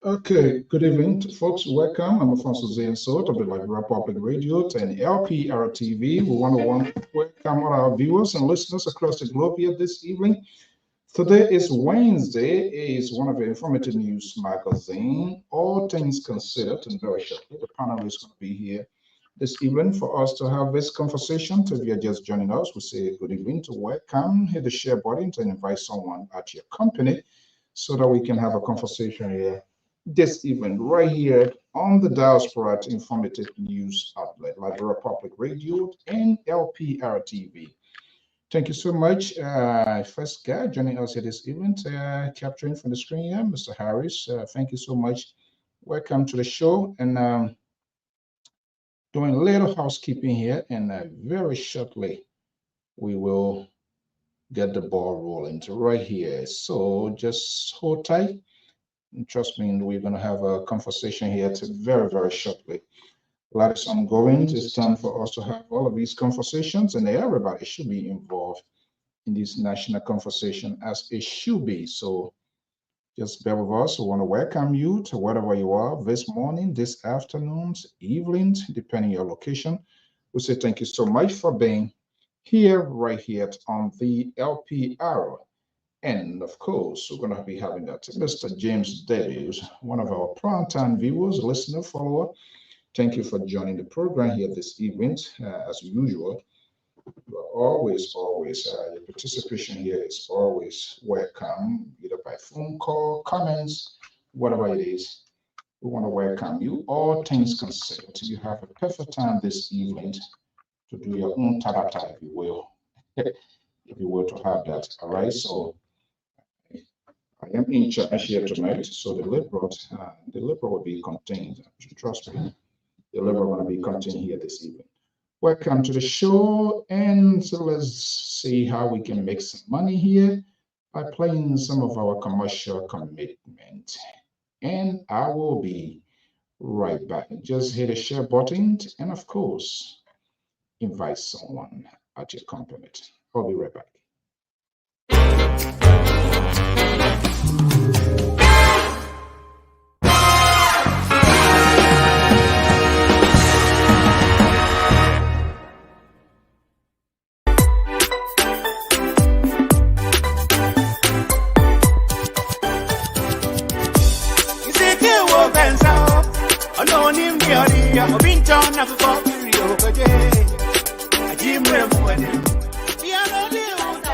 Ok, Okay, good evening, folks. Welcome. I'm Alfonso Zansot of the Liberia Public Radio and LPR-TV. We want to welcome all our viewers and listeners across the globe here this evening. Today is Wednesday. It's one of the informative news magazine, All Things Considered, and very shortly the panel is going to be here this evening for us to have this conversation. If you're just joining us, we say good evening to welcome. Hit the share button and invite someone at your company so that we can have a conversation here this evening, right here on the Diaspora Informative News Outlet, Liberia Public Radio and LPR-TV. Thank you so much. First guy joining us here this evening, capturing from the screen here, Mr. Harris. Thank you so much. Welcome to the show. And doing a little housekeeping here, and very shortly we will get the ball rolling to right here. So just hold tight. And trust me, we're going to have a conversation here very, very shortly. A lot is ongoing. It's time for us to have all of these conversations, and everybody should be involved in this national conversation as it should be. So just bear with us. We want to welcome you to wherever you are this morning, this afternoon, evening, depending on your location. We say thank you so much for being here, right here on the LPR. And of course, we're going to be having that Mr. James Davies, one of our primetime viewers, listener, follower. Thank you for joining the program here this evening. As usual, you are always, your participation here is always welcome, either by phone call, comments, whatever it is. We want to welcome you. All things considered, you have a perfect time this evening to do your own tabata, if you will, if you were to have that. All right, so I am in charge here tonight, so the liberal will be contained. Trust me, the liberal will be contained here this evening. Welcome to the show, and so let's see how we can make some money here by playing some of our commercial commitment. And I will be right back. Just hit the share button, and of course, invite someone at your company. I'll be right back.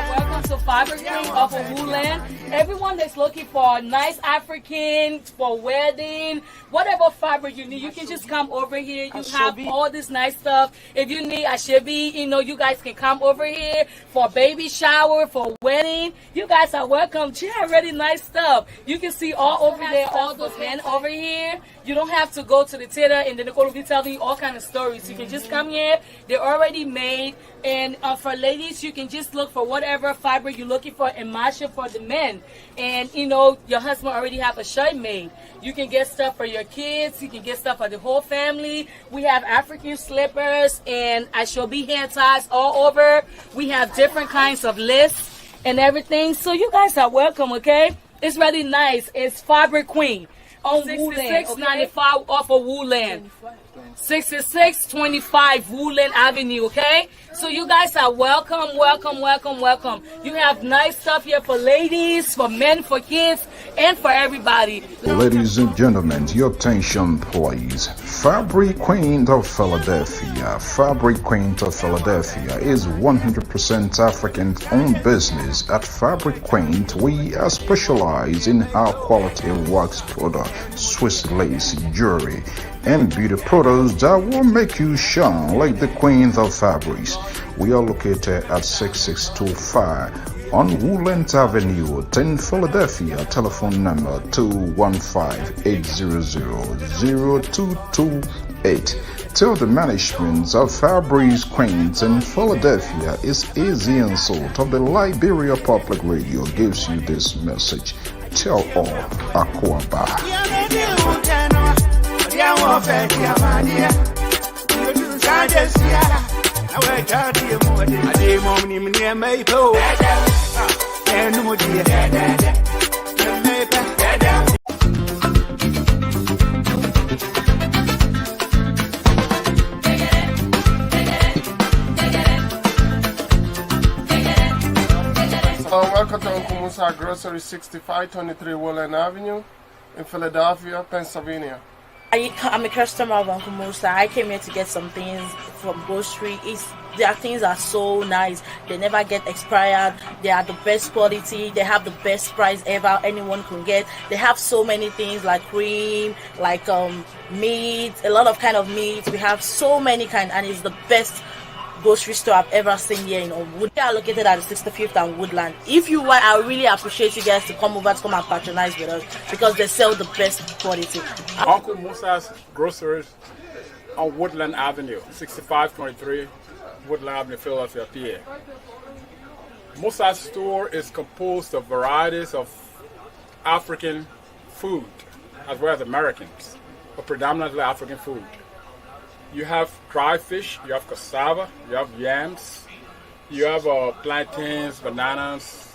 Welcome to Fiber Queen off of Woodland. Everyone that's looking for a nice African for wedding, whatever fiber you need, you can just come over here. You have all this nice stuff. If you need ashebi, you guys can come over here for baby shower, for wedding. You guys are welcome. She have really nice stuff. You can see all over there, all those men over here. You don't have to go to the theater and then Nicole will be telling you all kind of stories. You can just come here. They're already made. And for ladies, you can just look for whatever fiber you're looking for and match it for the men. And, your husband already have a shirt made. You can get stuff for your kids. You can get stuff for the whole family. We have African slippers and ashobi hair ties all over. We have different kinds of lists and everything. So you guys are welcome, okay? It's really nice. It's Fiber Queen on 6695 off of Woodland. 6625 Woodland Avenue, okay? So you guys are welcome, welcome, welcome, welcome. You have nice stuff here for ladies, for men, for kids, and for everybody. Ladies and gentlemen, your attention please. Fabric Queen of Philadelphia. Fabric Queen of Philadelphia is 100% African-owned business. At Fabric Queen, we are specialized in high quality wax product, Swiss lace, jewelry, and beauty products that will make you shine like the queen of fabrics. We are located at 6625 on Woodland Avenue, 10 Philadelphia. Telephone number 215-800-0228. Tell the management of Fabrics Queens in Philadelphia is easy and salt of the Liberia Public Radio gives you this message. Tell all Akwaba. Welcome to Uncle Musa Grocery, 6523 Woodland Avenue in Philadelphia, Pennsylvania. I'm a customer of Uncle Musa. I came here to get some things from grocery. Their things are so nice. They never get expired. They are the best quality. They have the best price ever anyone can get. They have so many things like cream, like meat, a lot of kind of meat. We have so many kind, and it's the best grocery store I've ever seen here in Wood. They are located at the 65th and Woodland. If you want, I really appreciate you guys to come over to come and patronize with us because they sell the best quality. Uncle Musa's Groceries on Woodland Avenue, 6523 Woodland Avenue, Philadelphia, PA. Musa's store is composed of varieties of African food as well as Americans, but predominantly African food. You have dry fish, you have cassava, you have yams, you have plantains, bananas,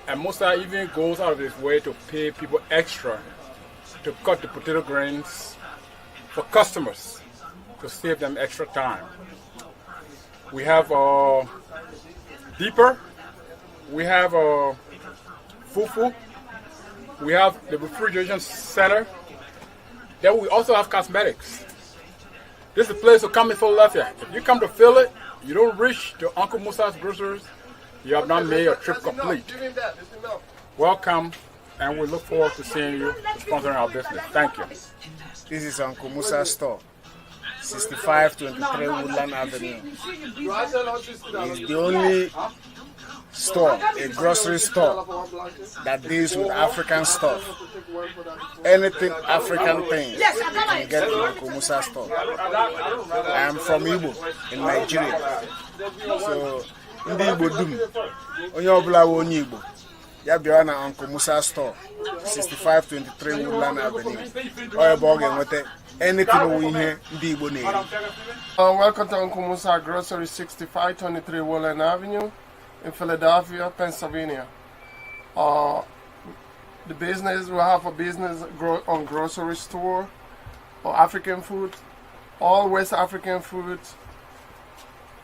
and Musa even goes out of his way to pay people extra to cut the potato grains for customers to save them extra time. We have deeper, we have fufu, we have the refrigeration center, then we also have cosmetics. This is the place to come in Philadelphia. If you come to Philly, you don't reach to Uncle Musa's Groceries, you have not made your trip complete. Welcome, and we look forward to seeing you sponsoring our business. Thank you. This is Uncle Musa's store, 6523 Woodland Avenue. It's the only store, a grocery store, that deals with African stuff. Anything African things you can get in Uncle Musa's store. I am from Igbo in Nigeria. So, ndị Igbo dum, onye ọbụla wụ onye Igbo, ya bịara na Uncle Musa's store, 6523 Woodland Avenue. Ọ ebe ọ ga-enweta anything wụ ihe ndị Igbo na-eri. Welcome to Uncle Musa Grocery, 6523 Woodland Avenue in Philadelphia, Pennsylvania. The business, we have a business on grocery store or African food, all West African food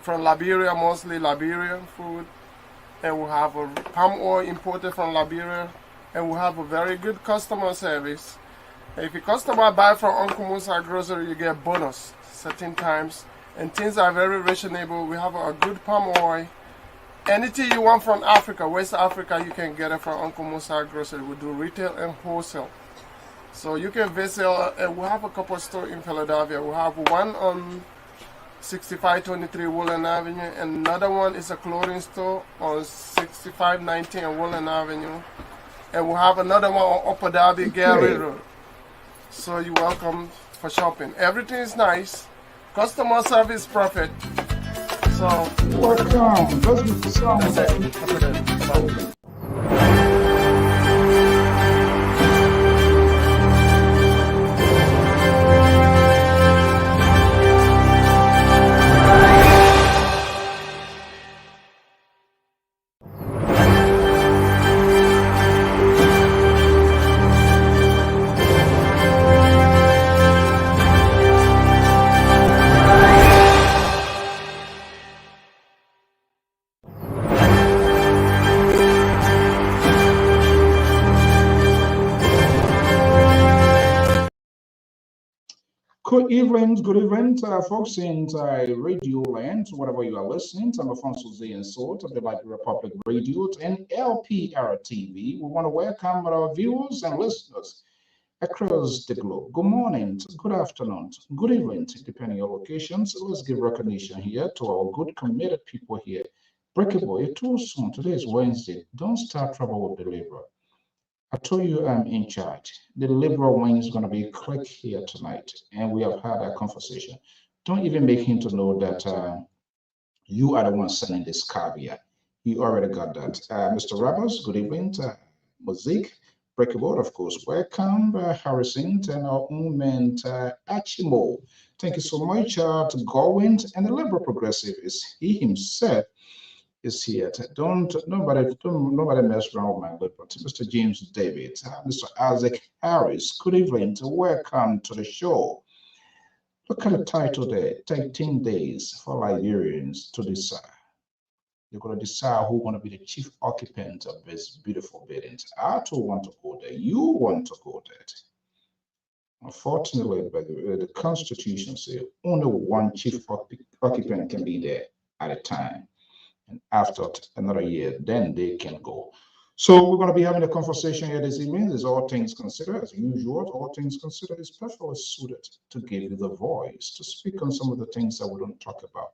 from Liberia, mostly Liberian food. And we have a palm oil imported from Liberia, and we have a very good customer service. If a customer buy from Uncle Musa Grocery, you get bonus certain times, and things are very reasonable. We have a good palm oil. Anything you want from Africa, West Africa, you can get it from Uncle Musa Grocery. We do retail and wholesale. So you can visit, we have a couple of stores in Philadelphia. We have one on 6523 Woodland Avenue, and another one is a clothing store on 6519 Woodland Avenue. And we have another one on Upper Darby Gallery Road. So you're welcome for shopping. Everything is nice. Customer service perfect. So, welcome. Let's get Good evening, folks in Radio Land, wherever you are listening. I'm Alfonso Z and Sort of the Light Republic Radio and LPR-TV. We want to welcome our viewers and listeners across the globe. Good morning, good afternoon, good evening, depending on your locations. Let's give recognition here to our good committed people here. Breakable, it's too soon. Today is Wednesday. Don't start trouble with the Libra. I told you I'm in charge. The liberal wing is going to be click here tonight, and we have had a conversation. Don't even make him to know that you are the one sending this caveat. You already got that. Mr. Ramos, good evening. Mosaic, Breakable, of course. Welcome, Harrison, and our own man, Achimo. Thank you so much to Gowind, and the liberal progressive is he himself. Is here. Nobody mess around with my liberal. Mr. James David, Mr. Isaac Harris, good evening. Welcome to the show. Look at the title there, 13 days for Liberians to decide. They're going to decide who's going to be the chief occupant of this beautiful buildings. I too want to go there. You want to go there. Unfortunately, the Constitution says only one chief occupant can be there at a time. And after another year, then they can go. So we're going to be having a conversation here this evening. As all things considered, as usual, all things considered is perfectly suited to give you the voice to speak on some of the things that we don't talk about.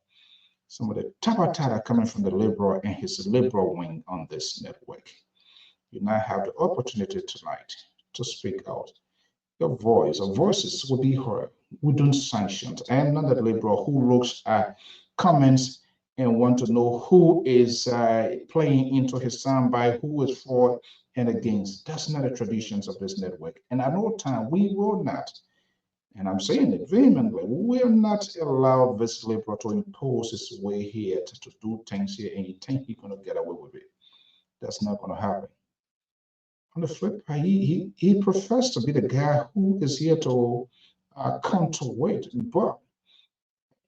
Some of the tabatata coming from the liberal and his liberal wing on this network. You now have the opportunity tonight to speak out. Your voice or voices will be heard. We don't sanction. I am not that liberal who looks at comments and want to know who is playing into his soundbite, who is for and against. That's not the traditions of this network. And at no time we will not, and I'm saying it vehemently, we will not allow this liberal to impose his way here to do things here, and you think he's going to get away with it. That's not going to happen. On the flip side, he professed to be the guy who is here to counterweight, but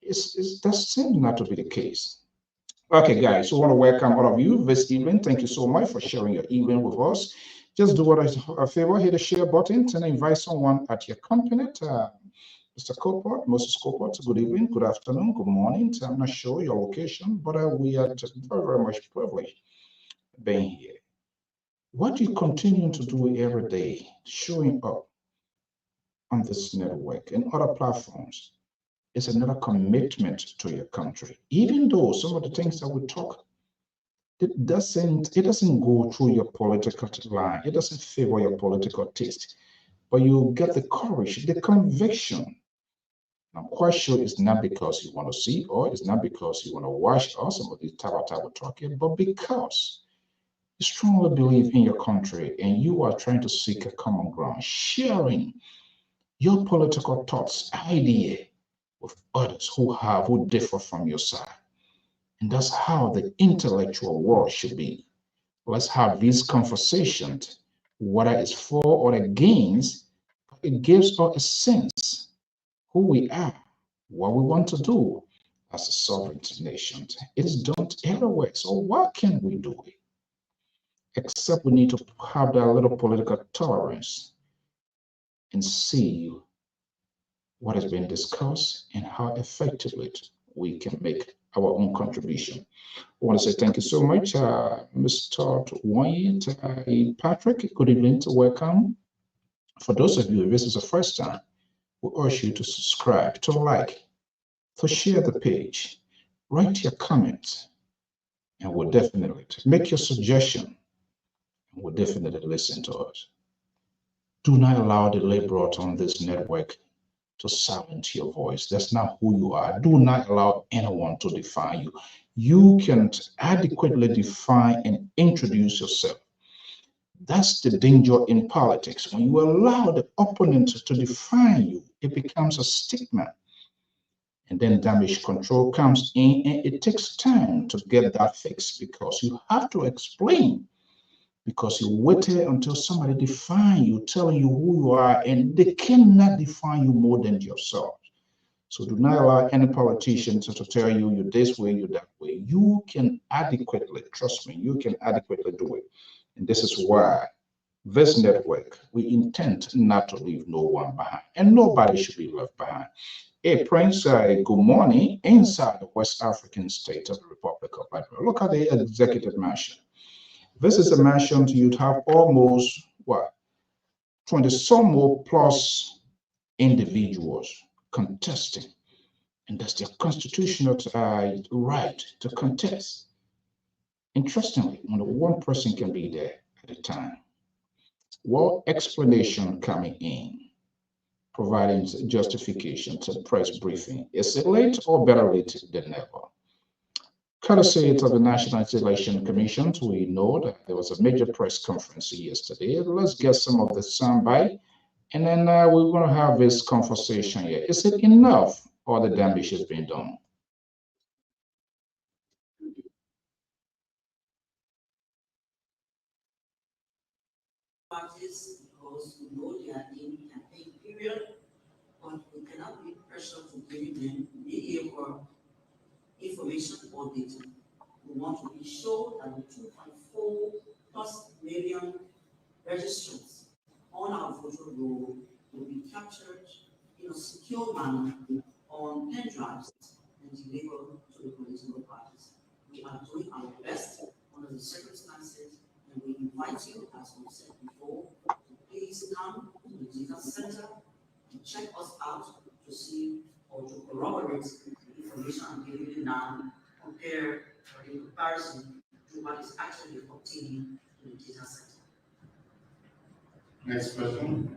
that seems not to be the case. Okay, guys, so I want to welcome all of you this evening. Thank you so much for sharing your evening with us. Just do us a favor, hit the share button and invite someone at your company. Mr. Copart, Moses Copart, good evening, good afternoon, good morning. I'm not sure your location, but we are just very, very much privileged being here. What you continue to do every day, showing up on this network and other platforms, is another commitment to your country. Even though some of the things that we talk, it doesn't go through your political line, it doesn't favor your political taste, but you get the courage, the conviction. I'm quite sure it's not because you want to see or it's not because you want to watch or some of these tabata we're talking, but because you strongly believe in your country and you are trying to seek a common ground, sharing your political thoughts, idea with others who differ from your side. And that's how the intellectual world should be. Let's have these conversations, whether it's for or against, it gives us a sense who we are, what we want to do as a sovereign nation. It is done everywhere. So what can we do? Except we need to have that little political tolerance and see what has been discussed and how effectively we can make our own contribution. I want to say thank you so much, Mr. Wayne, Patrick. Good evening, to welcome. For those of you, if this is the first time, we urge you to subscribe, to like, to share the page, write your comments, and we'll definitely make your suggestion. We'll definitely listen to us. Do not allow the liberal on this network to silence your voice. That's not who you are. Do not allow anyone to define you. You can adequately define and introduce yourself. That's the danger in politics. When you allow the opponent to define you, it becomes a stigma. And then damage control comes in, and it takes time to get that fixed because you have to explain. Because you waited until somebody define you, telling you who you are, and they cannot define you more than yourself. So do not allow any politician to tell you you're this way, you're that way. You can adequately, trust me, you can adequately do it. And this is why this network, we intend not to leave no one behind, and nobody should be left behind. Hey, Prince, good morning. Inside the West African state of the Republic of Liberia, look at the executive mansion. This is a mansion you'd have almost, 20 some more plus individuals contesting. And that's their constitutional right to contest. Interestingly, only one person can be there at a time. Well, explanation coming in, providing justification to press briefing. Is it late or better late than never? Courtesy of the National Election Commission, we know that there was a major press conference yesterday. Let's get some of the soundbite, and then we're going to have this conversation here. Is it enough, or the damage has been done? Parties, because we know they are in campaign period, but we cannot be pressured to give them the information or data. We we want to ensure that the 2.4 plus million registrants on our voter roll will be captured in a secure manner on pen drives and delivered to the political parties. We are doing our best under the circumstances, and we invite you, as we said before, to please come to the data center and check us out to see or to corroborate the information I'm giving you now, compare or in comparison to what is actually obtained in the data center. Next question.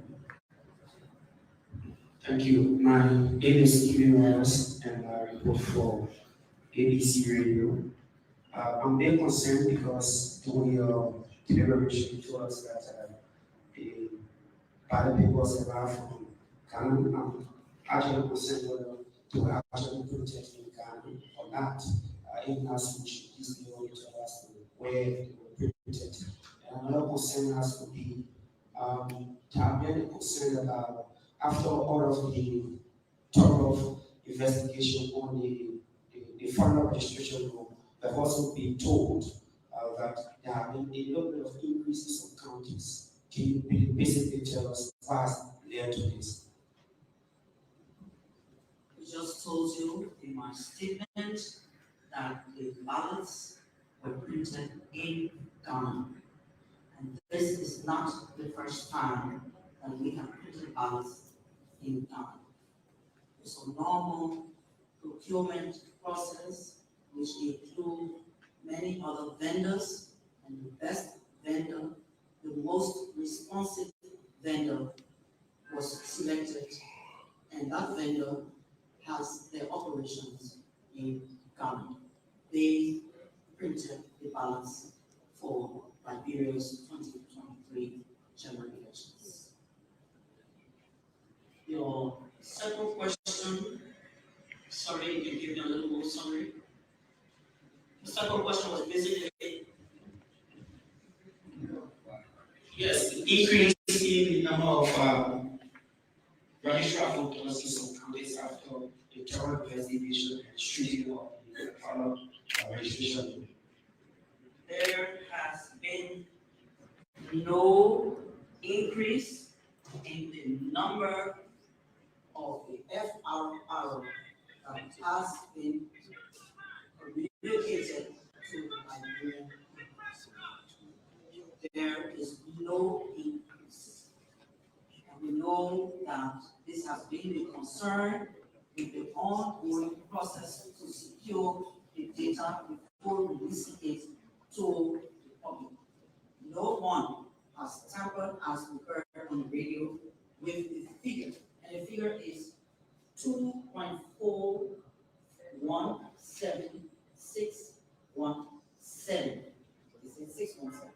Thank you. My name is Kevin Ross, and I report for ABC Radio. I'm very concerned because during your deliberation you told us that the ballot papers arrived from Ghana. I'm actually concerned whether to actually protect in Ghana or not. Even as we should please be able to tell us where they were printed. And another concern has to be I'm very concerned about after all of the thorough investigation on the final registration rule, we've also been told that there have been a little bit of increases in counties. Can you basically tell us what led to this? I just told you in my statement that the ballots were printed in Ghana. And this is not the first time that we have printed ballots in Ghana. It's a normal procurement process which includes many other vendors, and the best vendor, the most responsive vendor was selected, and that vendor has their operations in Ghana. They printed the ballots for Liberia's 2023 general elections. Your second question, sorry, you can give me a little more summary. The second question was basically, Yes, the increase in the number of registered voters in some counties after the thorough investigation and scrutiny of the final registration. there has been no increase in the number of the FRR that has been communicated to Liberian. There is no increase. And we know that this has been a concern with the ongoing process to secure the data before releasing it to the public. No one has tampered, as we heard on the radio, with the figure. And the figure is 2.417,617. Is it 617?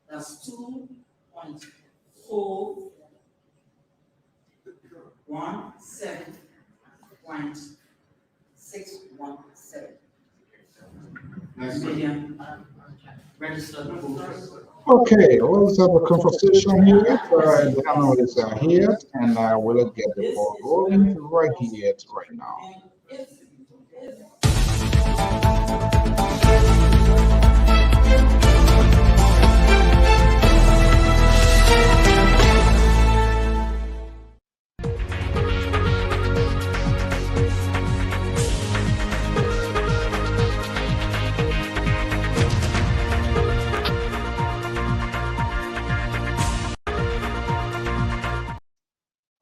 That's 2.417.617 million registered voters. Okay, let's have a conversation here. The analysts are here, and we'll get the ball rolling right here, right now. And if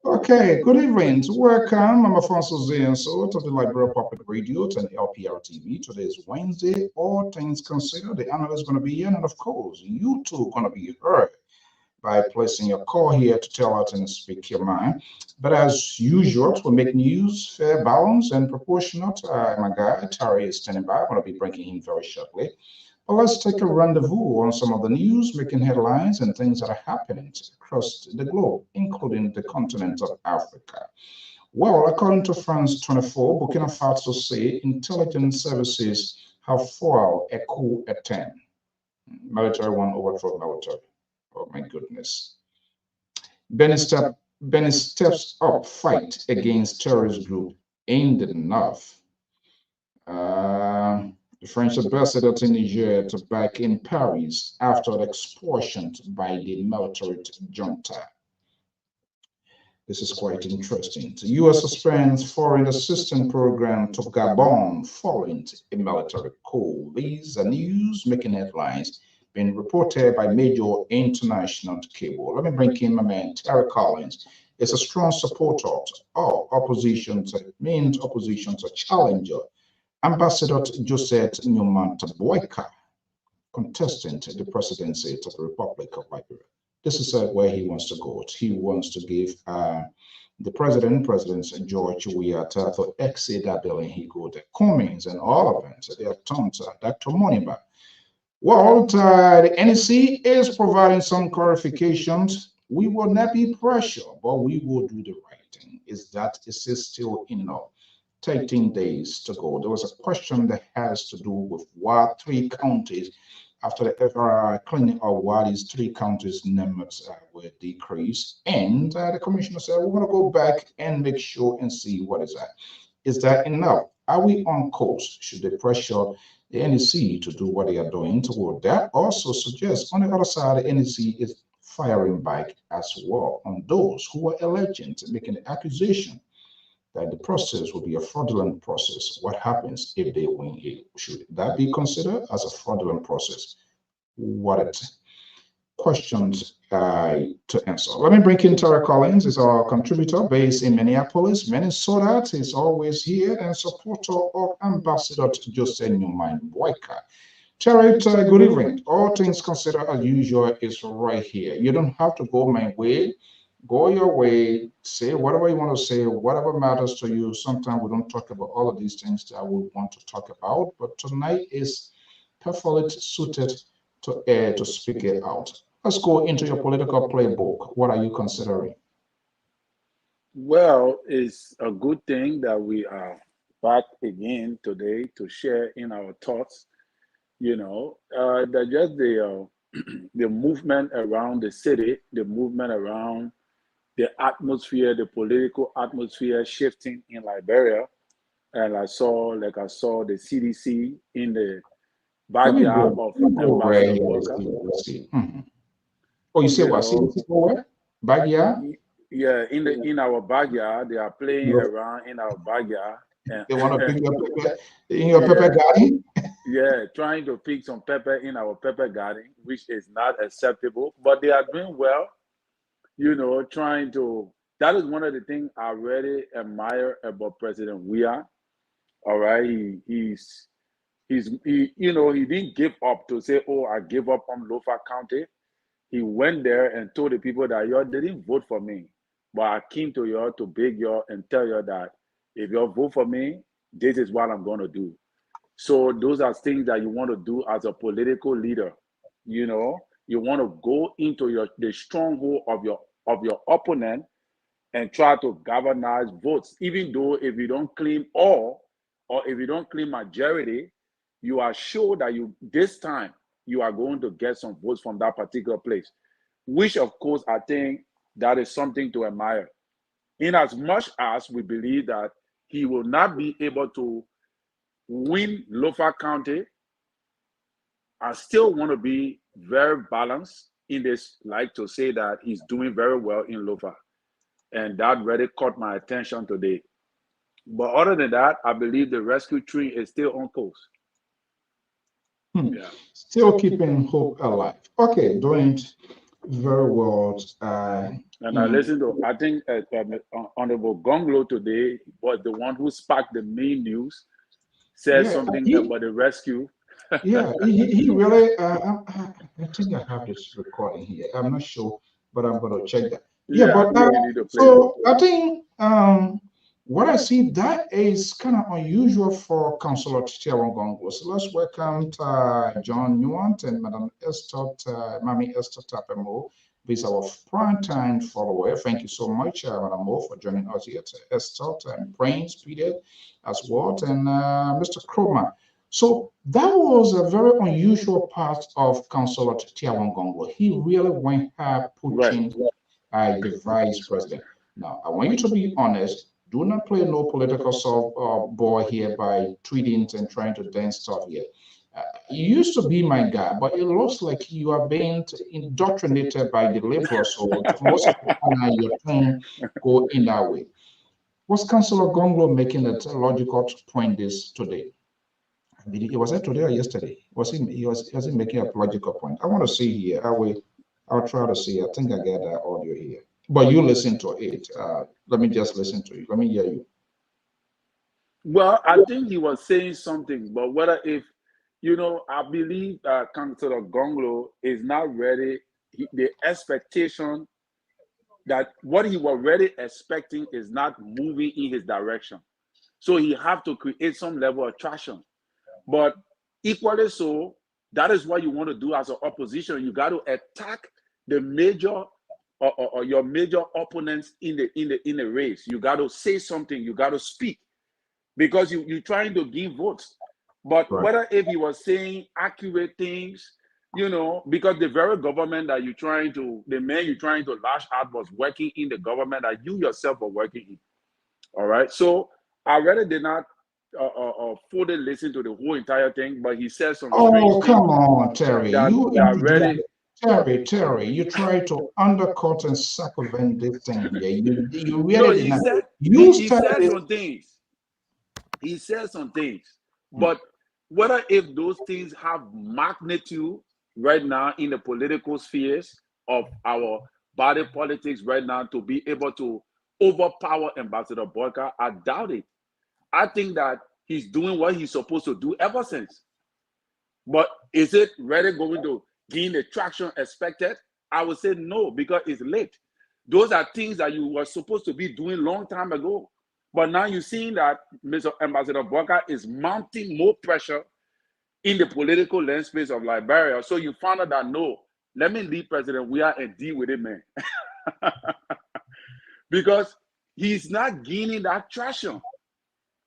Okay, good evening. Welcome. I'm Alfonso Zienso to the Liberia Public Radio and LPR-TV. Today is Wednesday. All things considered, the analyst is going to be here, and of course, you too going to be heard by placing your call here to tell us and speak your mind. But as usual, to make news fair, balanced, and proportionate, my guy, Tari, is standing by. I'm going to be bringing him very shortly. But let's take a rendezvous on some of the news making headlines and things that are happening across the globe, including the continent of Africa. Well, according to France 24, Burkina Faso say intelligence services have foiled a coup attempt. Military one overthrow military. Oh my goodness. Benin steps up fight against terrorist group aimed at enough. the French ambassador to Niger to back in Paris after the expulsion by the military junta. This is quite interesting. The U.S. suspends foreign assistance program to Gabon following a military coup. These are news making headlines being reported by major international cable. Let me bring in my man Terry Collins. Is a strong supporter of opposition, means opposition to challenger. Ambassador Joseph Newman Boyka, contestant the presidency of the Republic of Liberia. This is where he wants to go. He wants to give the President George Weah to exit that building. He go to Cummings and all of them. So they have turned to Dr. Moniba. Well, the NEC is providing some clarifications. We will not be pressured, but we will do the right thing. Is still enough? 13 days to go. There was a question that has to do with what 3 counties after the FRI cleaning of what these 3 counties numbers were decreased. And the commissioner said, we're going to go back and make sure and see what is that. Is that enough? Are we on course? Should they pressure the NEC to do what they are doing toward that? Also suggests on the other side, the NEC is firing back as well on those who are alleging, making the accusation that the process will be a fraudulent process. What happens if they win it? Should that be considered as a fraudulent process? What questions to answer? Let me bring in Tara Collins, is our contributor based in Minneapolis, Minnesota. He's always here and supporter of Ambassador Joseph Newman Boyka. Tara, good evening. All things considered as usual is right here. You don't have to go my way. Go your way, say whatever you want to say, whatever matters to you. Sometimes we don't talk about all of these things that we want to talk about, but tonight is perfectly suited to speak it out. Let's go into your political playbook. What are you considering? Well, it's a good thing that we are back again today to share in our thoughts. That just the movement around the city, the movement around the atmosphere, the political atmosphere shifting in Liberia. And I saw the CDC in the backyard of Ambassador Boyka. Oh, you say what? CDC where? Backyard? Yeah, in our backyard, they are playing around in our backyard. And, they want to pick your pepper in your pepper garden? Yeah, trying to pick some pepper in our pepper garden, which is not acceptable. But they are doing well. Trying to, that is one of the things I really admire about President Weah. All right. He didn't give up to say, oh, I give up on Lofa County. He went there and told the people that y'all didn't vote for me, but I came to y'all to beg y'all and tell y'all that if y'all vote for me, this is what I'm going to do. So those are things that you want to do as a political leader. You want to go into the stronghold of your opponent and try to galvanize votes, even though if you don't claim all or if you don't claim majority, you are sure that this time you are going to get some votes from that particular place, which of course I think that is something to admire. In as much as we believe that he will not be able to win Lofa County, I still want to be very balanced in this, like to say that he's doing very well in Lofa. And that really caught my attention today. But other than that, I believe the rescue train is still on course. Yeah. Still keeping hope alive. Okay, doing very well. And I listened to, I think Honorable Gonglo today was the one who sparked the main news, said something about the rescue. Yeah, he really, I think I have this recording here. I'm not sure, but I'm going to check that. So I think what I see that is kind of unusual for Councillor Tiawangongo. So let's welcome John Newant and Madam Esther, Mami Esther Tapemo, who is our prime-time follower. Thank you so much, Madam Mo, for joining us here. Esther and Prince Peter as well, and Mr. Kroma. So that was a very unusual part of Councillor Tiawangongo. He really went hard pushing the vice president. Now, I want you to be honest. Do not play no political ball here by tweeting and trying to dance stuff here. You used to be my guy, but it looks like you are being indoctrinated by the liberals. So most of the time, your tone go in that way. Was Councillor Gonglo making a logical point this today? I believe it was it today or yesterday. Was he making a logical point? I want to see here. I'll try to see. I think I get that audio here. But you listen to it. Let me just listen to it. Let me hear you. Well, I think he was saying something, but whether if I believe Councillor Gonglo is not ready. The expectation that what he was already expecting is not moving in his direction. So he have to create some level of traction. But equally so, that is what you want to do as an opposition. You got to attack the major or your major opponents in the race. You got to say something. You got to speak, because you're trying to gain votes. But Right. whether if he was saying accurate things, because the very government that the man you're trying to lash out was working in the government that you yourself were working in. All right. So I really did not fully listen to the whole entire thing, but he said some Oh, strange come things on, Terry. that Terry, you try to undercut and circumvent this thing here. You no, really did he not. said You he started said this. some things. He said some things, but whether if those things have magnitude right now in the political spheres of our body politics right now to be able to overpower Ambassador Boyka, I doubt it. I think that he's doing what he's supposed to do ever since. But is it really going to gain the traction expected? I would say no, because it's late. Those are things that you were supposed to be doing long time ago. But now you're seeing that Mr. Ambassador Boyka is mounting more pressure in the political landscape of Liberia. So you found out that no, let me leave President Weah and deal with it, man. Because he's not gaining that traction.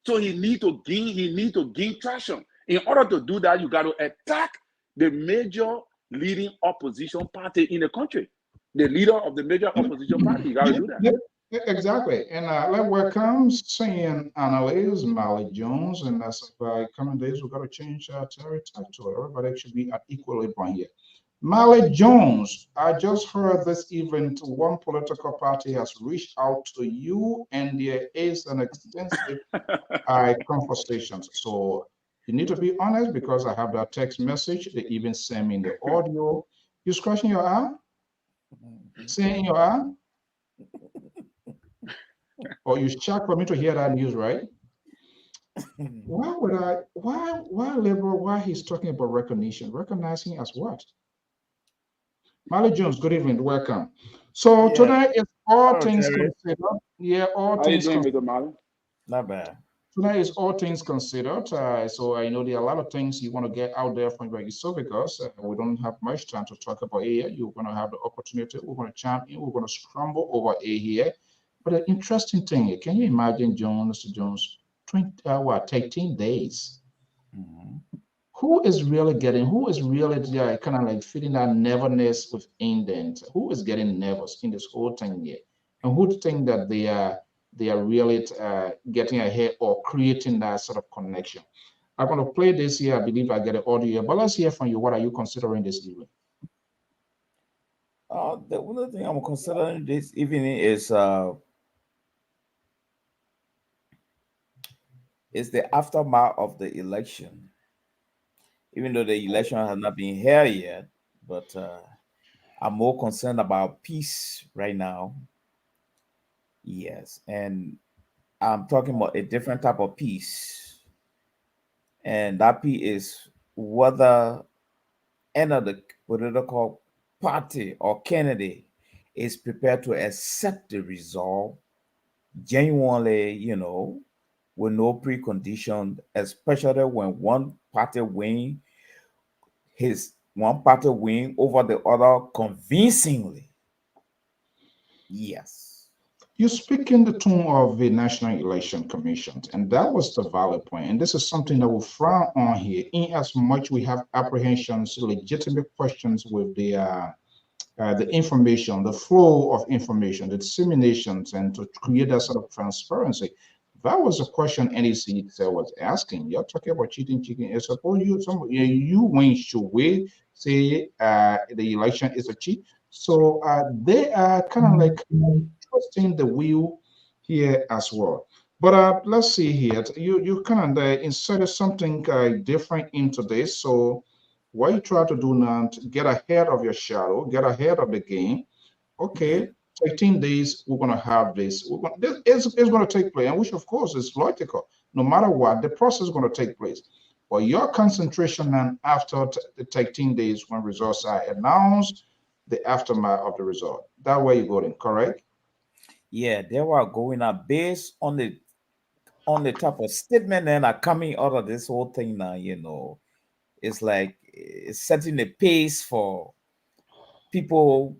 So he need to gain traction. In order to do that, you got to attack the major leading opposition party in the country. The leader of the major opposition party. You got to do that. Exactly. And let's welcome seeing Analysts, Mally Jones, and as by coming days, we've got to change Terry title. Everybody should be at equilibrium here. Mally Jones, I just heard this event. One political party has reached out to you, and there is an extensive conversations. So you need to be honest, because I have that text message. They even send me the audio. You scratching your eye? Saying your eye? Or you shocked for me to hear that news, right? Why liberal, why he's talking about recognition? Recognizing as what? Mally Jones, good evening, welcome. So today is all things considered. Yeah, all things considered. Mr. Mally? Not bad. Tonight is all things considered. So I know there are a lot of things you want to get out there from so because we don't have much time to talk about here. You're going to have the opportunity. We're going to chime in. We're going to scramble over here. But an interesting thing, can you imagine, Mr. Jones, 13 days? Mm-hmm. Who is really kind of like feeling that nervousness with indent? Who is getting nervous in this whole thing here? And who think that they are really getting ahead or creating that sort of connection? I'm going to play this here. I believe I get an audio here, but let's hear from you. What are you considering this evening? The only thing I'm considering this evening is the aftermath of the election. Even though the election has not been here yet, but I'm more concerned about peace right now. Yes, and I'm talking about a different type of peace. And that peace is whether any of the political party or candidate is prepared to accept the result genuinely, with no precondition, especially when one party win over the other convincingly. Yes. You speak in the tone of the National Election Commission, and that was the valid point. And this is something that we frown on here, in as much we have apprehensions, legitimate questions with the the information, the flow of information, the disseminations, and to create that sort of transparency. That was a question NEC was asking. You're talking about cheating, chicken. And suppose you win, should we say the election is a cheat? So they are kind of like trusting the wheel here as well. But let's see here. You kind of inserted something different into this. So what you try to do now to get ahead of your shadow, get ahead of the game. Okay, 13 days, we're going to have this. It's going to take place, and which, of course, is logical. No matter what, the process is going to take place. But your concentration then after the 13 days when results are announced, the aftermath of the result. That way you're going, correct? Yeah, they were going up based on the type of statement that are coming out of this whole thing now, it's like it's setting a pace for people,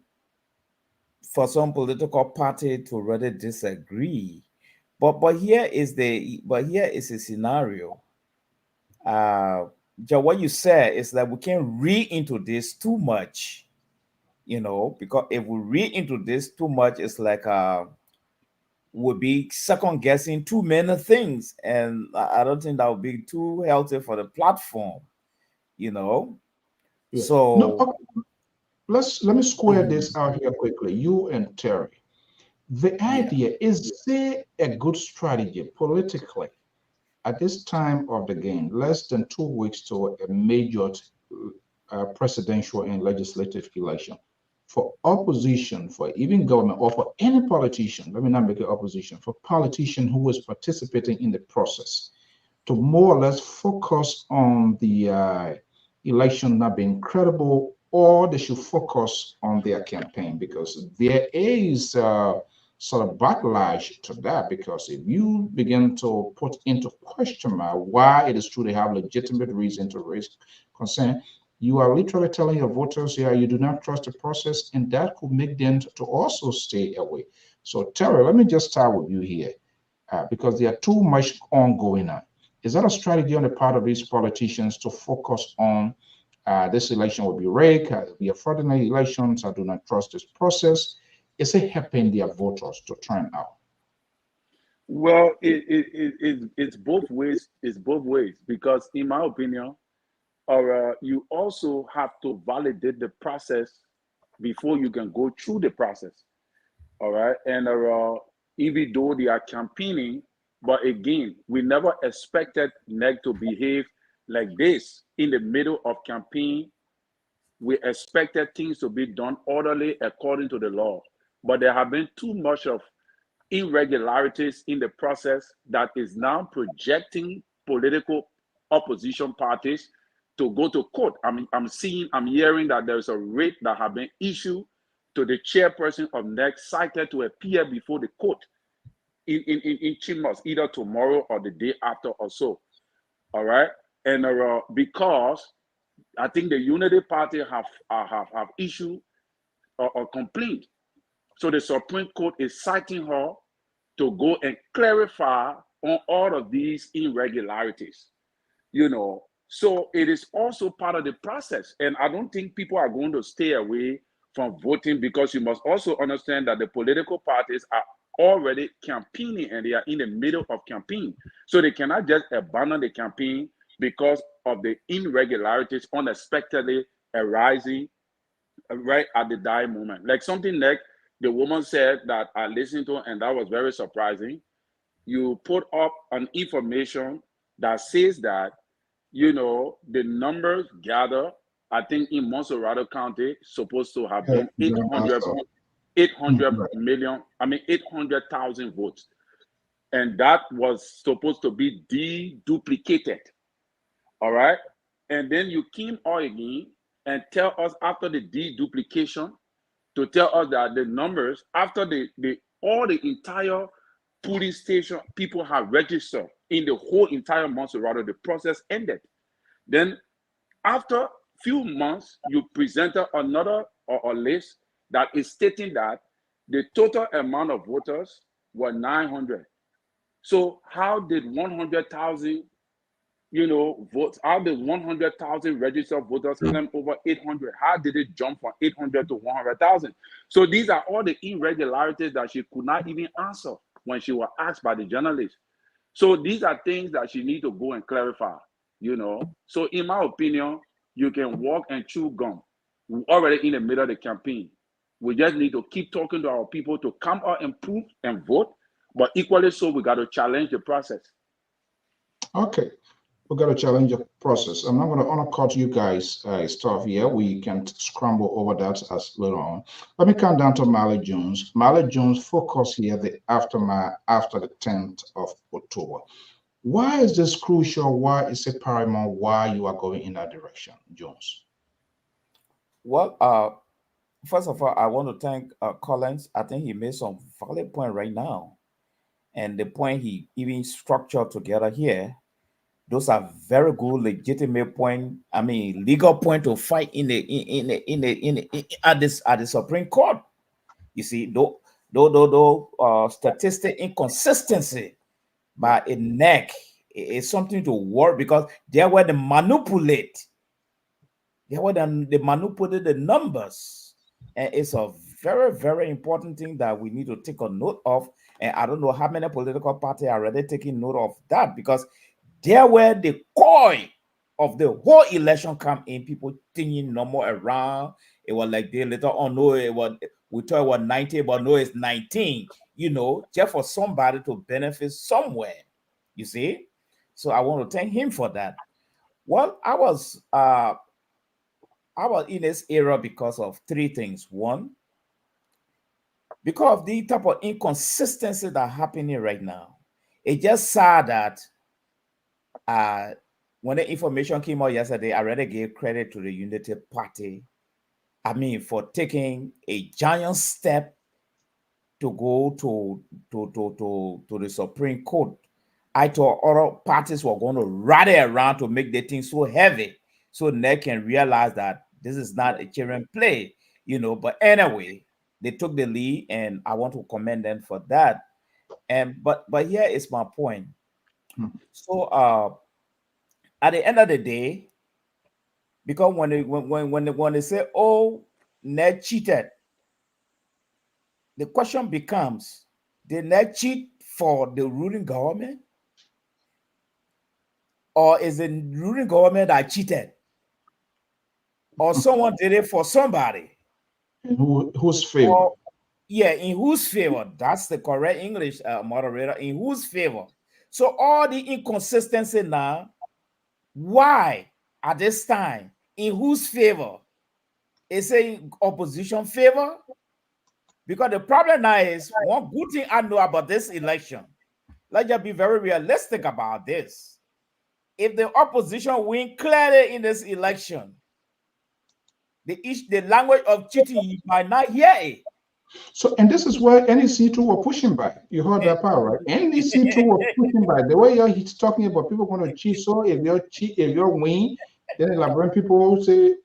for some political party to rather disagree. But here is a scenario. What you said is that we can't read into this too much, because if we read into this too much, it's like would be second guessing too many things, and I don't think that would be too healthy for the platform, you know. Yeah. No, So okay. Let me square this out here quickly. You and Terry. The yeah, idea is there a good strategy politically at this time of the game, less than 2 weeks to a major presidential and legislative election, for opposition, for even government, or for any politician, let me not make it opposition, for politician who is participating in the process, to more or less focus on the election not being credible, or they should focus on their campaign, because there is sort of backlash to that. Because if you begin to put into question why it is true they have legitimate reason to raise concern, you are literally telling your voters, yeah, you do not trust the process, and that could make them to also stay away. So, Terry, let me just start with you here, because there are too much ongoing now. Is that a strategy on the part of these politicians to focus on this election will be rigged, we are fraudulent elections, I do not trust this process? Is it helping their voters to turn out? Well, it's both ways. It's both ways because, in my opinion, or you also have to validate the process before you can go through the process. All right, and even though they are campaigning, but again, we never expected NEC to behave like this in the middle of campaign. We expected things to be done orderly according to the law, but there have been too much of irregularities in the process that is now projecting political opposition parties to go to court. I'm hearing that there's a writ that have been issued to the chairperson of NEC, cited to appear before the court in Chambers, either tomorrow or the day after or so. All right, and because I think the Unity Party have issued a complaint, so the Supreme Court is citing her to go and clarify on all of these irregularities, So it is also part of the process. And I don't think people are going to stay away from voting, because you must also understand that the political parties are already campaigning and they are in the middle of campaign. So they cannot just abandon the campaign because of the irregularities unexpectedly arising right at the dying moment. Like something like the woman said that I listened to, and that was very surprising. You put up an information that says that, the numbers gathered, I think in Monserrado County, supposed to have been 800,000 votes. And that was supposed to be deduplicated. All right. And then you came out again and tell us after the deduplication to tell us that the numbers after all the entire polling station people have registered in the whole entire Monserrado, the process ended. Then after few months, you presented another or list that is stating that the total amount of voters were 900. So how did 100,000 votes. How did 100,000 registered voters claim over 800? How did it jump from 800 to 100,000? So these are all the irregularities that she could not even answer when she was asked by the journalist. So these are things that she need to go and clarify, So in my opinion, you can walk and chew gum. We're already in the middle of the campaign. We just need to keep talking to our people to come out and prove and vote. But equally so, we got to challenge the process. Okay. We got to challenge the process. I'm not going to undercut you guys stuff here. We can scramble over that as later on. Let me come down to Marley Jones. Marley Jones, focus here the aftermath after the 10th of October. Why is this crucial? Why is it paramount? Why you are going in that direction, Jones? Well, first of all, I want to thank Collins. I think he made some valid point right now, and the point he even structured together here. Those are very good, legitimate point. I mean, legal point to fight at the Supreme Court. You see, though statistic inconsistency by a neck is something to worry, because they were the manipulate. They were they manipulate the numbers, and it's a very, very important thing that we need to take a note of. And I don't know how many political parties are already taking note of that, because there where the core of the whole election come in, people thinking no more around. It was like they later on know we thought it was 90, but no, it's 19, just for somebody to benefit somewhere, you see. So I want to thank him for that. Well, I was in this era because of three things. One, because of the type of inconsistency that happening right now. It just sad that when the information came out yesterday, I already gave credit to the Unity Party. I mean, for taking a giant step to go to the Supreme Court. I thought other parties were going to rally around to make the thing so heavy, so they can realize that this is not a children play, But anyway, they took the lead, and I want to commend them for that. And but here is my point. So at the end of the day, because when they say, oh, Ned cheated, the question becomes, did Ned cheat for the ruling government? Or is the ruling government that cheated? Or someone did it for somebody? In whose favor? In whose favor? That's the correct English, moderator. In whose favor? So all the inconsistency now, why at this time? In whose favor? Is it opposition favor? Because the problem now is, one good thing I know about this election, let's just be very realistic about this. If the opposition win clearly in this election, the language of cheating, you might not hear it. So, and this is where NEC2 were pushing back. You heard that part, right? NEC2 were pushing back. The way he's talking about people going to cheat. So if you're win, then the Liberian people say,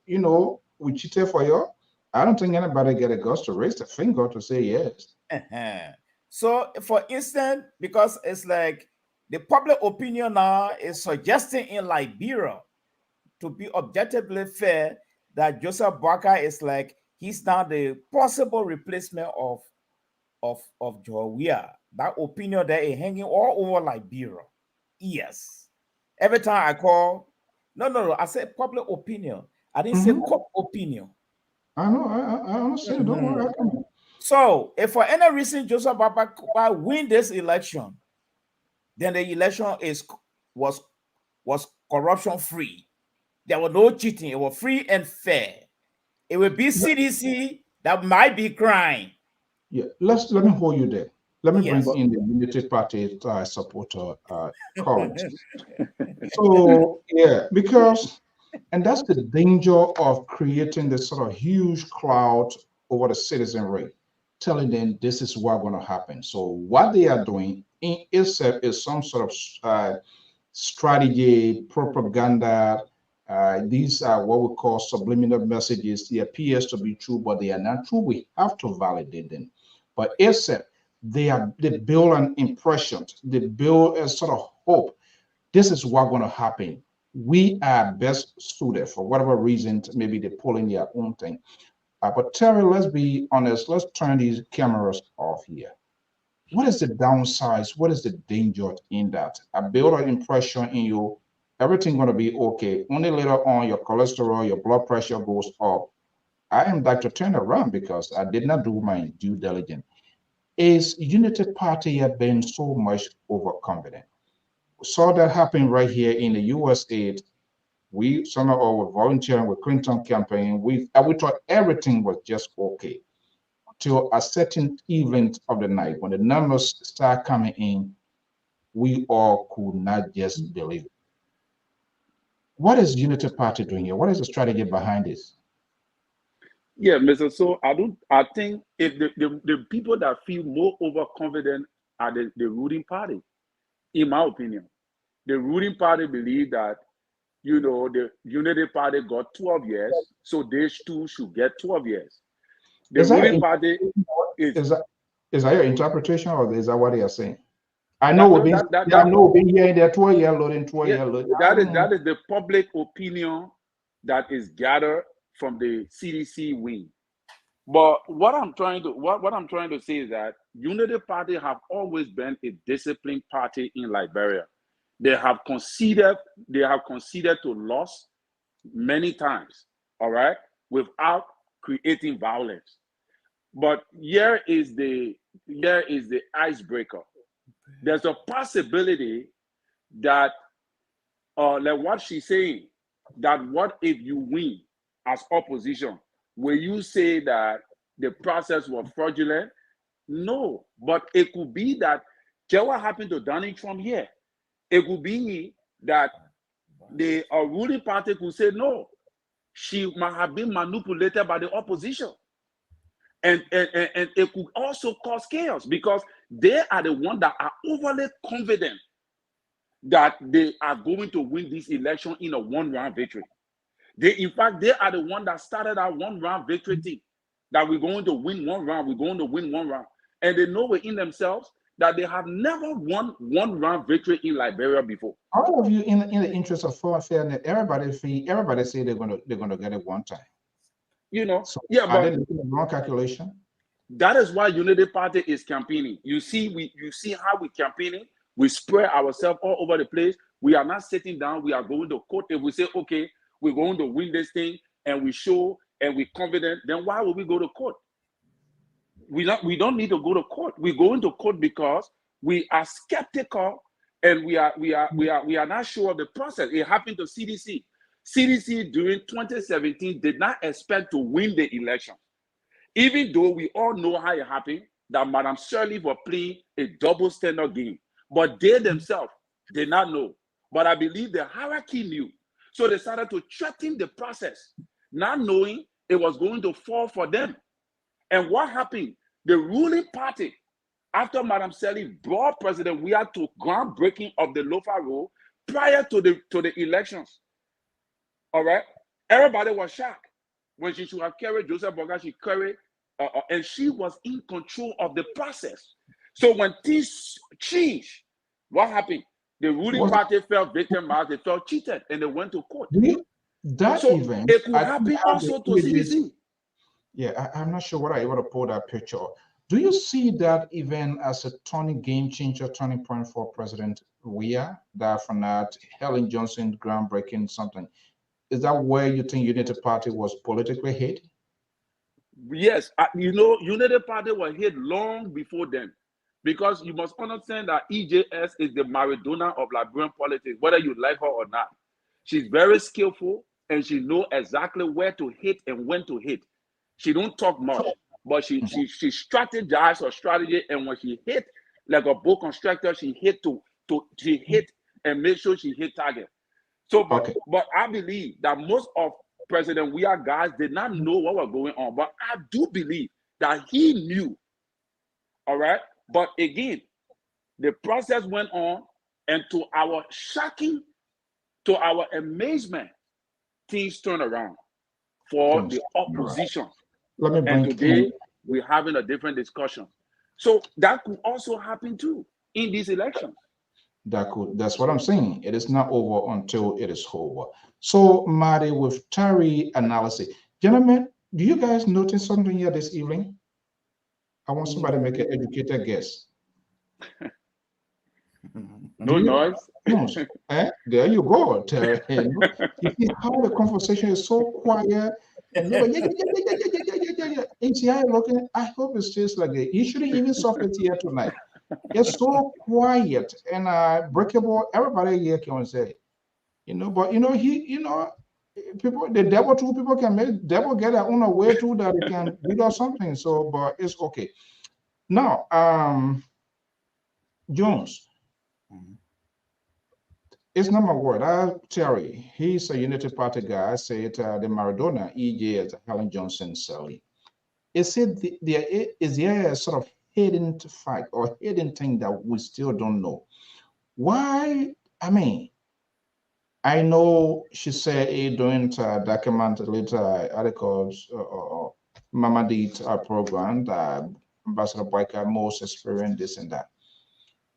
we cheated for you. I don't think anybody get a guts to raise the finger to say yes. So, for instance, because it's like the public opinion now is suggesting in Liberia, to be objectively fair, that Joseph Boakai is like, he's now the possible replacement of Joe Weah. That opinion there is hanging all over Liberia. Yes. Every time I call, no, I said public opinion. I didn't say court opinion. I know, I understand. Don't worry. So, if for any reason Joseph Boakai win this election, then the election was corruption free. There was no cheating. It was free and fair. It will be CDC that might be crying. Yeah, let me hold you there. Let me bring in the Unity Party supporter, Collins. So because, and that's the danger of creating this sort of huge cloud over the citizenry, telling them this is what's going to happen. So what they are doing in itself is some sort of strategy, propaganda. These are what we call subliminal messages. They appears to be true, but they are not true. We have to validate them. But except they build an impression, they build a sort of hope this is what's going to happen. We are best suited for whatever reason, maybe they're pulling their own thing. But Terry, let's be honest. Let's turn these cameras off here. What is the downside? What is the danger in that? I build an impression in you, everything going to be okay. Only later on, your cholesterol, your blood pressure goes up. I am like to turn around because I did not do my due diligence. Is Unity Party have been so much overconfident? We saw that happen right here in the USA. We some of our were volunteering with Clinton campaign. We thought everything was just okay till a certain event of the night when the numbers start coming in. We all could not just believe it. What is Unity Party doing here? What is the strategy behind this? Yeah, Mr. So I think if the people that feel more overconfident are the ruling party, in my opinion. The ruling party believe that, the Unity Party got 12 years, so they too should get 12 years. The ruling party is that your interpretation, or is that what they are saying? I know we've been hearing that 12-year loading, 12-year loading. That is the public opinion that is gathered from the CDC wing. But what I'm trying to say is that Unity Party have always been a disciplined party in Liberia. They have conceded to loss many times, all right, without creating violence. But here is the icebreaker. There's a possibility that, like what she's saying, that what if you win as opposition? Will you say that the process was fraudulent? No, but it could be that, just what happened to Donald Trump here. It could be that the ruling party could say, no, she might have been manipulated by the opposition. And it could also cause chaos because they are the ones that are overly confident that they are going to win this election in a one-round victory. In fact, they are the ones that started our one-round victory thing, that we're going to win one round, And they know within themselves that they have never won one-round victory in Liberia before. All of you, in the interest of fairness, everybody say they're gonna get it one time. So are they making a wrong calculation? That is why Unity Party is campaigning. You see how we campaigning. We spread ourselves all over the place. We are not sitting down. We are going to court. If we say, okay, we're going to win this thing, and we show and we're confident, then why would we go to court? We don't need to go to court. We go into court because we are skeptical and we are not sure of the process. It happened to CDC. CDC during 2017 did not expect to win the election, even though we all know how it happened, that Madam Shirley was playing a double standard game. But they themselves did not know. But I believe the hierarchy knew. So they started to threaten the process, not knowing it was going to fall for them. And what happened? The ruling party, after Madam Shirley brought President Weah to groundbreaking of the Lofa Road prior to the elections, all right, everybody was shocked. When she should have carried Joseph Boga, she carried, and she was in control of the process. So when things changed, what happened? The ruling party felt victimized, they felt cheated, and they went to court. That event, it could happen also to CDC. Yeah, I'm not sure what I able to pull that picture. Do you see that event as a game changer, turning point for President Weah? That from that Helen Johnson groundbreaking something. Is that where you think Unity Party was politically hit? Yes, Unity Party was hit long before then, because you must understand that EJS is the Maradona of Liberian politics, whether you like her or not. She's very skillful and she knows exactly where to hit and when to hit. She don't talk much, but she strategizes her strategy, and when she hit, like a bow constructor, she hit and make sure she hit target. So, but I believe that most of President Weah guys did not know what was going on, but I do believe that he knew. All right, but again, the process went on, and to our shocking, to our amazement, things turned around for the opposition. And today we're having a different discussion. So that could also happen too in these elections. That's what I'm saying. It is not over until it is over. So, Marty, with Terry analysis, gentlemen, do you guys notice something here this evening? I want somebody to make an educated guess. No noise. No. There you go, Terry. You see how the conversation is so quiet and nobody, yeah. And see how you're looking. I hope it stays like that. You shouldn't even suffer it here tonight. It's so quiet and breakable. Everybody here can say, but people, the devil too, people can make devil get their own way too that they can do something. So, but it's okay. Now, Jones. It's not my word. Terry, he's a Unity Party guy. I say it, the Maradona, EJ, as Helen Johnson, Sally. Is there a sort of hidden fact or hidden thing that we still don't know? Why? I mean, I know she said during documented later articles, Mama did program that Ambassador Boyka most experienced this and that.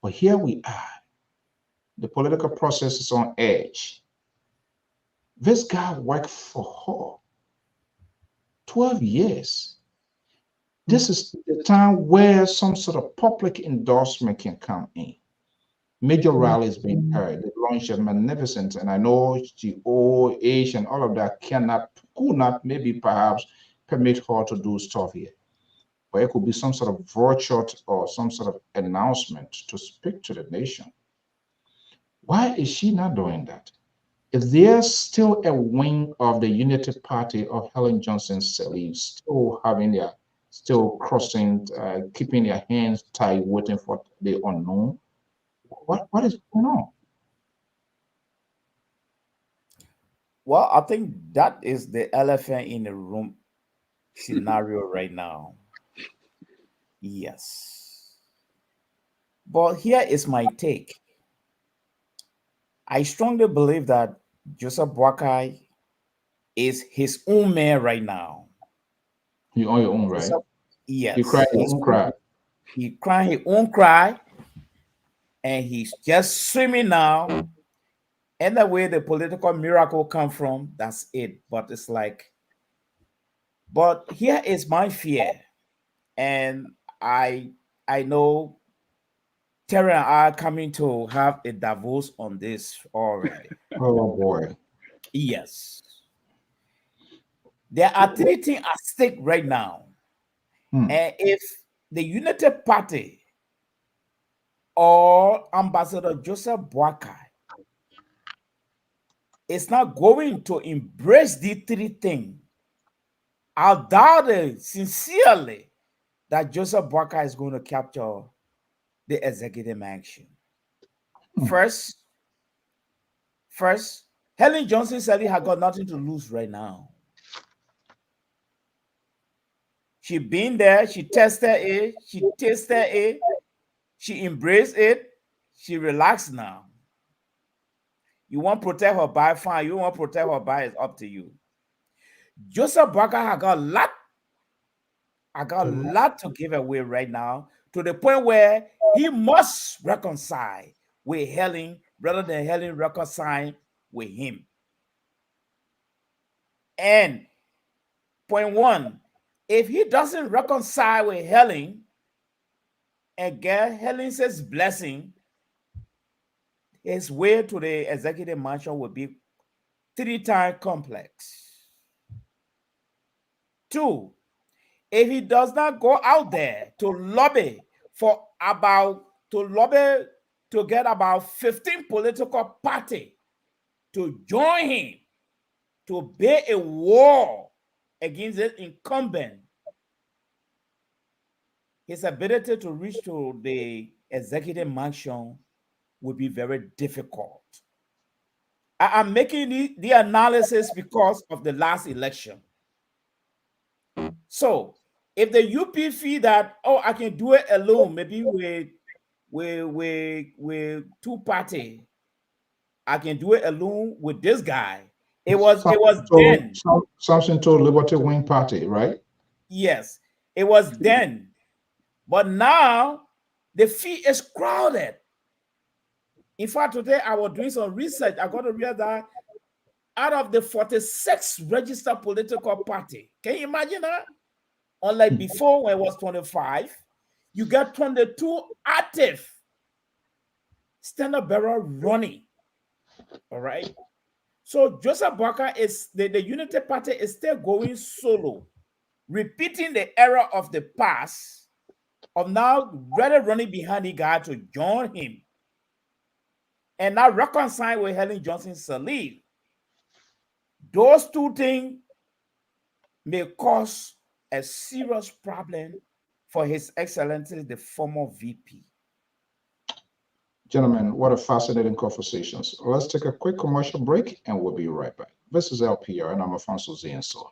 But here we are. The political process is on edge. This guy worked for her 12 years. This is the time where some sort of public endorsement can come in. Major rallies being heard. The launch is magnificent. And I know the old age and all of that could not, maybe perhaps permit her to do stuff here. But it could be some sort of virtue or some sort of announcement to speak to the nation. Why is she not doing that? Is there still a wing of the Unity Party of Helen Johnson's slaves still crossing, keeping their hands tied, waiting for the unknown? What is going on? Well, I think that is the elephant in the room scenario right now. Yes. But here is my take. I strongly believe that Joseph Boakai is his own man right now. You on your own, right? Yes. You cry your own cry. He crying his own cry, and he's just swimming now. And the way the political miracle come from, that's it. But it's like, but here is my fear, and I know Terry and I are coming to have a Davos on this already. Oh boy. Yes. There are three things at stake right now. And if the Unity Party or Ambassador Joseph Boakai is not going to embrace the three things, I doubt it sincerely that Joseph Boakai is going to capture the executive mansion. First, Helen Johnson said he had got nothing to lose right now. She been there, she tested it, she tasted it, she embraced it, she relaxed now. You want to protect her by fine, you want to protect her by, it's up to you. Joseph Boakai had got a lot to give away right now, to the point where he must reconcile with Helen rather than Helen reconciling with him. And point one, if he doesn't reconcile with Helen and get Helen's blessing, his way to the executive mansion will be 3 times complex. 2, if he does not go out there to lobby to get about 15 political parties to join him to bear a war against the incumbent, his ability to reach to the executive mansion will be very difficult. I'm making the analysis because of the last election. So if the UP feel that, oh, I can do it alone, maybe with 2 parties, I can do it alone with this guy. It was then. Something to Liberty Wing Party, right? Yes, it was then. But now the field is crowded. In fact, today I was doing some research. I got to realize that out of the 46 registered political party, can you imagine that? Unlike before, when it was 25, you got 22 active standard bearer running. All right. So Joseph Boakai is the Unity Party is still going solo, repeating the era of the past of now rather running behind the guy to join him and now reconcile with Helen Johnson Sirleaf. Those two things may cause a serious problem for His Excellency, the former VP. Gentlemen, what a fascinating conversations. Let's take a quick commercial break and we'll be right back. This is LPR and I'm Alfonso Zienso.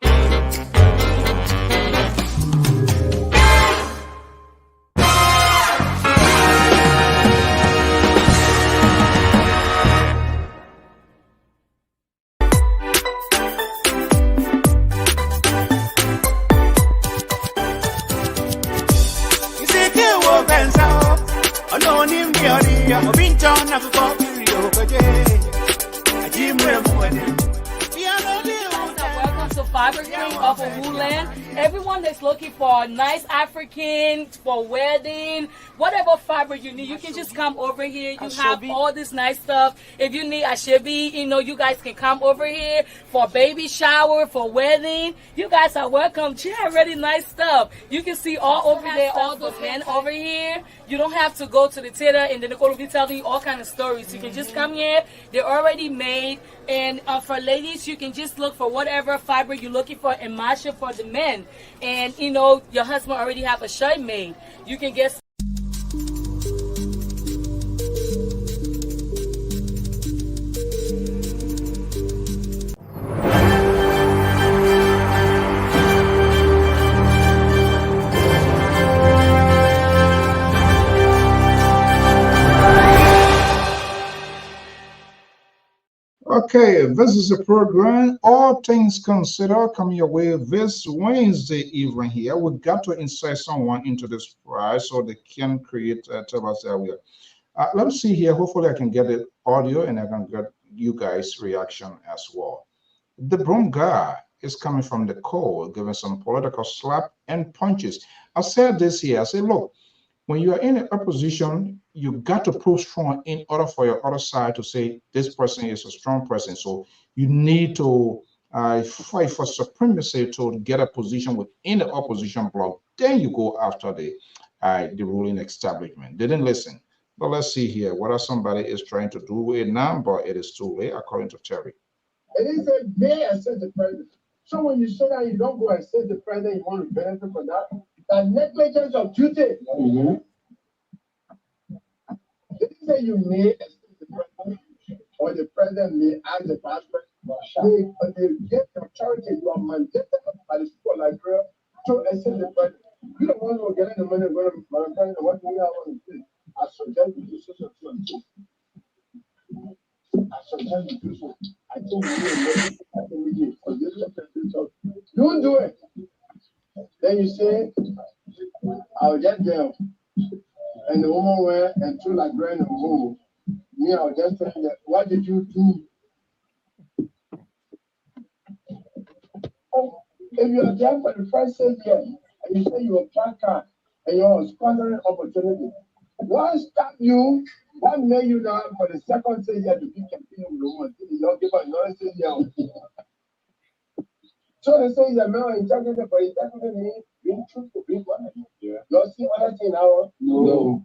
Welcome to Fiber King of Woodland. Everyone that's looking for nice African for wedding, whatever fiber you need, you can just come over here. You have all this nice stuff. If you need ashebi, you guys can come over here for baby shower, for wedding. You guys are welcome. She have really nice stuff. You can see all over there, all those men over here. You don't have to go to the theater and then they're going to be telling you all kind of stories. You can just come here. They're already made. And for ladies, you can just look for whatever fiber you're looking for and match it for the men. And, your husband already have a shirt made. You can get Okay, this is a program, All Things Considered, coming your way this Wednesday evening here. We got to insert someone into this prize so they can create, tell us that we are. Let me see here. Hopefully I can get the audio and I can get you guys' reaction as well. The broom guy is coming from the cold, giving some political slap and punches. I said this here. I said, look, when you are in an opposition, you got to prove strong in order for your other side to say this person is a strong person. So you need to fight for supremacy to get a position within the opposition bloc. Then you go after the ruling establishment. They didn't listen. But let's see here. What somebody is trying to do it now, but it is too late, according to Terry. It is a may assist the president. So when you say that you don't go assist the president, you want to benefit from that. The negligence of duty. Mm-hmm. Did you say you may assist the president, or the president may ask the vice president? They get the authority, you are mandated by the people like Liberia to assist the president. You don't want to get the money, go to my president, what do you want to do? I suggest you do so. I suggest you do so. I think we do. Don't do it. Then you say, I'll get there. And the woman went and threw like grand and home. Me, I'll just tell you, what did you do? Oh, if you are there for the first 6 years, and you say you are placard and you're squandering opportunity, what stopped you? What made you now for the second 6 years to be campaigning with the woman? You don't give us another 6 years. So they say the man integrity for integrity means being truthful, being honest. Yeah. You see other thing now? No.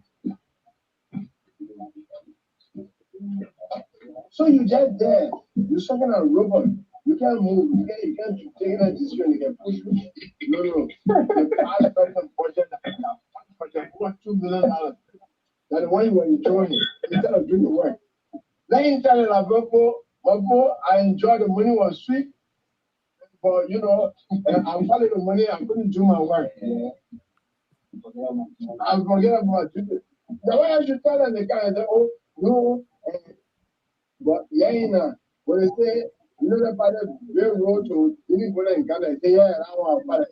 So you just there, you're talking a robot. You can't move, you can't take a decision, you can push. No. The past person budget for $2 million. That's the one you were enjoying instead of doing the work. Then you tell the I enjoy the money was sweet. But I'm calling the money, I couldn't do my work. I forget about it. The way I should tell them, the guy, oh, no. But when they say, the father railroad to anybody in Ghana, say, yeah, I want to father.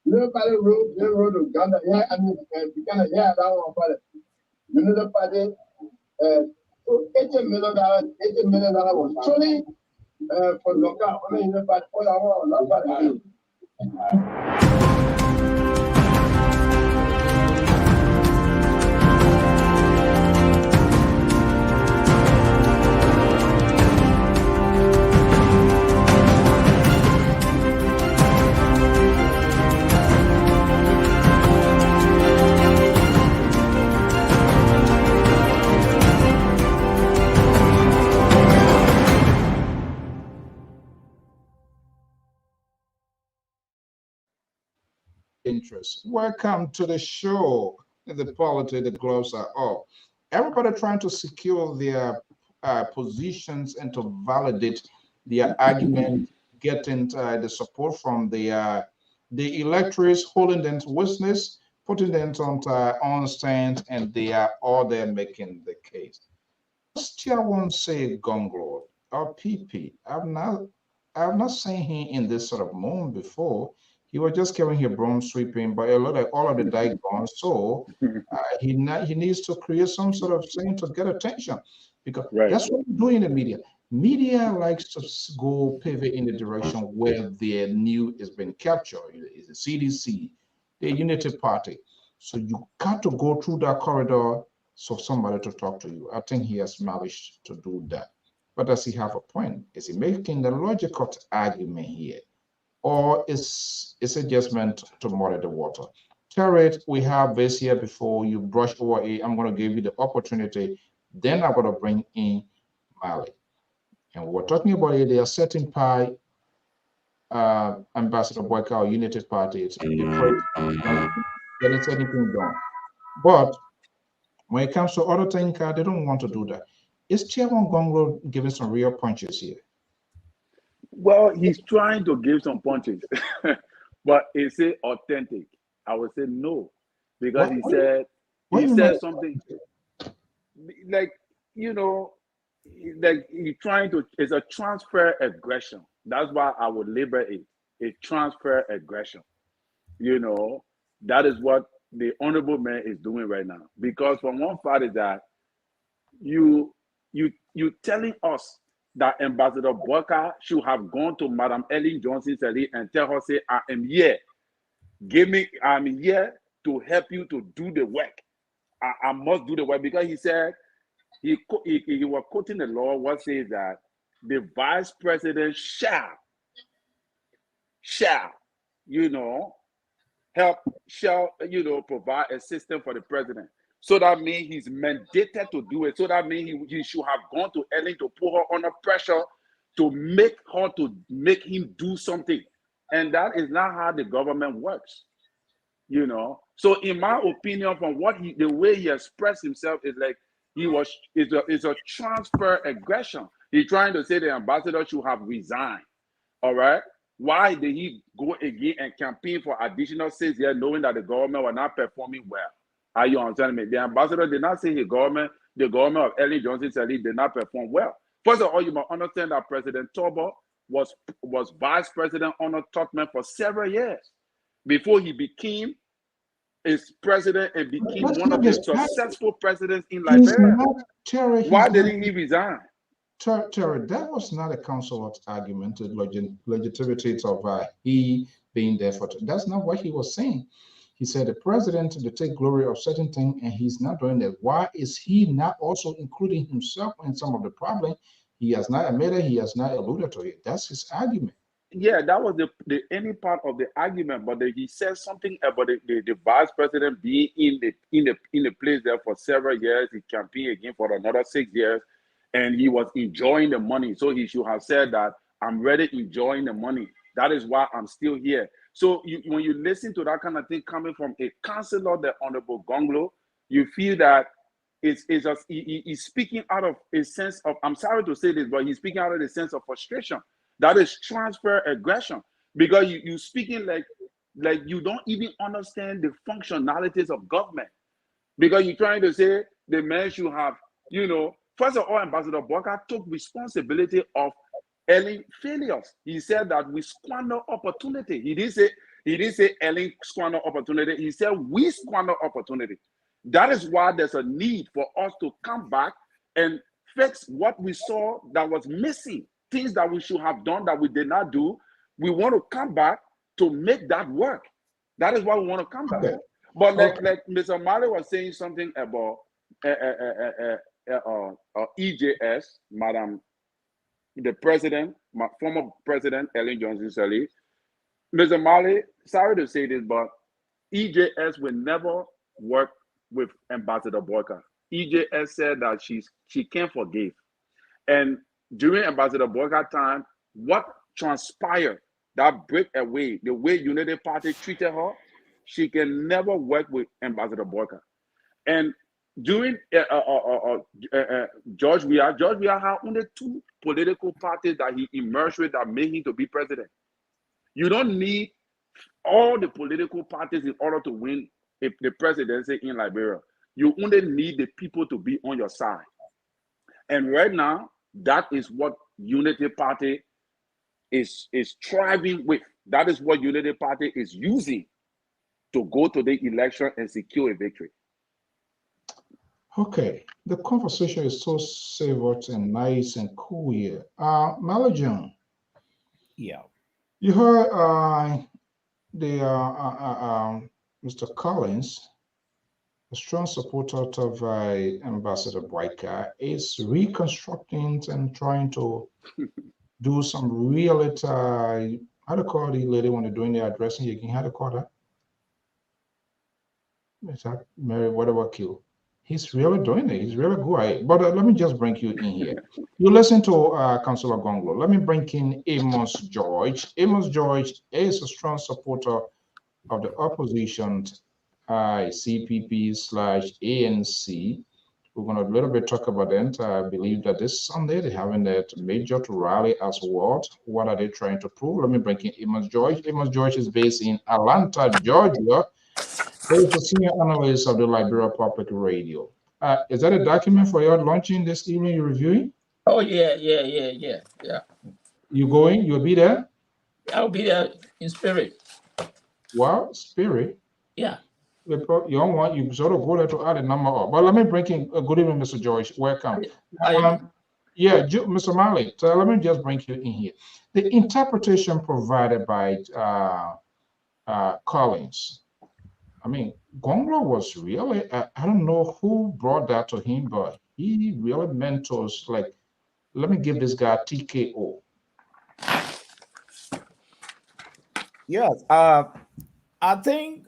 The father railroad to Ghana, yeah, I mean, Ghana, yeah, I want to father. The father So $80 million was truly for local. I mean, but all I want, not bad. Interest. Welcome to the show. The politics, the gloves are off. Everybody trying to secure their positions and to validate their argument, getting the support from the electorates, holding them to witness, putting them on stand, and they are all there making the case. Still won't say Gonglo or PP. I've not seen him in this sort of moment before. He was just carrying his broom sweeping, but a lot of all of the die gone. So he needs to create some sort of thing to get attention, because Right. that's what we do in the media. Media likes to go pivot in the direction where their news has been captured. It's the CDC, the Unity Party. So you got to go through that corridor so somebody to talk to you. I think he has managed to do that. But does he have a point? Is he making the logical argument here? Or is it just meant to muddy the water? Terry, we have this here before you brush over it. I'm going to give you the opportunity. Then I'm going to bring in Mali. And we're talking about it. They are setting pie Ambassador Boyka or United Party. It's getting anything done. But when it comes to other things, they don't want to do that. Is Chairman Gonglo giving some real punches here? Well, he's trying to give some punches, but is it authentic? I would say no, because he said something like, like he's trying to. It's a transfer aggression. That's why I would label it a transfer aggression. That is what the honorable man is doing right now. Because from one part is that you telling us that Ambassador Boyka should have gone to Madam Ellen Johnson and tell her, say, I am here. I'm here to help you to do the work. I must do the work, because he said, he was quoting the law, what says that the vice president shall, provide assistance for the president. So that means he's mandated to do it. So that means he should have gone to Ellen to put her under pressure to make him do something. And that is not how the government works. So in my opinion, from the way he expressed himself is like it's a transfer aggression. He's trying to say the ambassador should have resigned. All right. Why did he go again and campaign for additional 6 years, knowing that the government was not performing well? Are you understanding me? The ambassador did not say the government of Ellen Johnson did not perform well. First of all, you must understand that President Tobo was vice president under Tubman for several years before he became his president and became one of the successful presidents in Liberia. Why didn't he resign? Terry, that was not a council argument, the legitimacy of he being there for. That's not what he was saying. He said the president to take glory of certain things, and he's not doing that. Why is he not also including himself in some of the problem? He has not admitted, he has not alluded to it. That's his argument. Yeah, that was the any part of the argument, but he said something about the vice president being in the place there for several years. He campaigned again for another 6 years, and he was enjoying the money. So he should have said that I'm really enjoying the money. That is why I'm still here. So when you listen to that kind of thing coming from a councillor, the Honorable Gonglo, you feel that he's speaking out of a sense of, I'm sorry to say this, but he's speaking out of a sense of frustration. That is transfer aggression, because you speaking like you don't even understand the functionalities of government, because you're trying to say the man should have, first of all, Ambassador Boyka took responsibility of Ellen failures. He said that we squander opportunity. He didn't say Ellen squander opportunity. He said we squander opportunity. That is why there's a need for us to come back and fix what we saw that was missing, things that we should have done that we did not do. We want to come back to make that work. That is why we want to come back. Okay. But like Mr. Mali was saying something about EJS, Madam, the president, my former president, Ellen Johnson Sirleaf. Mr. Mali, sorry to say this, but EJS will never work with Ambassador Boyka. EJS said that she can't forgive. And during Ambassador Boyka time, what transpired, that breakaway, the way Unity Party treated her, she can never work with Ambassador Boyka. And during George Weah had only 2 political parties that he emerged with that made him to be president. You don't need all the political parties in order to win the presidency in Liberia. You only need the people to be on your side. And right now, that is what Unity Party is thriving with. That is what Unity Party is using to go to the election and secure a victory. Okay, the conversation is so savored and nice and cool here. Malajan. Yeah. You heard Mr. Collins, a strong supporter of Ambassador Boyka, is reconstructing and trying to do some reality. How to call the lady when they're doing the addressing again? How to call that? Is that Mary? Whatever kill. He's really doing it. He's really good at it. But let me just bring you in here. You listen to Councillor Gonglo. Let me bring in Amos George. Amos George is a strong supporter of the opposition, CPP/ANC. We're going to a little bit talk about it. I believe that this Sunday they're having that major rally as well. What are they trying to prove? Let me bring in Amos George. Amos George is based in Atlanta, Georgia. He is a senior analyst of the Liberia Public Radio. Is that a document for your launching this evening you're reviewing? Oh, yeah. You going? You'll be there? I'll be there in spirit. Well, spirit? Yeah. You don't want, you sort of go there to add a number up. But let me bring in, good evening, Mr. George. Welcome. Yeah, Mr. Malik, so let me just bring you in here. The interpretation provided by Collins, I mean, Gonglo was really, I don't know who brought that to him, but he really mentors, like, let me give this guy TKO. Yes, I think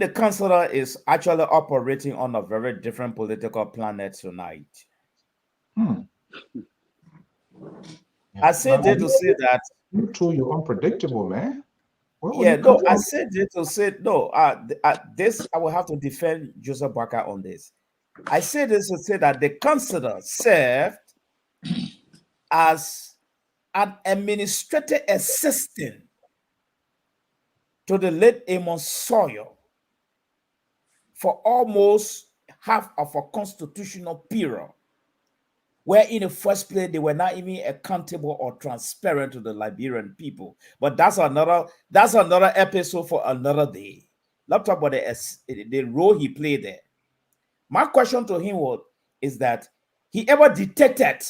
the councillor is actually operating on a very different political planet tonight. I said it to say that you two, you're unpredictable, man. Yeah, no, I said it to say no. This I will have to defend Joseph Boyka on this. I said this to say that the councillor served as an administrative assistant to the late Amos Sawyer for almost half of a constitutional period, where in the first place they were not even accountable or transparent to the Liberian people. But that's another episode for another day. Let's talk about the role he played there. My question to him is that he ever detected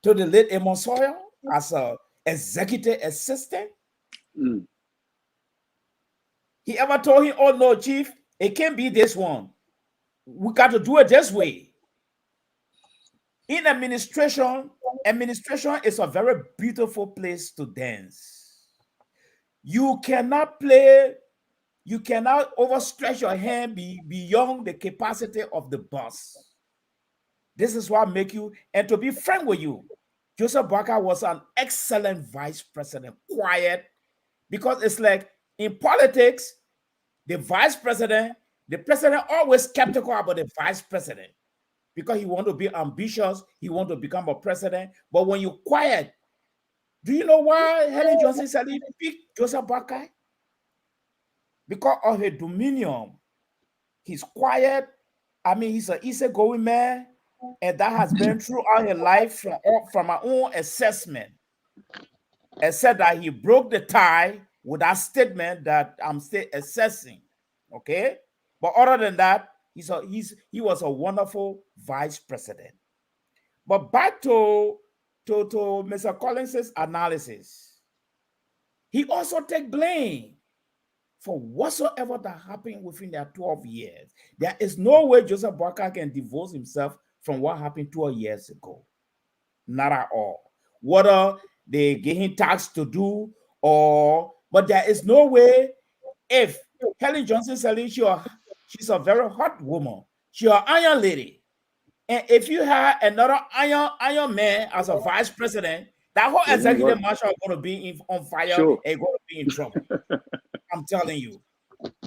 to the late Amos Sawyer as an executive assistant? He ever told him, oh no, chief, it can't be this one. We got to do it this way. In administration is a very beautiful place to dance. You cannot overstretch your hand beyond the capacity of the boss. This is what make you, and to be frank with you, Joseph Boyka was an excellent vice president, quiet, because it's like in politics, the president always skeptical about the vice president because he want to be ambitious, he want to become a president. But when you quiet, do you know why Helen Johnson Sirleaf picked Joseph Boyka? Because of his dominion. He's quiet. I mean, he's an easygoing man, and that has been throughout his life from my own assessment. Except that he broke the tie with that statement that I'm still assessing. Okay? But other than that, He was a wonderful vice president. But back to Mr. Collins's analysis, he also take blame for whatsoever that happened within their 12 years. There is no way Joseph Boakai can divorce himself from what happened 12 years ago. Not at all. Whether they gave him tasks to do but there is no way. If Helen Johnson Sirleaf, she's a very hot woman. She's an iron lady. And if you have another iron man as a vice president, that whole executive marshal is going to be on fire and going to be in trouble. I'm telling you.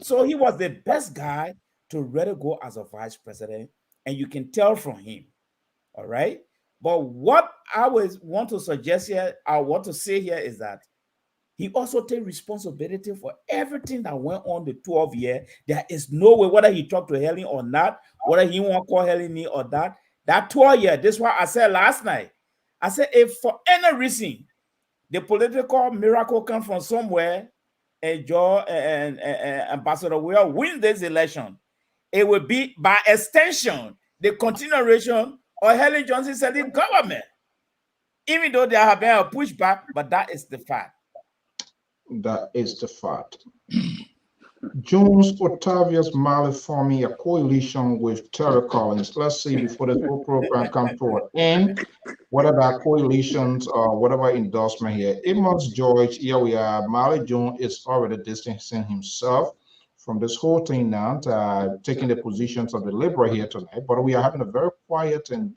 So he was the best guy to really go as a vice president, and you can tell from him. All right. But what I want to suggest here, I want to say here is that he also takes responsibility for everything that went on the 12 years. There is no way, whether he talked to Helen or not, whether he want to call Helen me or that 12 years, this is what I said last night. I said, if for any reason the political miracle comes from somewhere, and Ambassador Will win this election, it will be by extension the continuation of Helen Johnson Sirleaf government. Even though there have been a pushback, but that is the fact. That is the fact. Jones Octavius Marley forming a coalition with Terry Collins. Let's see before the whole program comes to an end, whether that coalitions or whatever endorsement here. Amos George, here we are. Marley Jones is already distancing himself from this whole thing now, taking the positions of the Liberal here tonight. But we are having a very quiet and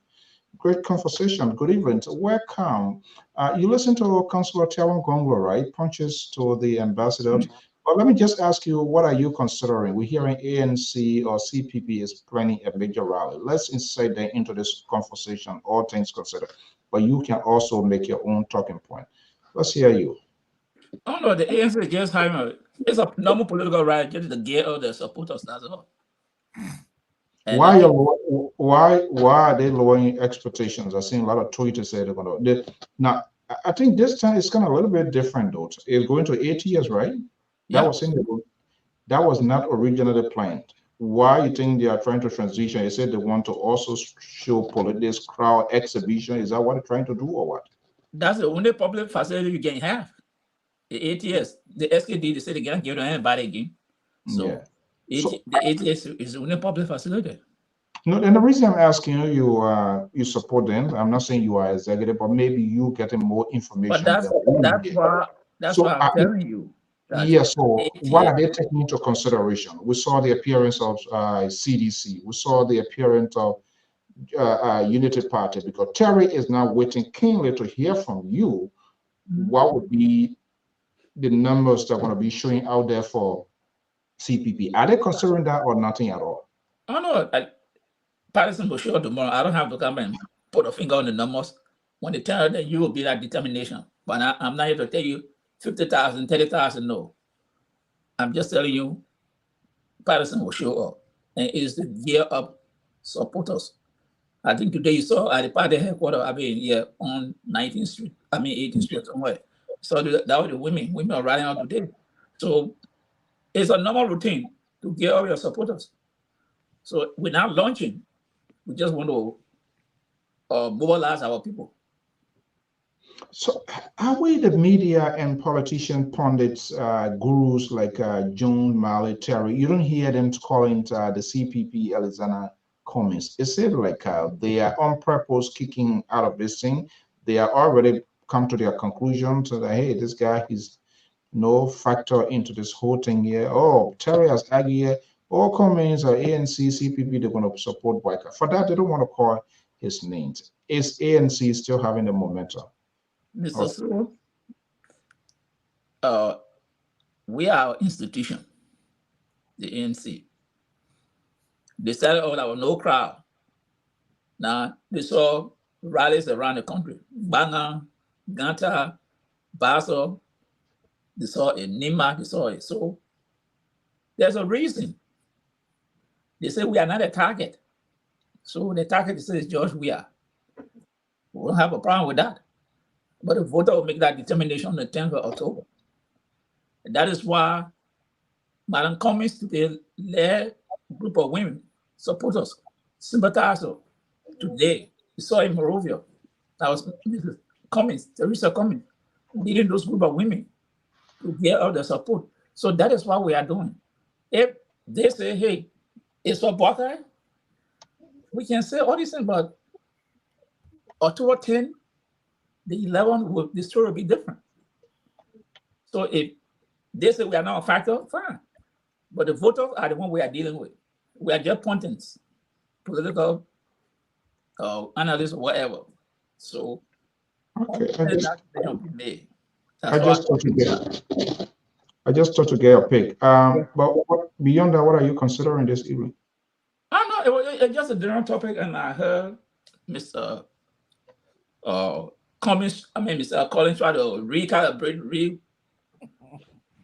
great conversation. Good evening. Welcome. You listen to Councillor Talon Gonglo, right? Punches to the ambassadors. But let me just ask you, what are you considering? We're hearing ANC or CPP is planning a major rally. Let's insert that into this conversation, all things considered. But you can also make your own talking point. Let's hear you. Oh no, the ANC is just having it's a normal political rally just to get all the supporters. That's all. Why are they lowering expectations? I've seen a lot of tweets say they're going to. Now, I think this time it's kind of a little bit different, though. It's going to 8 years, right? Yeah. That was not originally planned. Why you think they are trying to transition? They said they want to also show this crowd exhibition. Is that what they're trying to do, or what? That's the only public facility you can have. The 8 years, the SKD, they said they can't give to anybody again. So, yeah. The 8 years is the only public facility. No, and the reason I'm asking you, you support them. I'm not saying you are executive, but maybe you getting more information. But that's why I'm telling you. Yes. So what are they taking into consideration? We saw the appearance of CDC. We saw the appearance of Unity Party, because Terry is now waiting keenly to hear from you. What would be the numbers that are going to be showing out there for CPP? Are they considering that or nothing at all? Oh no, Patterson will show tomorrow. I don't have to come and put a finger on the numbers. When they tell you that you will be that determination. But I'm not here to tell you 50,000, 30,000, no. I'm just telling you, Patterson will show up. And it is the gear up supporters. I think today you saw at the party headquarters, on 19th Street, 18th Street somewhere. So that was the women are riding out today. So it's a normal routine to gear up your supporters. So we're now launching. We just want to mobilize our people. So are we the media and politician pundits, gurus like June, Marley, Terry? You don't hear them calling the CPP Alexander Cummings. Is it like they are on purpose kicking out of this thing? They are already come to their conclusion so that, hey, this guy is no factor into this whole thing here. Oh, Terry has argued, all Cummings or ANC, CPP, they're going to support Boakai. For that, they don't want to call his names. Is ANC still having the momentum? Mr. Sewell, we are our institution, the ANC. They started all our no crowd. Now, they saw rallies around the country. Banga, Ganta, Basel, they saw it in Nima, they saw it. So there's a reason. They say we are not a target. So the target says George, we are. We don't have a problem with that. But the voter will make that determination on the 10th of October. And that is why Madam Cummings today led a group of women supporters, sympathizers. Today, we saw in Morovia, that was Mrs. Cummings, Teresa Cummings, leading those group of women to get all the support. So that is what we are doing. If they say, hey, it's for Buckeye, we can say all these things, but October 10, the 11, the story will be different. So if they say we are not a factor, fine. But the voters are the one we are dealing with. We are just puntings, political analysts, or whatever. So Okay, I just thought to get a pick. But beyond that, what are you considering this evening? I don't know. It was just a general topic, and I heard Mr. Collins. Mr. Collins try to recalibrate,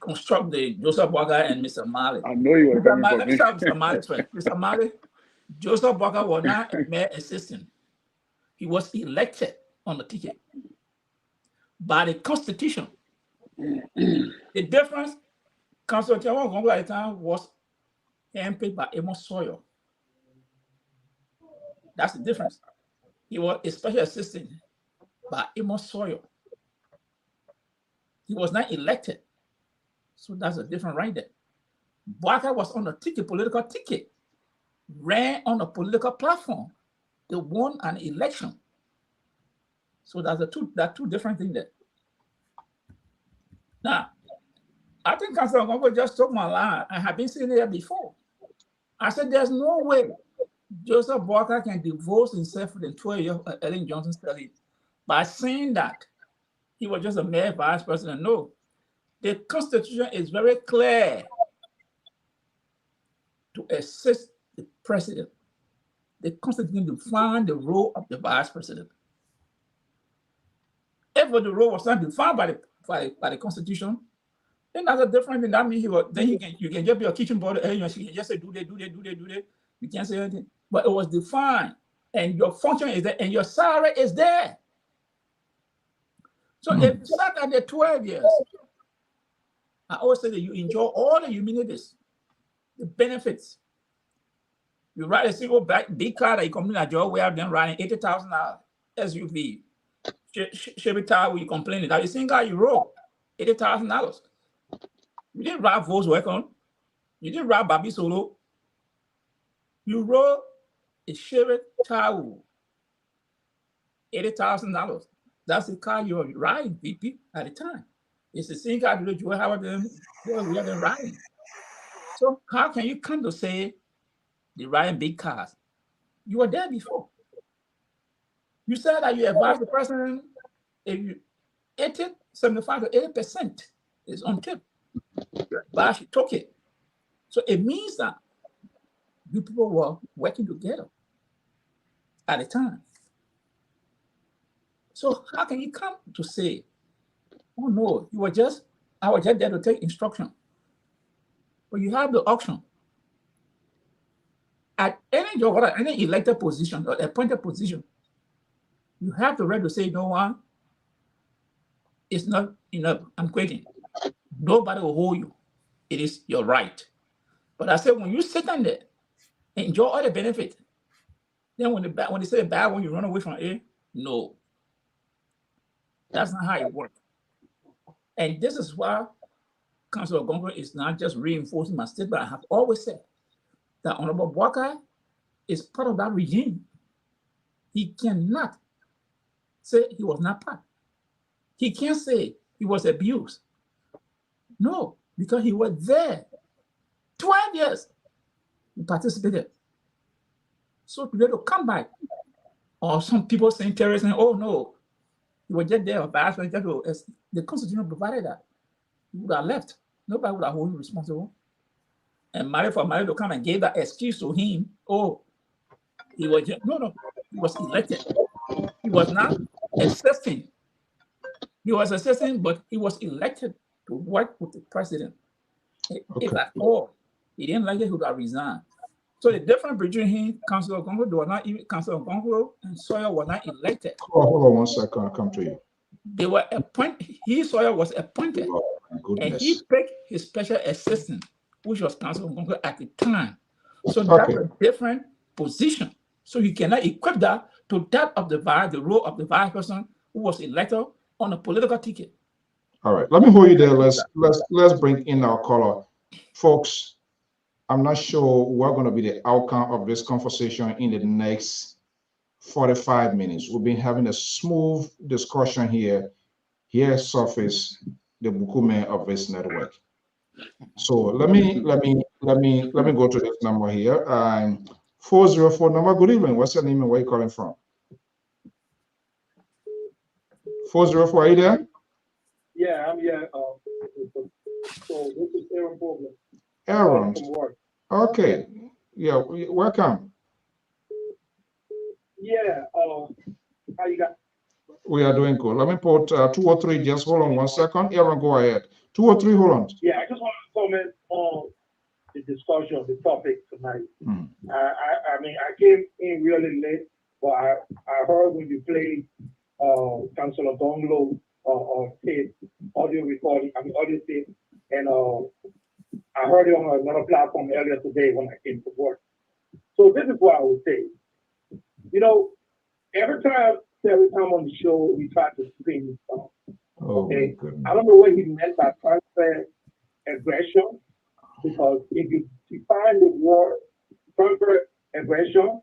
reconstruct the Joseph Walker and Mr. Mali. I know you were coming for Let me. me start with Mr. Mali first. Mr. Mali, Joseph Walker was not a mayor assistant. He was elected on the ticket by the Constitution. The difference, Councilor Tiawa at the time was handpicked by Amos Sawyer. That's the difference. He was a special assistant by Amos Sawyer. He was not elected. So that's a different right there. Walker was on a ticket, political ticket, ran on a political platform. They won an election. So that's two different things there. Now, I think Councilor Gongo just took my line. I have been sitting there before. I said, there's no way Joseph Walker can divorce himself from the 12 years of Ellen Johnson study by saying that he was just a mayor vice president. No, the Constitution is very clear to assist the president. The Constitution defines the role of the vice president. If the role was not defined by the Constitution, then that's a different thing. That means you can just be a kitchen boy and you can just say do that. You can't say anything. But it was defined, and your function is there, and your salary is there. So if you start at the 12 years, I always say that you enjoy all the amenities, the benefits. You ride a single big car that you complain that you're aware of them riding $80,000 SUV. Chevy Tower, you complaining that the same car you rode $80,000. You didn't ride Volkswagen. You didn't ride Babi Solo. You rode a Chevy Tower, $80,000. That's the car you were riding, VP, at the time. It's the same car that you have them riding. So how can you come to say they riding big cars? You were there before. You said that you advised the president if you 75 to 80% is on tip. But she took it. So it means that you people were working together at the time. So how can you come to say, oh no, I was just there to take instruction. But you have the option. At any job, any elected position or appointed position, you have the right to say, no one, it's not enough. I'm quitting. Nobody will hold you. It is your right. But I said, when you sit on there, enjoy all the benefits, then when they say bad one, you run away from it. No. That's not how it works. And this is why Councilor Gongo is not just reinforcing my statement. I have always said that Honorable Walker is part of that regime. He cannot say he was not part. He can't say he was abused. No, because he was there. 12 years he participated. So to be able to come back, or some people saying terrorism, oh no, he was just there, the Constitution provided that. He would have left. Nobody would have held him responsible. And Mali to come and give that excuse to him, oh, he was just, no, he was elected. He was not assisting. He was assisting, but he was elected to work with the president. Okay. If at all, he didn't like it, he would have resigned. So the difference between him, Councilor Gongo, they were not even Councilor Gongo and Sawyer were not elected. Hold on 1 second, I'll come to you. They were appointed. Sawyer was appointed, and he picked his special assistant, which was Councilor Gongo at the time. So that's a different position. So you cannot equip that to that of the role of the vice president who was elected on a political ticket. All right, let me hold you there. Let's bring in our caller, folks. I'm not sure what going to be the outcome of this conversation in the next 45 minutes. We've been having a smooth discussion here. Here surface the Bukume of this network. So let me go to this number here. 404 number. Good evening. What's your name and where you calling from? 404, are you there? Yeah, I'm here. So this is Aaron Bogler. Aaron. Okay. Yeah, welcome. Yeah, how you got? We are doing good. Let me put 203. Just hold on 1 second. Aaron, go ahead. 203, hold on. Yeah, I just want to comment on the discussion of the topic tonight. I mean, I came in really late, but I heard when you played Councilor Donglo tape, audio recording, audio tape, and I heard it on another platform earlier today when I came to work. So this is what I would say. You know, every time on the show, we try to spin this song. Okay, I don't know what he meant by transfer aggression, because if you define the word transfer aggression,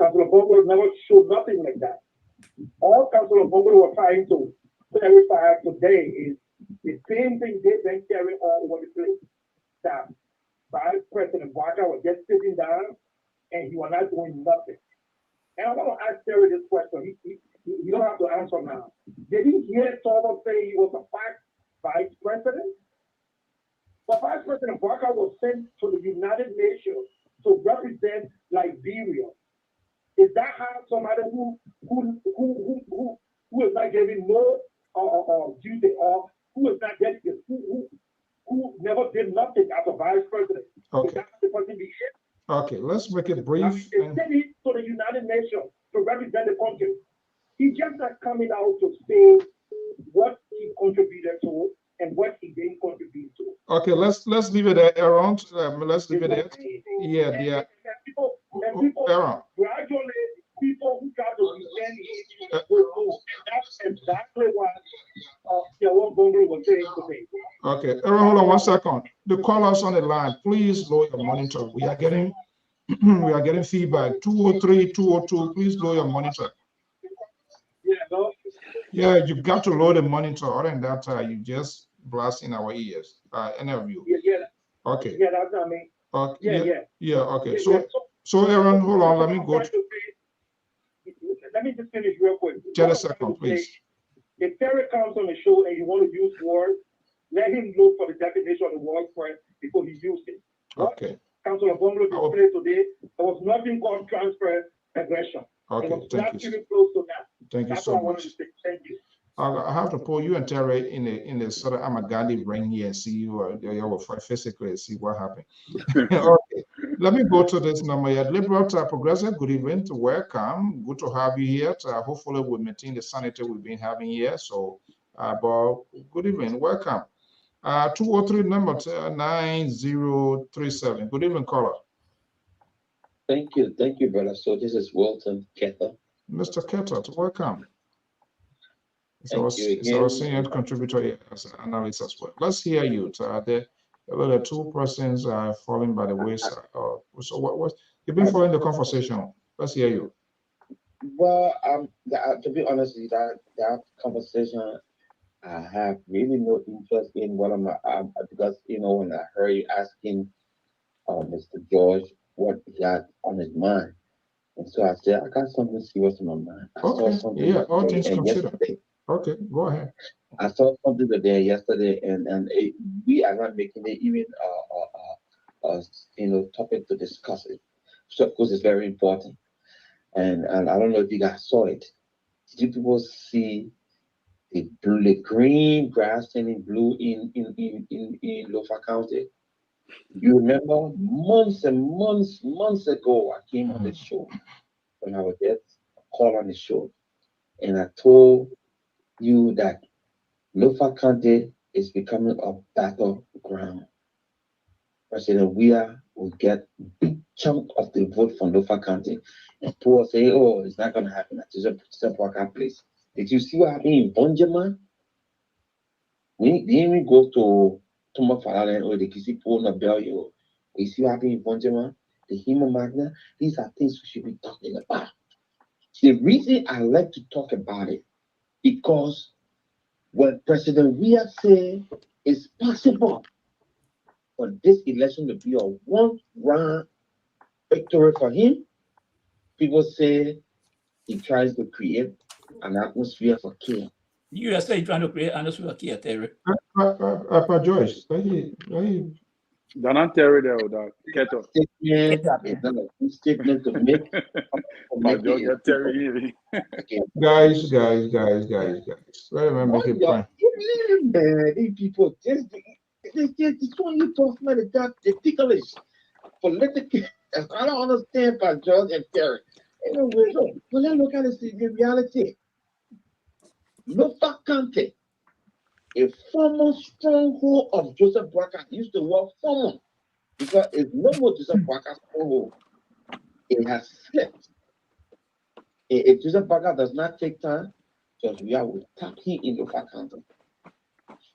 Councilor Bongo never showed nothing like that. All Councilor Bongo were trying to clarify today is the same thing they've been carrying on over the place. That Vice President Walker was just sitting down and he was not doing nothing. And I want to ask Terry this question. You don't have to answer now. Did he hear someone say he was a vice president? But Vice President Walker was sent to the United Nations to represent Liberia. Is that how somebody who is not giving no duty, or who is not getting who never did nothing as a vice president? Okay. Is that the person be hit? Okay, let's make it brief. They sent him to the United Nations to represent the country. He's just not coming out to say what he contributed to and what he didn't contribute to. Okay, let's leave it there, Aaron. Let's leave it there. Yeah, yeah. And people Aaron. gradually, people who got to defend it will move. And that's exactly what Yawan Bongo was saying today. Okay, Aaron, hold on 1 second. The callers on the line, please lower your monitor. We are getting feedback. 203, 202, please lower your monitor. Yeah, no? Yeah, you got to lower the monitor. Other than that, you just blast in our ears. Any of you. Yeah. Okay. Yeah, that's not me. Okay. Yeah, okay. Yeah, So Aaron, hold on, let me go. Let me just finish real quick. Just a second, please. If Terry comes on the show and you want to use words, let him look for the definition of the word first before he uses it. Okay. Councilor Bongo displayed today, there was nothing called transfer aggression. Okay, thank you. Close to that. Thank you so much. Thank you. I have to pull you and Terry in the sort of Amagandi ring here and see you physically and see what happened. Okay, let me go to this number here. Liberal Progressive, good evening, welcome. Good to have you here. Hopefully we'll maintain the sanity we've been having here. So, but good evening, welcome. 203 number 9037. Good evening, caller. Thank you, brother. So this is Walton Kether. Mr. Kether, welcome. It's our senior contributor here as an analyst as well. Let's hear you. The two persons are falling by the wayside. So what you've been following the conversation? Let's hear you. Well, to be honest with you, that conversation, I have really no interest in what because when I heard you asking Mr. George what he had on his mind, and so I said I got something serious on my mind. I saw something. Yeah, all things considered. Okay, go ahead. I saw something today, yesterday, and we are not making it even topic to discuss it, so because it's very important. And I don't know if you guys saw it. Did you people see the green grass turning blue in Lofa County? You remember months and months ago, I came on the show when I was there, call on the show, and I told you that Lofa County is becoming a battleground. President, we are will get big chunk of the vote from Lofa County. And people say, oh, it's not going to happen at Joseph Walker place. Did you see what happened in Bonjaman? We didn't go to Thomas Farland or the Kisi Pona Bell. We see what happened in Bonjaman, the Hema Magna. These are things we should be talking about. The reason I like to talk about it, because when President Weah say it's possible for this election to be a one-round victory for him, people say he tries to create an atmosphere for chaos. USA trying to create an atmosphere for chaos, Terry. Joyce, Don't Terry there with that. Keto. It's not a good statement to make. Guys. Let me make a point. These people just when you talk about the ticklish political. I don't understand about George and Terry. Anyway, look, well, let's look at the reality. Lofa County, a former stronghold of Joseph Walker, used the word former because it's no more Joseph Walker's stronghold. It has slipped. If Joseph Walker does not take time, because we are tapping in Lofa County.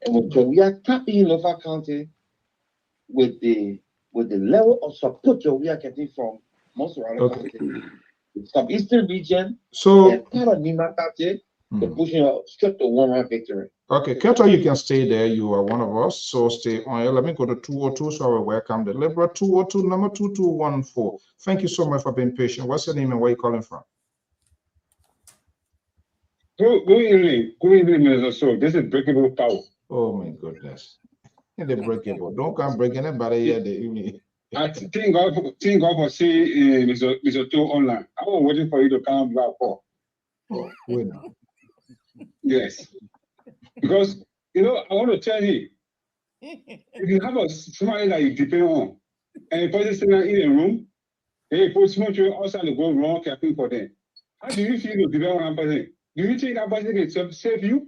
And when we are tapping in Lofa County with the level of support that we are getting from most of our county, the southeastern region, and part of Nima County, they're pushing out straight to one-round victory. Okay, Keto, you can stay there. You are one of us, so stay on here. Let me go to 202, so I will welcome the Liberal 202, number 2214. Thank you so much for being patient. What's your name and where are you calling from? Good evening, Mr. So. This is Breakable Power. Oh my goodness. The breakable. Don't come break anybody here. I thank God for seeing Mr. To online. I was waiting for you to come back for. Oh, wait now. Yes. Because, I want to tell you, if you have somebody that you depend on, and the person sitting in a room, and you put small children outside to go wrong, camping for them, how do you feel to depend on that person? Do you think that person can save you?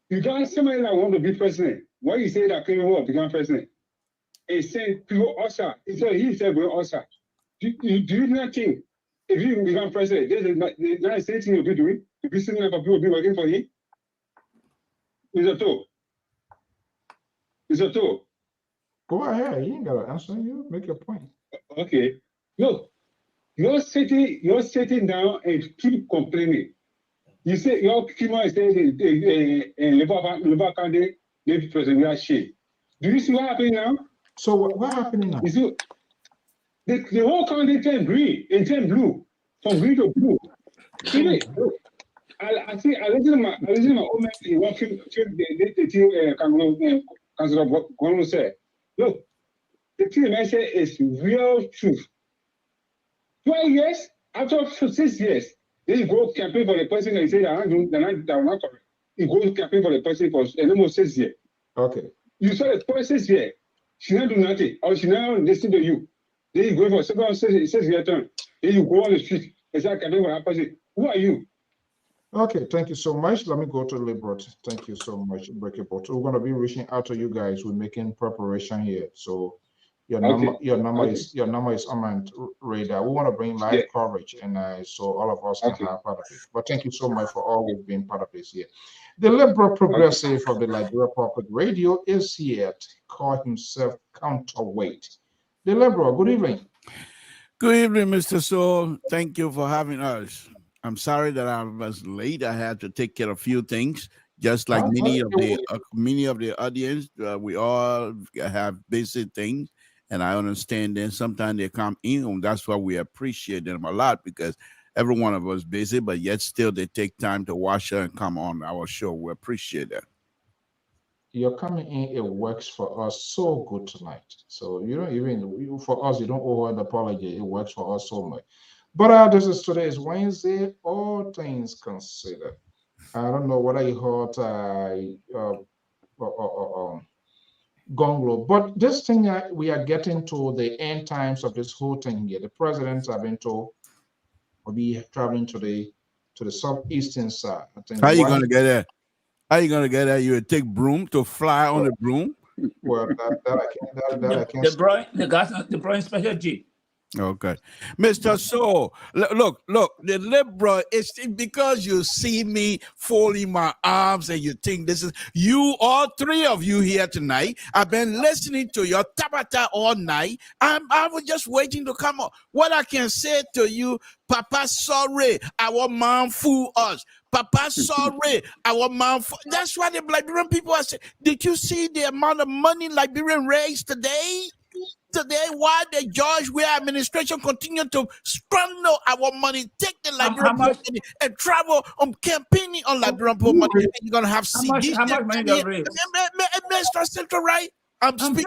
You got somebody that want to be president. Why you say that people will become president? And say people outside. He said we're outside. Do you not think if you become president, this is not the same thing you'll be doing? To be sitting there for people be working for you? Mr. To. Go ahead. You ain't gotta answer you. Make your point. Okay. Look, you're sitting down and keep complaining. You say your Kimo is saying Labour candidate, maybe President we are shame. Do you see what happening now? So what happening now? You see, the whole country turned green and turned blue, from green to blue. See, I listen to my own man working the team Councilor Gono said, look, the team I say is real truth. 12 years, after 6 years, then you go campaign for the person and say that will not correct. You go campaign for the person for almost 6 years. Okay. You saw the first 6 years, she not do nothing, or she not listen to you. Then you go for second 6 year term. Then you go on the street and start campaign for that person. Who are you? Okay, thank you so much. Let me go to Liberal. Thank you so much, Breakable. We're going to be reaching out to you guys. We're making preparation here. So your number is on my radar. We want to bring live coverage, and so all of us can have part of it. But thank you so much for always being part of this here. The Liberal Progressive of the Liberia Public Radio is here to call himself Counterweight. The Liberal, good evening. Good evening, Mr. So. Thank you for having us. I'm sorry that I was late. I had to take care of a few things, just like many of the audience. We all have basic things. And I understand that sometimes they come in, that's why we appreciate them a lot, because every one of us busy, but yet still they take time to watch and come on our show. We appreciate that. You're coming in, it works for us so good tonight. So you don't even, for us, you don't owe an apology. It works for us so much. But today is Wednesday, all things considered. I don't know whether you heard Gonglo. But this thing, we are getting to the end times of this whole thing here. The presidents have been told will be traveling to the southeastern side. How are you going to get there? How are you going to get there? You would take broom to fly on the broom? Well, that I can't. The Brian special G. Okay, Mr. So, look, the liberal is because you see me folding my arms and you think this is you, all three of you here tonight. I've been listening to your tabata all night. I was just waiting to come up. What I can say to you, Papa, sorry, our man fool us. Papa, sorry, our man. That's why the Liberian people are saying. Did you see the amount of money Liberian raised today? Today, why the George Weah administration continue to squander our money, take the Liberian money and travel on campaigning on Liberian money, and you're gonna have CDs. How much money they raised? Mr. Central, right? I'm speaking.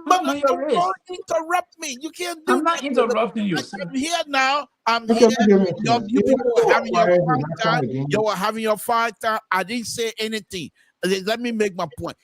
But don't interrupt me. You can't do I'm not interrupting you. I'm here now. I'm here. You people were having your fine time. You were having your fine time. I didn't say anything. Let me make my point.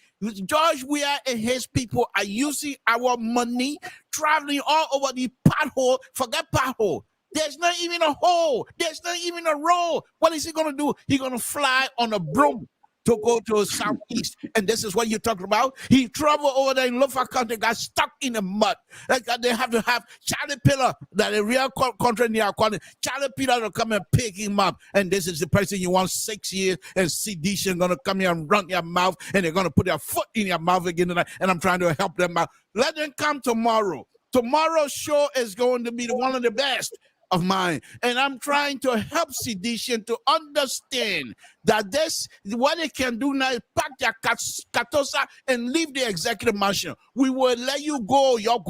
George Weah and his people are using our money, traveling all over the pothole. Forget pothole. There's not even a hole. There's not even a road. What is he going to do? He's going to fly on a broom to go to southeast. And this is what you're talking about. He traveled over there in Lofa Country, got stuck in the mud. Like they have to have Charlie Pillar, that a real country near Charlie Pillar to come and pick him up. And this is the person you want 6 years, and sedition gonna come here and run your mouth, and they're gonna put their foot in your mouth again tonight. And I'm trying to help them out. Let them come tomorrow. Tomorrow's show is going to be one of the best of mine, and I'm trying to help sedition to understand that this what they can do now is pack their katosa and leave the executive mansion. We will let you go, your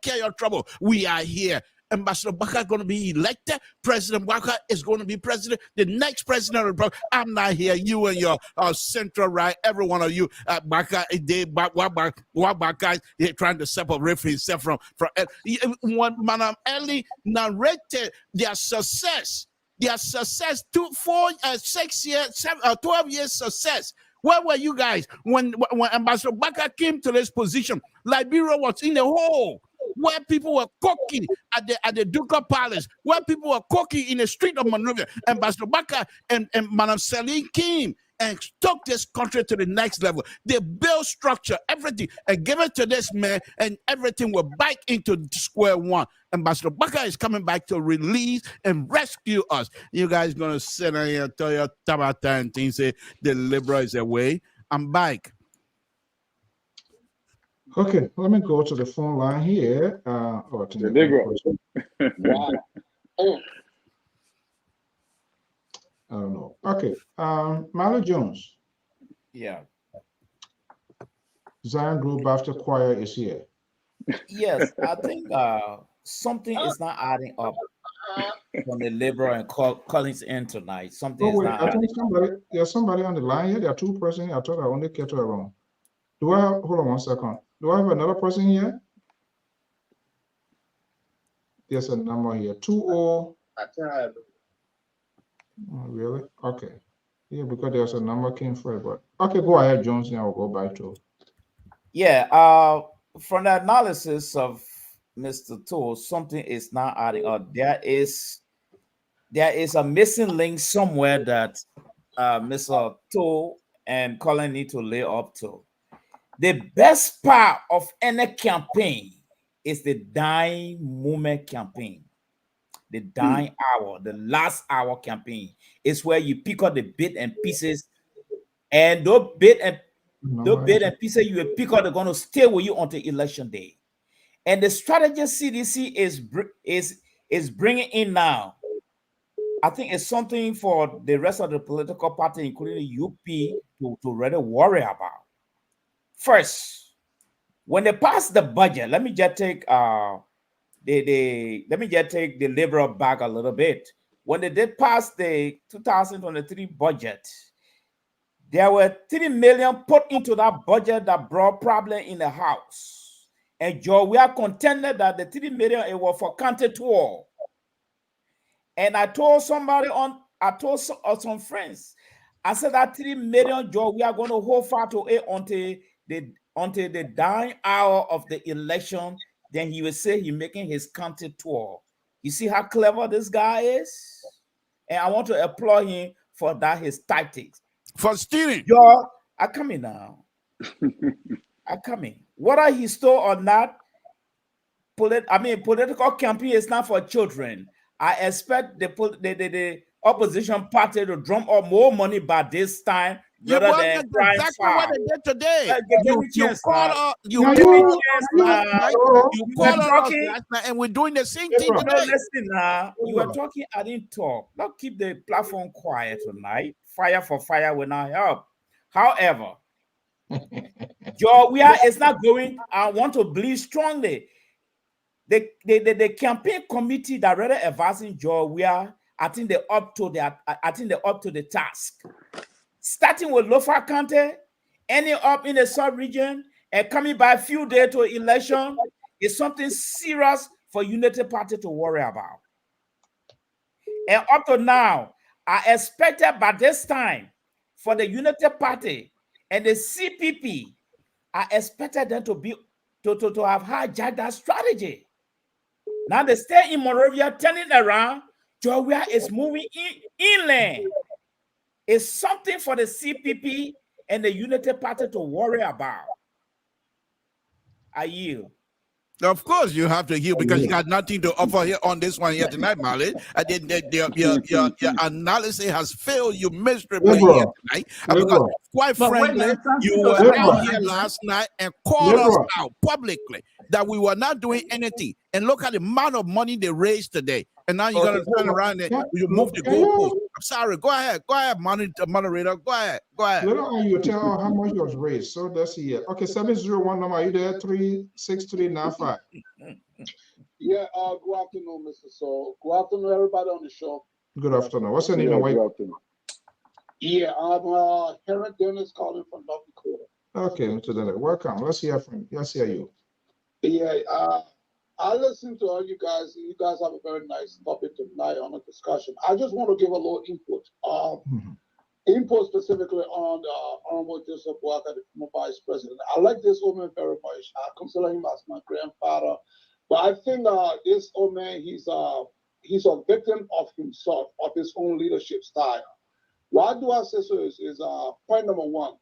care, your trouble. We are here. Ambassador Baka is going to be elected. President Baka is going to be president. The next president of the republic. I'm not here. You and your central right, every one of you, Baka, Baka, they're trying to separate himself from when Madam Ellie narrated their success, 12 years success. Where were you guys when Ambassador Baka came to this position? Liberia was in the hole, where people were cooking at the Ducal Palace, where people were cooking in the street of Monrovia. Ambassador Baka and Madam Celine came and took this country to the next level. They built structure, everything, and give it to this man, and everything will back into square one. Ambassador Baka is coming back to release and rescue us. You guys gonna sit down here and tell your tabata and things, say the liberal is away. I'm back. Okay, let me go to the phone line here. The liberal. Wow. I don't know. Okay, Marley Jones. Yeah. Zion Group Baptist Choir is here. Yes, I think something is not adding up from the liberal and Collins in tonight. Something is not I adding think there's somebody on the line here. There are two persons here. I thought I only kept her around. Do I have, hold on 1 second. Do I have another person here? There's a number here. 20. Oh, really? Okay. Yeah, because there's a number came first, but okay, go ahead, Jones. Now we'll go back to. Yeah, from the analysis of Mr. Toll, something is not adding up. There is a missing link somewhere that Mr. Toll and Colin need to lay up to. The best part of any campaign is the dying moment campaign. The dying hour, the last hour campaign is where you pick up the bit and pieces, and those bit and pieces you will pick up are going to stay with you until election day. And the strategy CDC is bringing in now, I think it's something for the rest of the political party, including the UP, to really worry about. First, when they pass the budget, let me just take the liberal back a little bit. When they did pass the 2023 budget, there were 3 million put into that budget that brought problem in the House. And Joe, we are contended that the 3 million it was for county tour. And I told some friends, I said that 3 million, Joe, we are going to hold fast to it until the dying hour of the election. Then he will say he's making his county tour. You see how clever this guy is? And I want to applaud him for that, his tactics. For stealing. Joe, I come in now. are coming. Whether he stole or not, political campaign is not for children. I expect the opposition party to drum up more money by this time rather than crying exactly what foul. they did today. Give me chance call now. you Give call me us chance last now. night. You You were called us talking. last night, and we're doing the same thing No, today. listen now. You were talking, I didn't talk. Now keep the platform quiet tonight. Fire for fire will not help. However, Georgia is not going. I want to believe strongly. The campaign committee that rather advising Georgia, I think they're up to the task. Starting with Lofa County, ending up in the sub-region, and coming by a few days to election is something serious for Unity Party to worry about. And up to now, I expected by this time for the Unity Party and the CPP, I expected them to have hijacked that strategy. Now they stay in Monrovia, turning around. Georgia is moving inland. It's something for the CPP and the Unity Party to worry about. I yield. Of course, you have to heal because you got nothing to offer here on this one here tonight, Molly. And then your analysis has failed you miserably here tonight. Because, quite frankly, you were out here last night and called us out publicly that we were not doing anything. And look at the amount of money they raised today. And now you're going to turn around and you move the goalpost. I'm sorry. Go ahead, moderator. Go ahead. Later on, you tell how much was raised. So that's here. Okay, 701 number. Are you there? 36395. Yeah. Good afternoon, Mr. Soul. Good afternoon, everybody on the show. Good afternoon. What's your name and where? Yeah, I'm Henry Dennis calling from North Dakota. Okay, Mr. Dennis, welcome. Let's hear from you. Let's hear you. Yeah. I listen to all you guys. You guys have a very nice topic tonight on a discussion. I just want to give a little input. Input specifically on the Honorable Joseph Walker, the former Vice President. I like this old man very much. I consider him as my grandfather. But I think this old man, he's a victim of himself, of his own leadership style. Why do I say so is point number one.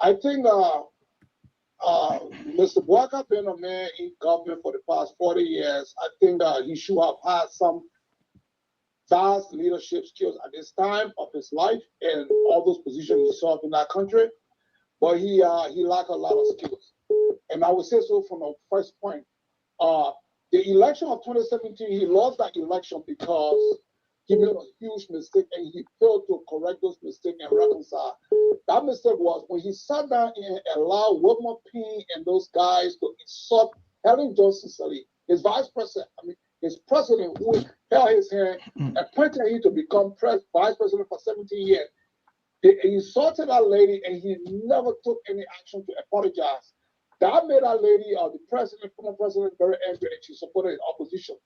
I think Mr. Walker been a man in government for the past 40 years. I think he should have had some vast leadership skills at this time of his life and all those positions he served in that country. But he lacked a lot of skills. And I would say so from the first point. The election of 2017, he lost that election because he made a huge mistake and he failed to correct those mistakes and reconcile. That mistake was when he sat down and allowed Wilmer Payne and those guys to insult Helen Johnson Sirleaf, his vice president, his president, who held his hand and appointed him to become vice president for 17 years. He insulted that lady and he never took any action to apologize. That made that lady, the president, former president, very angry and she supported his opposition.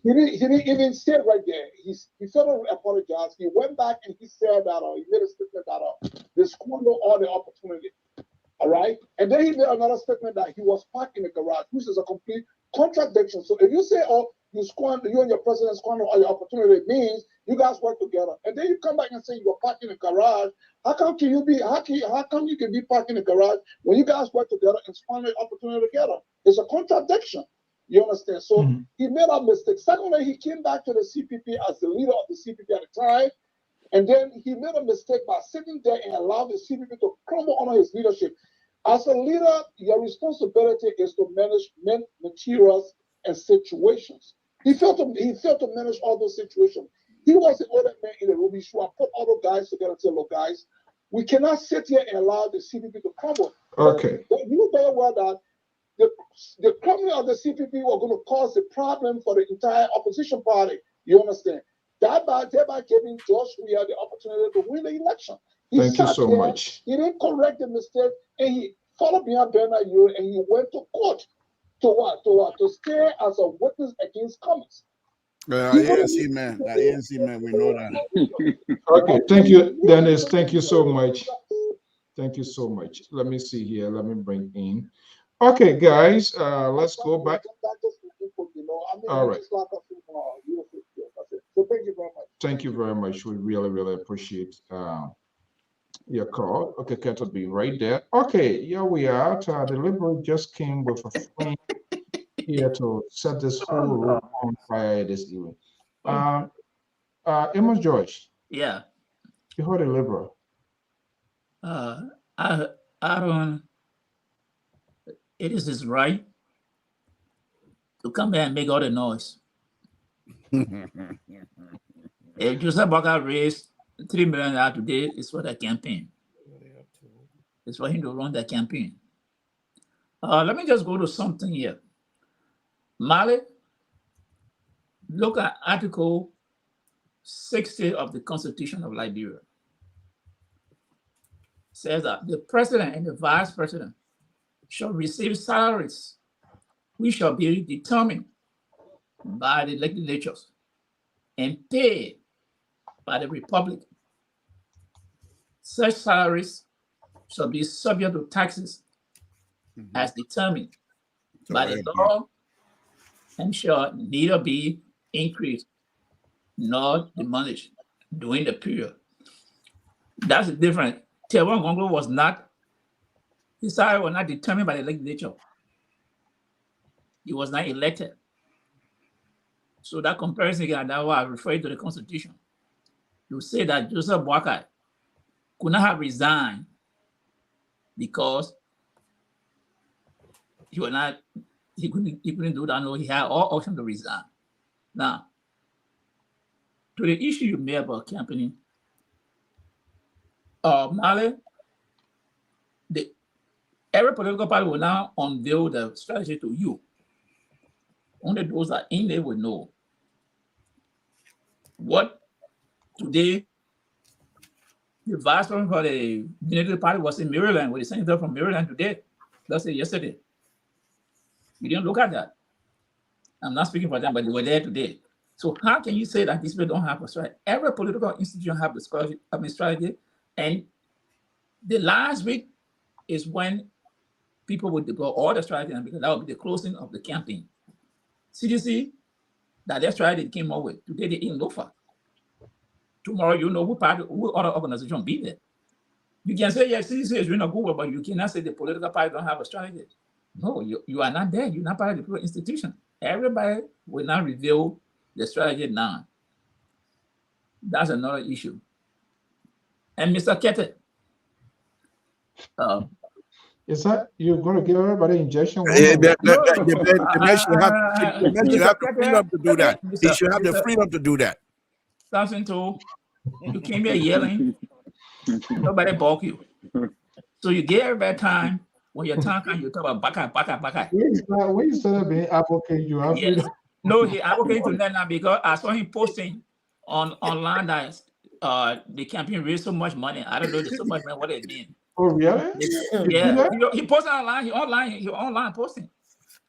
He didn't even say it right there. He failed to apologize. He went back and he said that, he made a statement that they squandered all the opportunity. All right? And then he made another statement that he was parked in the garage, which is a complete contradiction. So if you say, you and your president squander all your opportunity, it means you guys work together. And then you come back and say you were parked in the garage. How come you can be parked in the garage when you guys work together and squander the opportunity together? It's a contradiction. You understand? So he made a mistake. Secondly, he came back to the CPP as the leader of the CPP at the time. And then he made a mistake by sitting there and allowing the CPP to crumble under his leadership. As a leader, your responsibility is to manage men, materials, and situations. He failed to manage all those situations. He was the older man in the room. He should have put all the guys together and said, look, guys, we cannot sit here and allow the CPP to crumble. Okay. But you know very well that the crumbling of the CPP were going to cause a problem for the entire opposition party. You understand? Thereby giving George Weah the opportunity to win the election. Thank you so much. He didn't correct the mistake, and he followed behind Bernard Ewing, and he went to court to what? To stay as a witness against Cummings. ANC man, we know that. Okay, thank you, Dennis. Thank you so much. Thank you so much. Let me see here. Let me bring in. Okay, guys, let's go back. All right. So thank you very much. Thank you very much. We really, really appreciate your call. Okay, Kat will be right there. Okay, here we are. The Liberal just came with a friend here to set this whole room on fire this evening. Amos Joyce. Yeah. You heard a Liberal. I don't. It is his right to come here and make all the noise. If Joseph Walker raised $3 million today, it's for the campaign. It's for him to run the campaign. Let me just go to something here. Mali, look at Article 60 of the Constitution of Liberia. It says that the president and the vice president shall receive salaries which shall be determined by the legislatures and paid by the Republic. Such salaries shall be subject to taxes as determined by the law and shall neither be increased nor diminished during the period. That's the difference. Tewan Gongo was not, his salary was not determined by the legislature. He was not elected. So that comparison again, that's why I refer to the Constitution. You say that Joseph Boakai could not have resigned because he couldn't do that. No, he had all options to resign. Now, to the issue you made about campaigning, Mali, every political party will now unveil the strategy to you. Only those that are in there will know what today the vice president for the Unity Party was in Maryland with the senator from Maryland today. Let's say yesterday. We didn't look at that. I'm not speaking for them, but they were there today. So how can you say that these people don't have a strategy? Every political institution have the strategy, and the last week is when people will deploy all the strategy, because that will be the closing of the campaign. CDC, that their strategy came up with. Today they in Lofa. Tomorrow you know who other organization will be there. You can say, yes, CDC is doing a good work, but you cannot say the political party don't have a strategy. No, you are not there. You're not part of the political institution. Everybody will not reveal the strategy now. That's another issue. And Mr. Kete, is that you're going to give everybody injection? The man should have the freedom to do that. He should have the freedom to do that. Something to you came here yelling, nobody balk you. So you gave everybody time. When your time comes, you talk about baka. When you started being advocate, you have freedom. No, he advocated to that now because I saw him posting online that the campaign raised so much money. I don't know so much money what they did. Oh really? Yeah, he posted online. He online posting,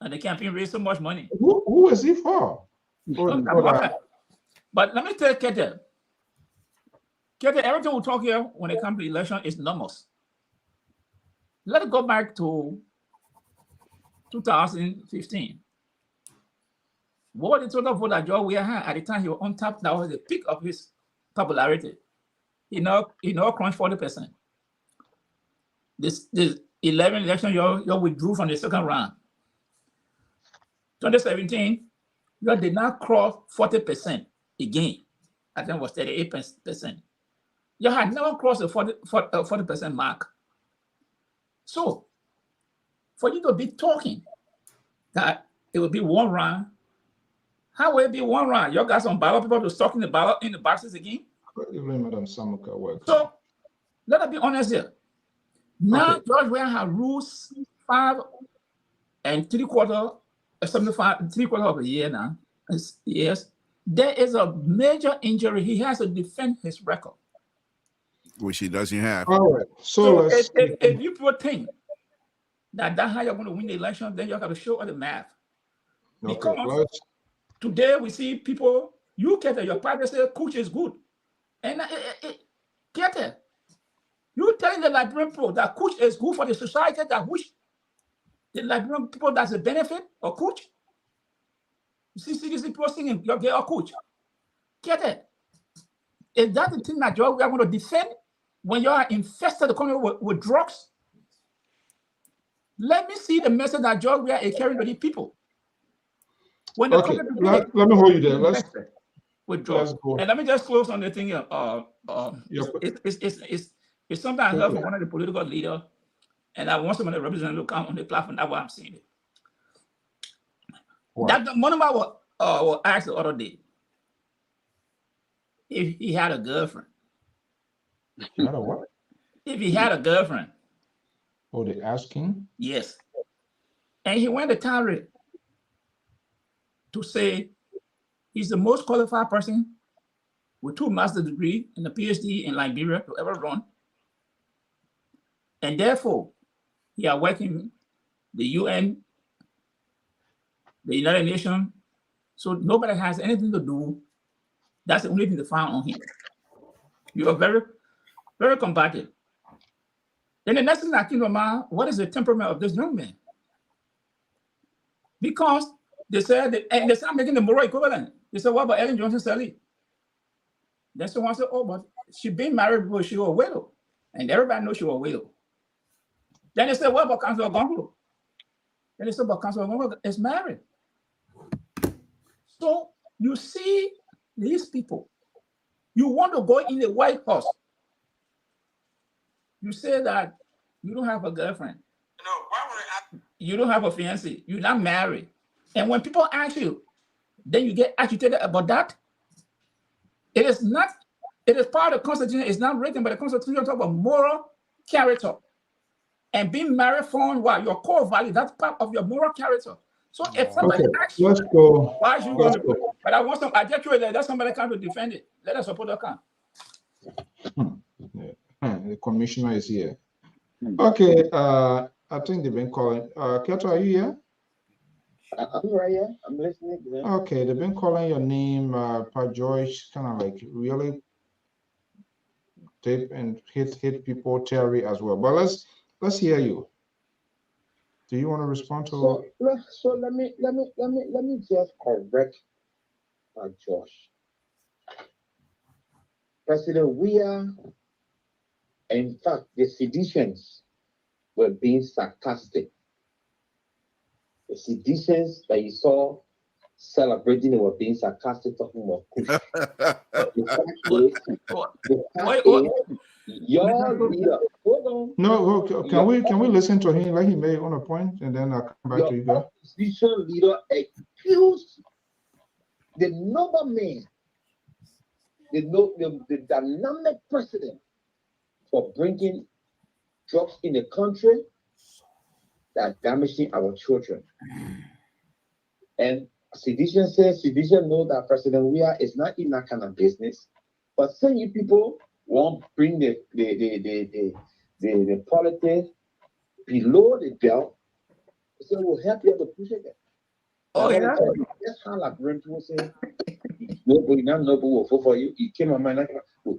and the campaign raised so much money. Who is he for? But let me tell you, Kete, everything we talk here when it comes to election is numbers. Let's go back to 2015. What was the total vote that George Weah had at the time he was on top? That was the peak of his popularity. He now crunched 40%. This 11 election, you withdrew from the second round. 2017, you did not cross 40% again. I think it was 38%. You had never crossed the 40% mark. So, for you to be talking that it will be one round, how will it be one round? You got some ballot people to stuck in the ballot in the boxes again? Good evening, Madam Samuka. Welcome. So, let us be honest here. Now, George Weah has ruled 5 3/4, 3/4 of a year now. Yes, there is a major injury. He has to defend his record, which he doesn't have. All right. So if you people think that's how you're going to win the election, then you have to show us the math. Because today we see people, you get it, your party say coach is good. And get it. You telling the Liberian people that coach is good for the society, that wish the Liberian people that's a benefit of coach. You see this people singing, you're a coach. Get it. Is that the thing that we are going to defend when you are infested the country with drugs, let me see the message that George Weah is carrying to the people. When the Okay, country let me hold you there. Let's go. And let me just close on the thing here. It's something I heard from one of the political leaders, and I want someone to represent to come on the platform. That's why I'm saying it. That one of my was asked the other day if he had a girlfriend. Had a what? If he had a girlfriend. Oh, they asking? Yes. And he went to Tyree to say he's the most qualified person with 2 master's degrees and a PhD in Liberia to ever run. And therefore, he are working the UN, the United Nations, so nobody has anything to do. That's the only thing to find on him. You are very, very combative. Then the next thing that came to mind, what is the temperament of this young man? Because they said, and they start making the moral equivalent. They said, what about Ellen Johnson Sirleaf? Then someone said, oh, but she been married before she was a widow. And everybody knows she was a widow. Then they said, what about Councilor Gongo? Then they said, but Councilor Gongo is married. So you see these people, you want to go in the White House. You say that you don't have a girlfriend. No, why would you don't have a fiancé. You're not married. And when people ask you, then you get agitated about that. It is not, it is part of the Constitution. It's not written, but the Constitution talks about moral character. And being married for what? Your core value, that's part of your moral character. So if somebody asks you, let's go. Why is you going to, but I want some, I get you there, that's somebody come to defend it. Let us support the account. The commissioner is here. Okay, I think they've been calling. Keto, are you here? I'm right here. I'm listening. Okay, they've been calling your name, Pa George, kind of like really tip and hit people, Terry as well. But let's hear you. Do you want to respond to? So let me just correct Josh. President Weah, in fact, the seditions were being sarcastic. The seditions that you saw celebrating, they were being sarcastic, talking about your leader. Hold on. No, can we listen to him? Let him make on a point, and then I'll come back to you guys. Opposition leader accused the number man, the dynamic president, for bringing drugs in the country that are damaging our children. And Sedition says, Sedition knows that President Weah is not in that kind of business. But some you people won't bring the politics below the belt. So we'll help you to push it. Oh, yeah. That's how like Brent will say, nobody will vote for you. You came on my.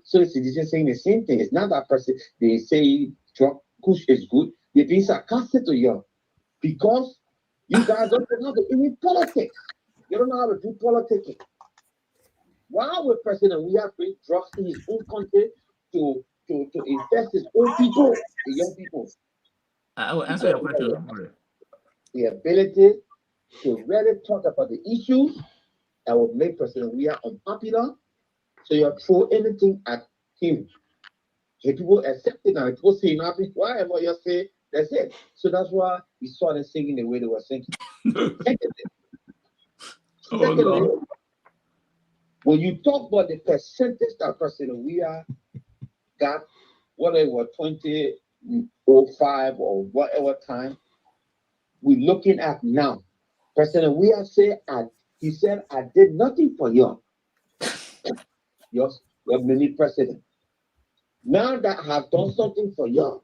So the Sedition saying the same thing. It's not that person. They say drug push is good. They're being sarcastic to you because you guys don't know how to do politics. You don't know how to do politics. Why would President Weah bring drugs in his own country to invest his own people, the young people? I will answer your question. The ability to really talk about the issues that will make President Weah unpopular. So you throw anything at him. If people accept it now, people say nothing, whatever you say, that's it. So that's why we saw them singing the way they were singing. Secondly, when you talk about the percentage that President Weah got, whether it was 2005 or whatever time, we're looking at now. President Weah said, he said, I did nothing for you. Your mini president. Now that I have done something for you,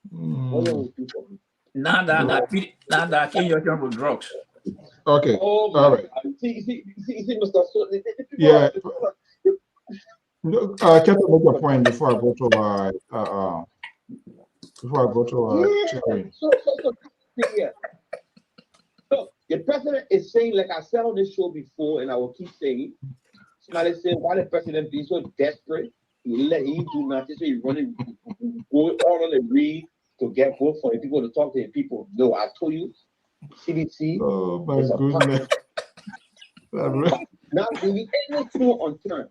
what will you do for me? Now that I came your job with drugs. Okay. Oh, all right. See, Mr. So, Yeah. Can I make a point before I go to Terry? So, yeah. So the president is saying, like I said on this show before, and I will keep saying, somebody said, why the president being so desperate let him do nothing. So he running, go all on the read to get vote for the people to talk to the people. No, I told you, CDC. Oh my goodness. Now we ain't no on turn.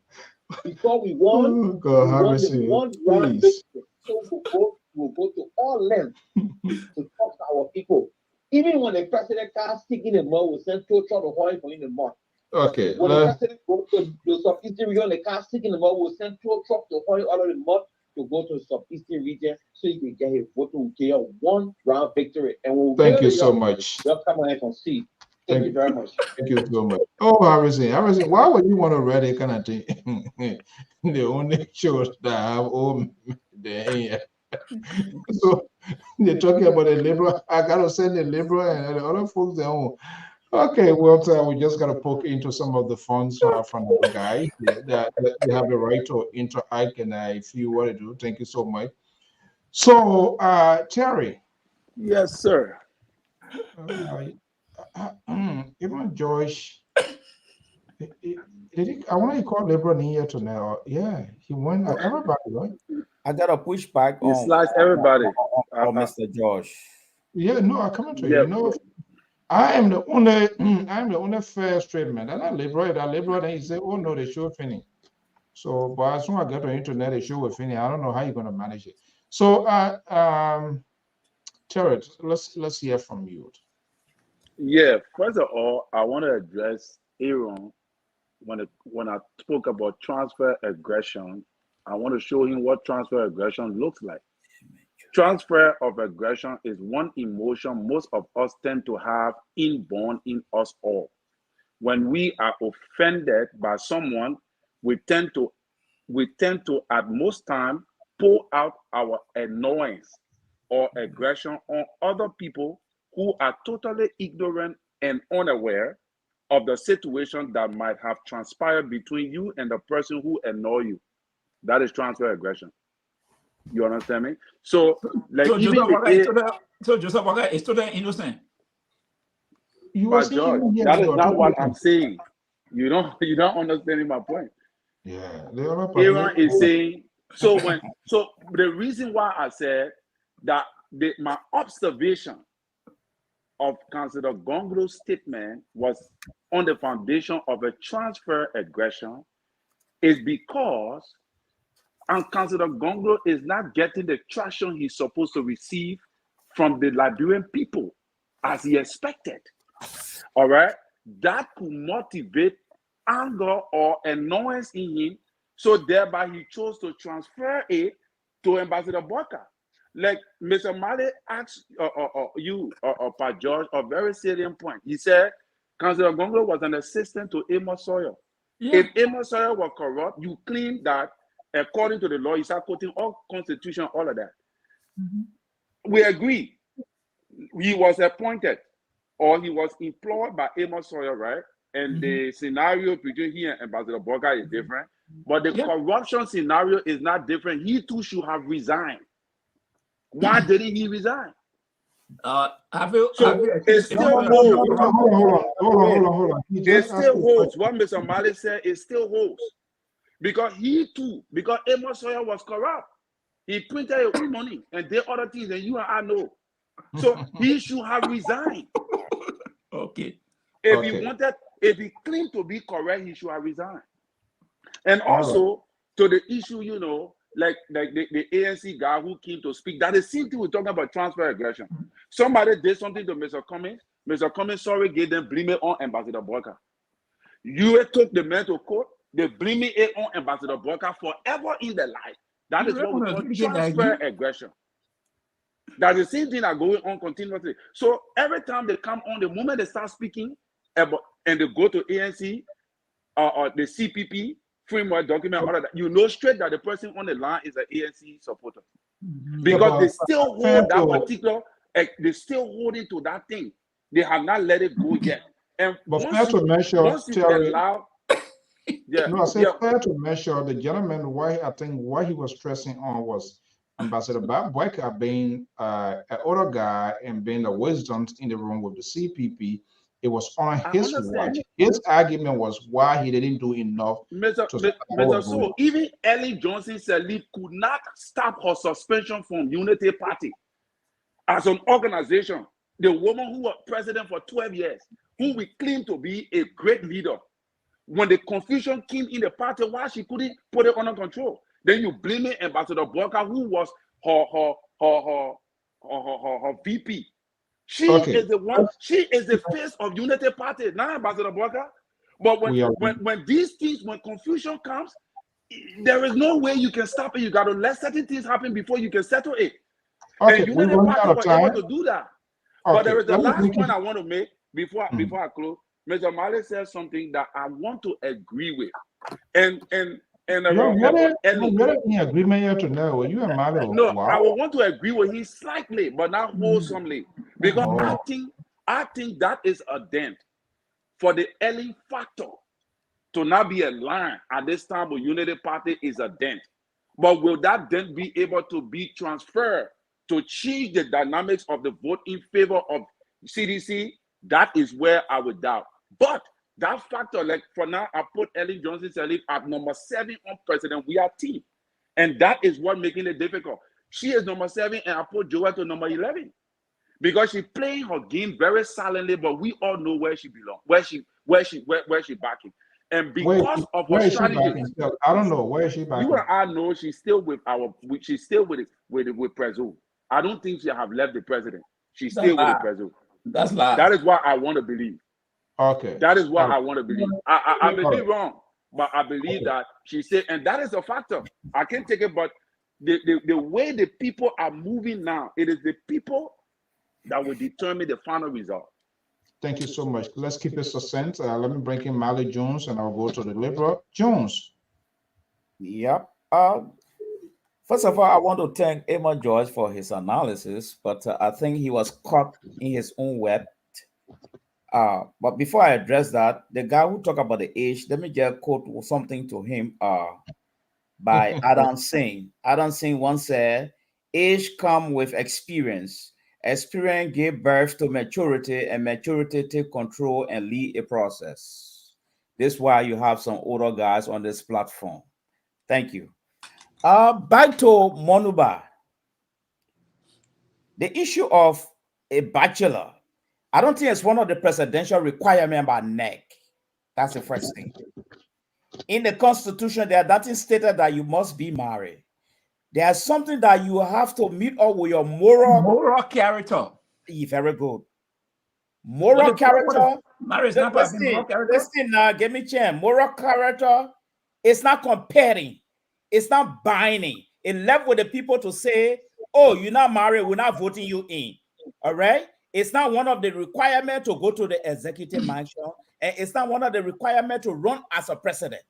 Before we won, Oh God, we have won mercy. the one round Please. victory. So we'll go to all lengths to talk to our people. Even when the president can't stick in the mud, we send two trucks of oil for in the mud. Okay. When the president goes to the southeastern region, they can't stick in the mud, we'll send two trucks of oil out of the mud to go to the southeastern region so you can get his vote to get a one round victory. And we'll thank you so much. They'll come on and see. Thank you very much. Thank you so much. Oh, Harrison, why would you want to read it kind of thing? The only shows that have the so they're talking about the liberal. I gotta send the liberal and the other folks their own. Okay, well, we just gotta poke into some of the funds from the guy. They have the right to interact, and if you want to do, thank you so much. So, Terry. Yes, sir. Even Josh, I want to call LeBron here tonight. Yeah, he won everybody, right? I got a pushback You slice everybody. on Mr. Josh. Yeah, no, I'm coming to you. You know, I am the only fair straight man. And I LeBron, and he said, "Oh no, the show finish." So, but as soon as I get on the internet, the show will finish. I don't know how you're gonna manage it. So, Terry, let's hear from you. Yeah, first of all, I want to address Aaron when I spoke about transfer aggression. I want to show him what transfer aggression looks like. Transfer of aggression is one emotion most of us tend to have inborn in us all. When we are offended by someone, we tend to at most time pull out our annoyance or aggression on other people who are totally ignorant and unaware of the situation that might have transpired between you and the person who annoy you. That is transfer aggression. You understand me? So, like, so even Joseph Walker is totally innocent. But George, that is not what I'm saying. You don't understand my point. Yeah, Aaron is saying so the reason why I said that my observation of Councillor Gongro's statement was on the foundation of a transfer aggression is because Councillor Gongro is not getting the traction he's supposed to receive from the Liberian people as he expected. All right, that could motivate anger or annoyance in him, so thereby he chose to transfer it to Ambassador Boyka. Like Mr. Male asked you, Pat George, a very salient point. He said Councillor Gongro was an assistant to Amos Sawyer. Yeah. If Amos Sawyer was corrupt, you claim that according to the law, you start quoting all constitution, all of that. Mm-hmm. We agree. He was appointed or he was employed by Amos Sawyer, right? And the scenario between he and Ambassador Boyka is different. But the corruption scenario is not different. He too should have resigned. Why didn't he resign? It still holds. Hold on. It still holds. What Mr. Mali said, it still holds. Because because Amos Sawyer was corrupt. He printed his own money and did other things than you and I know. So he should have resigned. Okay. If he claimed to be correct, he should have resigned. And also to the issue, like the ANC guy who came to speak, that is the same thing we're talking about transfer aggression. Somebody did something to Mr. Cummings. Mr. Cummings, sorry, gave them blame it on Ambassador Boyka. You took the man to court, they blame it on Ambassador Boyka forever in their life. That is what we call transfer aggression. That's the same thing that going on continuously. So every time they come on, the moment they start speaking about, and they go to ANC or the CPP framework document, all of that, you know straight that the person on the line is an ANC supporter. Because they still hold that particular, they still holding to that thing. They have not let it go yet. And but fair to measure, Terry, allow, fair to measure the gentleman. Why he was stressing on was Ambassador Boyka being an older guy and being the wisdom in the room with the CPP, It was on I his understand. watch. His argument was why he didn't do enough Mr. So even Ellen Johnson Sirleaf could not stop her suspension from Unity Party as an organization. The woman who was president for 12 years, who we claim to be a great leader, when the confusion came in the party, why she couldn't put it under control? Then you blame it Ambassador Blocker, who was her VP. She is the one. She is the face of Unity Party, not Ambassador Blocker. But when these things, when confusion comes, there is no way you can stop it. You got to let certain things happen before you can settle it. Okay, and Unity Party was able to do that. But there is the last point I want to make before I close. Mr. Malik said something that I want to agree with. And you're in agreement here tonight. Were you a matter of no, I will want to agree with him slightly, but not wholesomely. Because I think that is a dent for the Ellen factor to not be a line at this time with Unity Party is a dent. But will that dent be able to be transferred to change the dynamics of the vote in favor of CDC? That is where I would doubt. But that factor, like for now, I put Ellen Johnson Sirleaf at number 7 on President We Are team. And that is what making it difficult. She is number 7, and I put Joel to number 11. Because she's playing her game very silently, but we all know where she belongs, where she backing. And because of her strategy, I don't know where is she backing. You and I know she's still with Prezo. I don't think she have left the president. She's still with the Prezo. That's lie. That is what I want to believe. Okay. That is what I want to believe. I may be wrong, but I believe that she said, and that is a factor. I can't take it, but the way the people are moving now, it is the people that will determine the final result. Thank you so much. Let's keep it succinct. Let me bring in Mally Jones, and I'll go to the Liberal. Jones. Yep. First of all, I want to thank Emma George for his analysis, but I think he was caught in his own web. But before I address that, the guy who talked about the age, let me just quote something to him by Adam Singh. Adam Singh once said, age comes with experience. Experience gave birth to maturity, and maturity take control and lead a process. This is why you have some older guys on this platform. Thank you. Back to Monuba. The issue of a bachelor, I don't think it's one of the presidential requirements by NEC. That's the first thing. In the Constitution, there are nothing stated that you must be married. There's something that you have to meet up with your moral character. Very good. Moral character. Marriage not moral character. Listen now, give me a chance. Moral character is not comparing. It's not binding. It left with the people to say, oh, you're not married, we're not voting you in. All right? It's not one of the requirements to go to the executive mansion, and it's not one of the requirements to run as a president.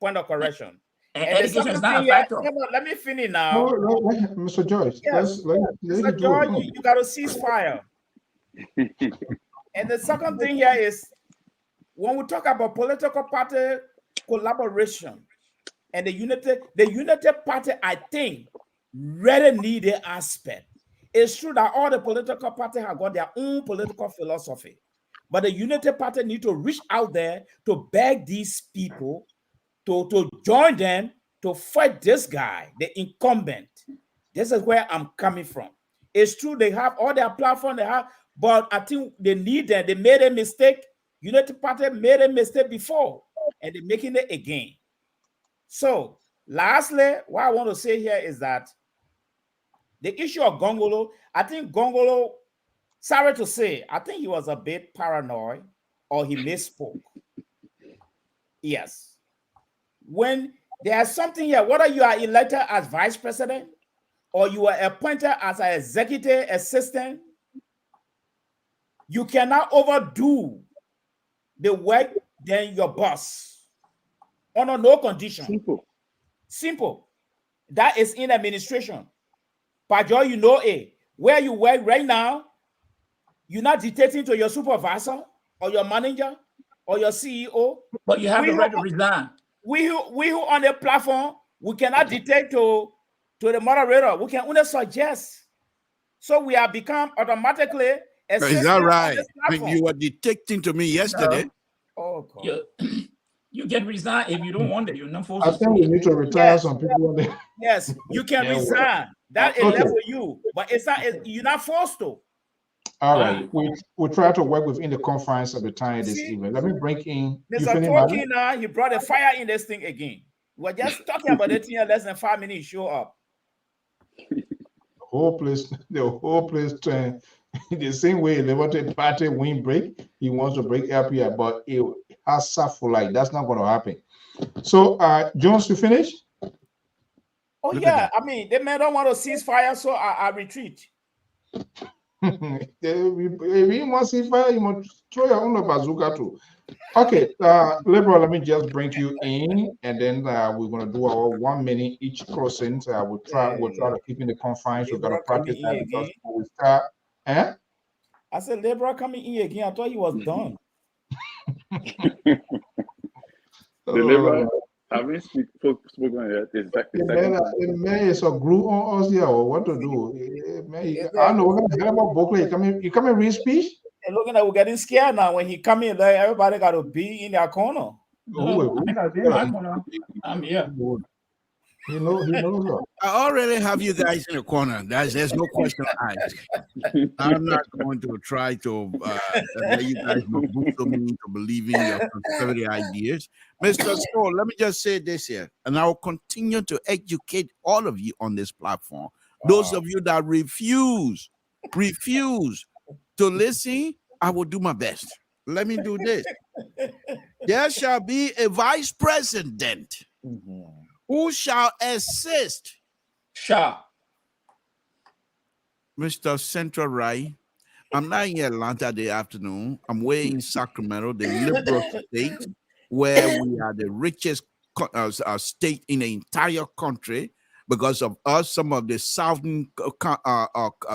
Point of correction. And education is not a factor. Let me finish now. Mr. George, yes. Mr. George, you got to cease fire. And the second thing here is, when we talk about political party collaboration and the unity party, I think, really need an aspect. It's true that all the political parties have got their own political philosophy, but the unity party need to reach out there to beg these people to join them to fight this guy, the incumbent. This is where I'm coming from. It's true they have all their platform they have, but I think they need them. They made a mistake. Unity Party made a mistake before, and they're making it again. So, lastly, what I want to say here is that the issue of Gongolo, I think Gongolo, sorry to say, I think he was a bit paranoid or he misspoke. Yes. When there's something here, whether you are elected as vice president or you are appointed as an executive assistant, you cannot overdo the work than your boss under no condition. Simple. That is in administration. Pajo, you know where you work right now, you're not dictating to your supervisor or your manager or your CEO. But you have the right to resign. We who on the platform, we cannot dictate to the moderator. We can only suggest. So we have become automatically Is that right? You were dictating to me yesterday. Oh, God. You can resign if you don't want it. You're not forced I to think we need to retire some people. Yes, you can Yeah, well. resign. That is left for you, but it's not. You're not forced to. All right, we try to work within the confines of the time this evening. Let me bring in. Mr. Talking now, he brought a fire in this thing again. We're just talking about it here less than 5 minutes. Show up. The whole place turned the same way Liberty Party win break. He wants to break LPR, but it has suffered like that's not going to happen. So, Jones, you finish? Oh yeah, I mean, the men don't want to cease fire, so I retreat. If you want to see fire, you must throw your own bazooka too. Okay, Liberal, let me just bring you in, and then we're gonna do our 1 minute each crossing. We'll try to keep in the confines. We've got to practice that because we start. I said, Liberal coming in again. I thought he was done. The Liberal, I haven't spoken yet. The man is a glue on us here, or what to do? I don't know. We're gonna have a booklet. You come and read speech. And looking at we're getting scared now. When he come in there, everybody got to be in their corner. I'm here. He knows. I already have you guys in the corner. There's no question asked. I'm not going to try to let you guys boost me into believing your conservative ideas. Mr. Scroll, let me just say this here, and I will continue to educate all of you on this platform. Those of you that refuse to listen, I will do my best. Let me do this. There shall be a vice president who shall assist. Mr. Central Right. I'm not in Atlanta this afternoon. I'm way in Sacramento, the liberal state, where we are the richest state in the entire country. Because of us, some of the southern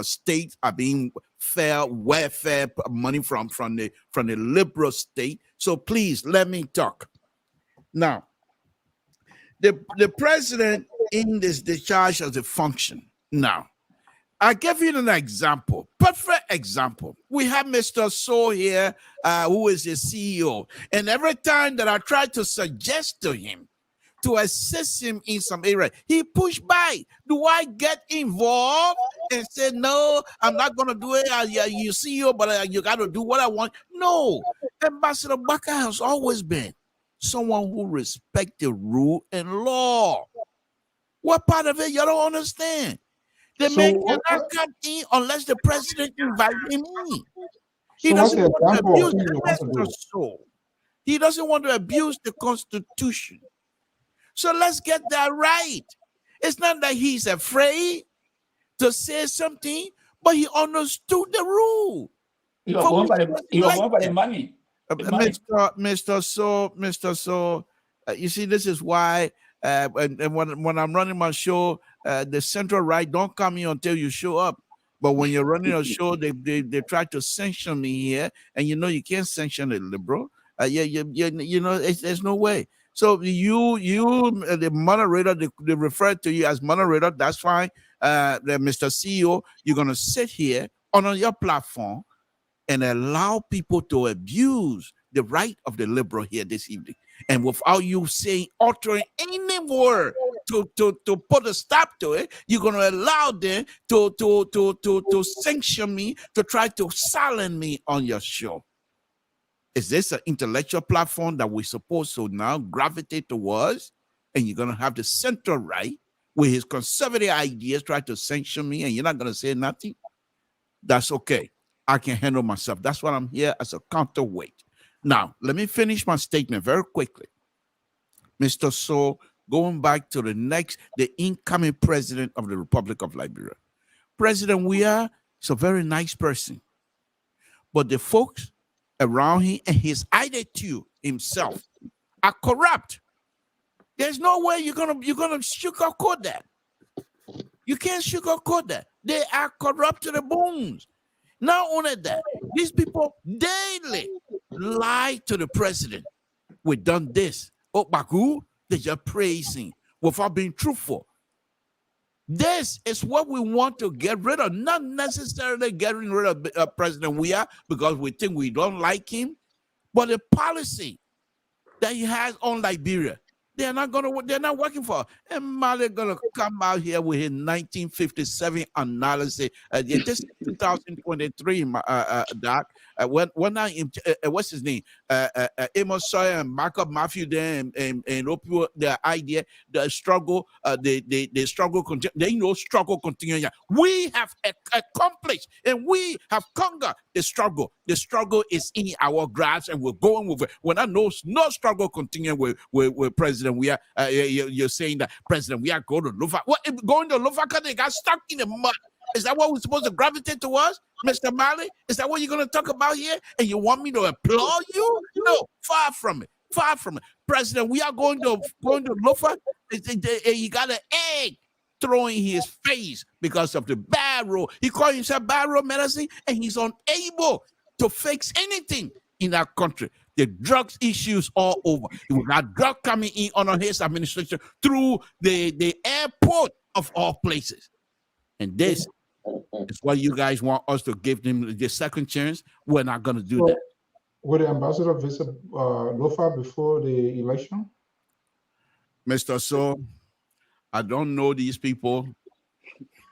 states are being welfare money from the liberal state. So please let me talk. Now, the president in this discharge of the function. Now, I give you an example, perfect example. We have Mr. So here, who is the CEO, and every time that I try to suggest to him to assist him in some area, he pushed back. Do I get involved and say, no, I'm not going to do it? You CEO, but you got to do what I want? No. Ambassador Baka has always been someone who respects the rule and law. What part of it you don't understand? The man cannot come in unless the president invites him in. He doesn't want to abuse the soul. He doesn't want to abuse the Constitution. So let's get that right. It's not that he's afraid to say something, but he understood the rule. He was going for the money. Mr. So, you see, this is why and when I'm running my show, the Central Right don't come here until you show up. But when you're running a show, they try to sanction me here, and you know you can't sanction a liberal. You know, there's no way. So you the moderator, they refer to you as moderator. That's fine. Mr. CEO, you're gonna sit here on your platform and allow people to abuse the right of the liberal here this evening, and without you saying, uttering any word to put a stop to it, you're gonna allow them to sanction me, to try to silence me on your show. Is this an intellectual platform that we're supposed to now gravitate towards? And you're gonna have the Central Right with his conservative ideas try to sanction me, and you're not gonna say nothing? That's okay. I can handle myself. That's why I'm here as a counterweight. Now, let me finish my statement very quickly. Mr. So, going back to the incoming president of the Republic of Liberia. President Weah is a very nice person, but the folks around him and his attitude himself are corrupt. There's no way you're gonna sugarcoat that. You can't sugarcoat that. They are corrupt to the bones. Not only that, these people daily lie to the president. We've done this. Oh, Baku, they're just praising without being truthful. This is what we want to get rid of, not necessarily getting rid of President Weah because we think we don't like him, but the policy that he has on Liberia. They're not working for. And Mali gonna come out here with his 1957 analysis. This is 2023, Doc. When what's his name? Amos Sawyer and Markup Matthew there and Opio, the idea, the struggle, the struggle struggle continue. We have accomplished and we have conquered the struggle. The struggle is in our grasp and we're going with it. When I know no struggle continue with President Weah, you're saying that President Weah go to Lufa. What going to Lufa because they got stuck in the mud? Is that what we're supposed to gravitate towards, Mr. Mali? Is that what you're going to talk about here? And you want me to applaud you? No, far from it. Far from it. President, we are going to Lufa. He got an egg thrown in his face because of the bad road. He called himself bad road medicine, and he's unable to fix anything in our country. The drugs issues all over. We got drug coming in under his administration through the airport of all places. And this is what you guys want us to give them the second chance. We're not going to do that. Would the ambassador visit Lofa before the election? Mr. So, I don't know these people.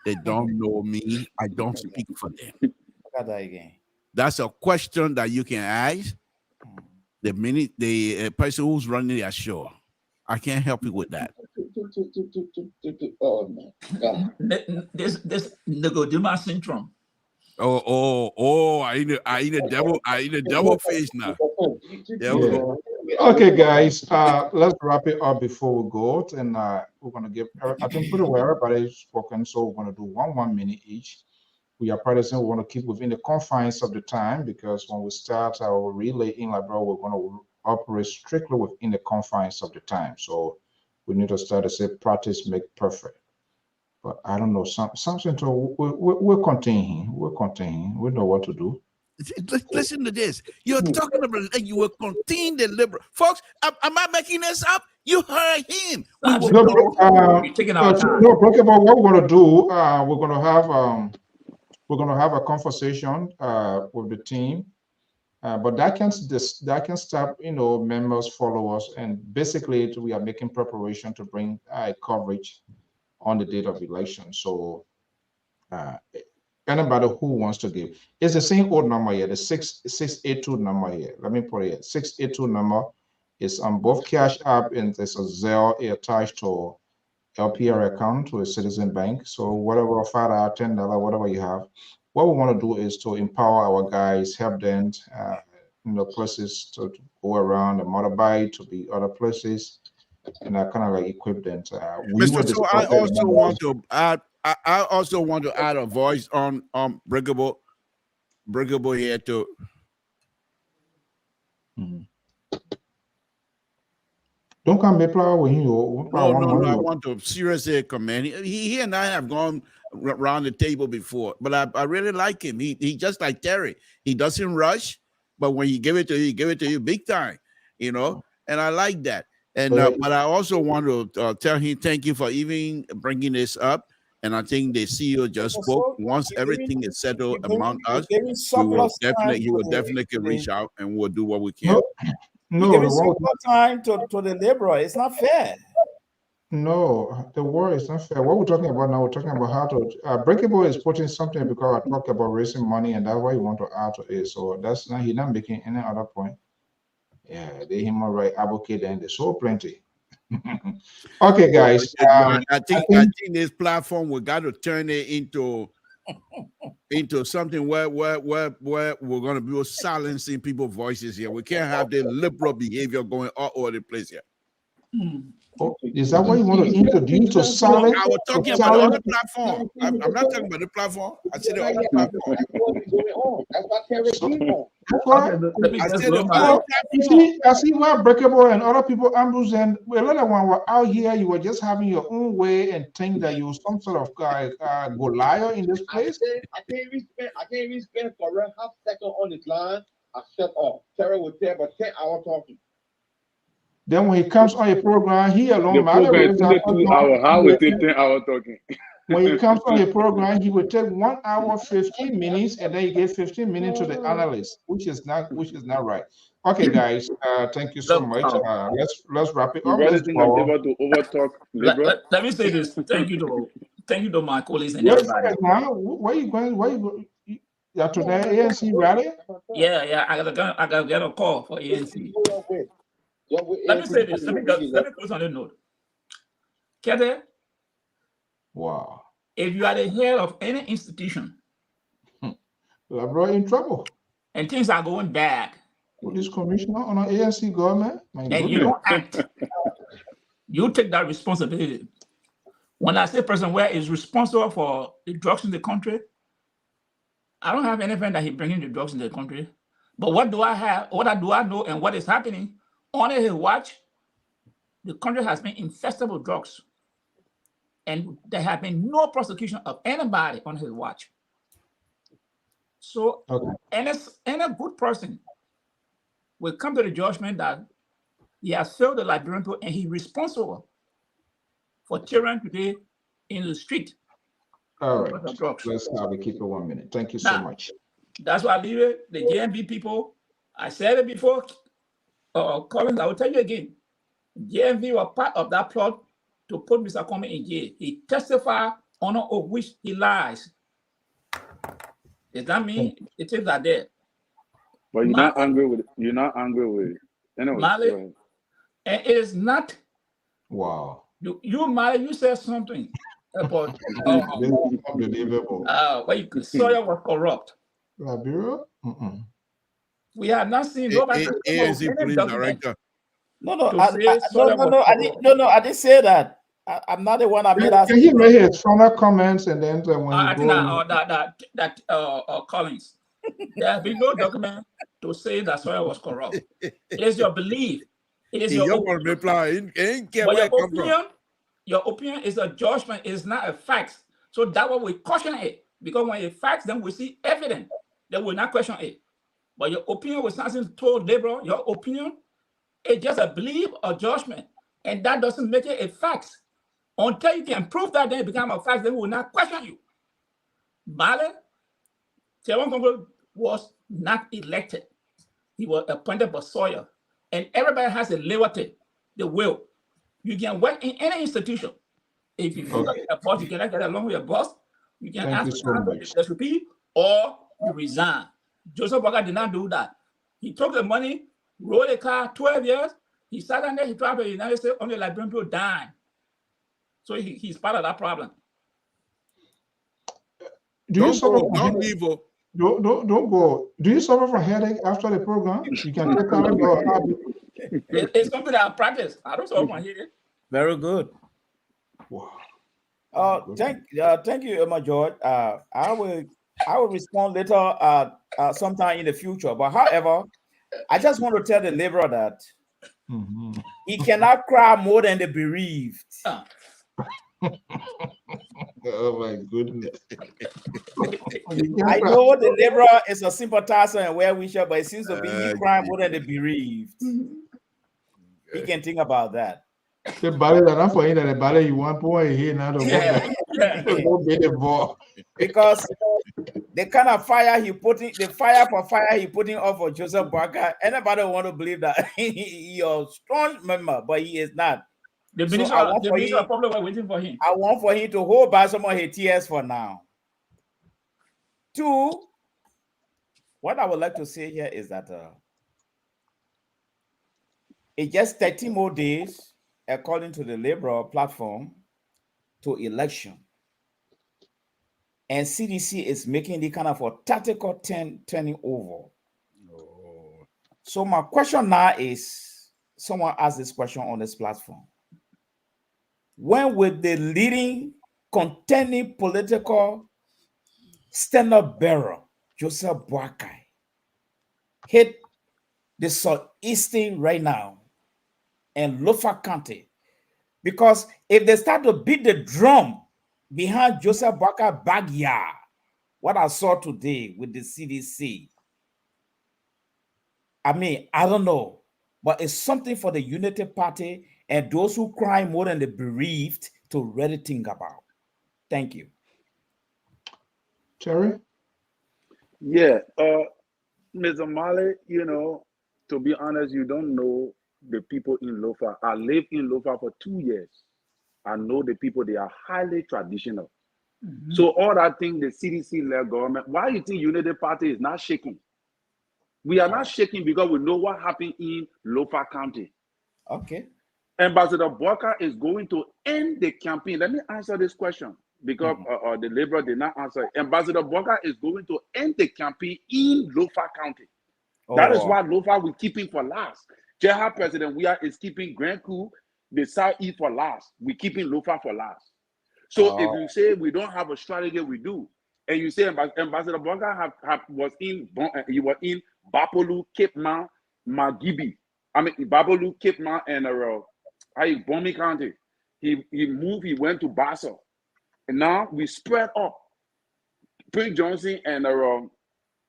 They don't know me. I don't speak for them. Look at that again. That's a question that you can ask the minute the person who's running their show. I can't help you with that. Oh my God! This Nicodemus syndrome. I eat a devil face now. Yeah. Okay, guys, let's wrap it up before we go. And we're gonna give. I think pretty well everybody's spoken, so we're gonna do 1 minute each. We are practicing. We want to keep within the confines of the time because when we start our relay in Liberia, we're going to operate strictly within the confines of the time. So we need to start to say practice make perfect. But I don't know, something to we're containing. We're containing. We know what to do. Listen to this. You're talking about you will contain the liberal folks. Am I making this up? You heard him. You're taking our time. No, talk about what we're going to do. We're going to have a conversation with the team, but that can stop, members, followers, and basically we are making preparation to bring coverage on the date of election. So anybody who wants to give, it's the same old number here, the 682 number here. Let me put it here. 682 number is on both Cash App and there's a Zelle attached to LPR account to a Citizen Bank. So whatever, $5, $10, whatever you have, what we want to do is to empower our guys, help them, places to go around, the motorbike to be other places, and I kind of like equip them. Mr. So I also want to add. I also want to add a voice on Breakable here too. Don't come be play with you. No, I want to seriously commend. He and I have gone around the table before, but I really like him. He just like Terry. He doesn't rush, but when he give it to you, he give it to you big time, and I like that. And but I also want to tell him thank you for even bringing this up. And I think the CEO just spoke. Once everything is settled among us, he will definitely reach out and we'll do what we can. No, giving so much time to the liberal. It's not fair. No, the war is not fair. What we're talking about now, we're talking about how to Breakable is putting something because I talked about raising money, and that's why you want to add to it. So that's not he's not making any other point. Yeah, the human right advocate, and there's so plenty. Okay, guys. I think this platform we got to turn it into something where we're going to be silencing people's voices here. We can't have the liberal behavior going all over the place here. Oh, is that what you want to introduce to silence? I was talking about the other platform. I'm not talking about the platform. I said the other platform. That's what Terry on. I said the other platform. I see why Breakable and other people ambush, and a lot of one were out here. You were just having your own way and think that you were some sort of Goliath in this place. I can't even spend for a half second on this line. I shut off. Terry was there about 10 hours talking. Then when he comes on a program, he alone matters. How we take 10 hours talking? when he comes on the program, he will take 1 hour 15 minutes, and then he gave 15 minutes to the analyst, which is not right. Okay, guys, thank you so much. Let's wrap it You up. really Let's think go. I'm able to overtalk liberal? Let me say this. Thank you to my colleagues and Wait a everybody. second now. Where you going? Where you go? Yeah, to the ANC rally? Yeah, I gotta get a call for ANC. Let me say this. Let me close on the note. Kete, wow. If you are the head of any institution, we're in trouble. And things are going bad. Police commissioner on an ANC government? And you don't act. You take that responsibility. When I say person where is responsible for the drugs in the country, I don't have anything that he bringing the drugs in the country. But what do I have? What do I know and what is happening? Under his watch, the country has been infested with drugs. And there have been no prosecution of anybody on his watch. So any good person will come to the judgment that he has failed the Liberian people and he's responsible for children today in the street. All right, let's have it. Keep it 1 minute. Thank you so much. That's why I leave it. The JMB people, I said it before, Collins, I will tell you again. JMB were part of that plot to put Mr. Kwame in jail. He testified on of which he lies. Does that mean it is that there? But you're not angry with anyway. Mali, and it is not. Wow. You Mali, you said something about unbelievable. Where you Sawyer was corrupt. Liberia? We have not seen nobody. ANC police director. I didn't say that. I'm not the one. Can you read his former comments and then when I think that Collins, there has been no document to say that Sawyer was corrupt. It is your belief. It is your opinion. But your opinion is a judgment. It's not a fact. So that's why we caution it. Because when it's facts, then we see evidence. Then we not question it. But your opinion was something told liberal. Your opinion is just a belief or judgment. And that doesn't make it a fact. Until you can prove that, then it becomes a fact, then we will not question you. Mali, Tiawan was not elected. He was appointed by Sawyer. And everybody has a liberty, the will. You can work in any institution. If you feel like a boss, you cannot get along with your boss, you can ask for the SVP or you resign. Joseph Boakai did not do that. He took the money, rode a car 12 years, he sat down there, he traveled to the United States, only Liberian people dying. So he's part of that problem. Don't go. Do you suffer from headache after the program? You can take out it's something that I practice. I don't suffer from headache. Very good. Wow. Thank you, Emma George. I will respond later sometime in the future. But however, I just want to tell the liberal that he cannot cry more than the bereaved. Oh my goodness. I know the liberal is a sympathizer and well-wisher, but it seems to be he crying more than the bereaved. He can think about that. The ballet that I'm for you, the ballet you want to here now. Because the kind of fire he putting, the fire for fire he putting off for Joseph Boakai, anybody want to believe that he's a strong member, but he is not. The minister probably were waiting for him. I want for him to hold back some of his tears for now. Two, what I would like to say here is that it's just 30 more days, according to the Liberal platform, to election. And CDC is making the kind of a tactical turning over. So my question now is, someone asked this question on this platform. When will the leading contending political stand-up bearer, Joseph Boakai, hit the southeastern right now and Lofa County? Because if they start to beat the drum behind Joseph Boakai backyard, what I saw today with the CDC, I mean, I don't know, but it's something for the Unity Party and those who cry more than the bereaved to really think about. Thank you. Terry? Yeah, Mr. Mali, you know, to be honest, you don't know the people in Lofa. I lived in Lofa for 2 years. I know the people, they are highly traditional. So all that thing, the CDC-led government, why you think Unity Party is not shaking? We are not shaking because we know what happened in Lofa County. Okay. Ambassador Boka is going to end the campaign. Let me answer this question because the Liberal did not answer it. Ambassador Boka is going to end the campaign in Lofa County. That is why Lofa we keeping for last. Jeha President is keeping Grand Coup, the Southeast for last. We keeping Lofa for last. So if you say we don't have a strategy, we do. And you say Ambassador Boka was in Bapolu, Cape Mount, Magibi. I mean Bapolu, Cape Mount, and Bomi County. He moved, he went to Bassa. And now we spread up. Prince Johnson and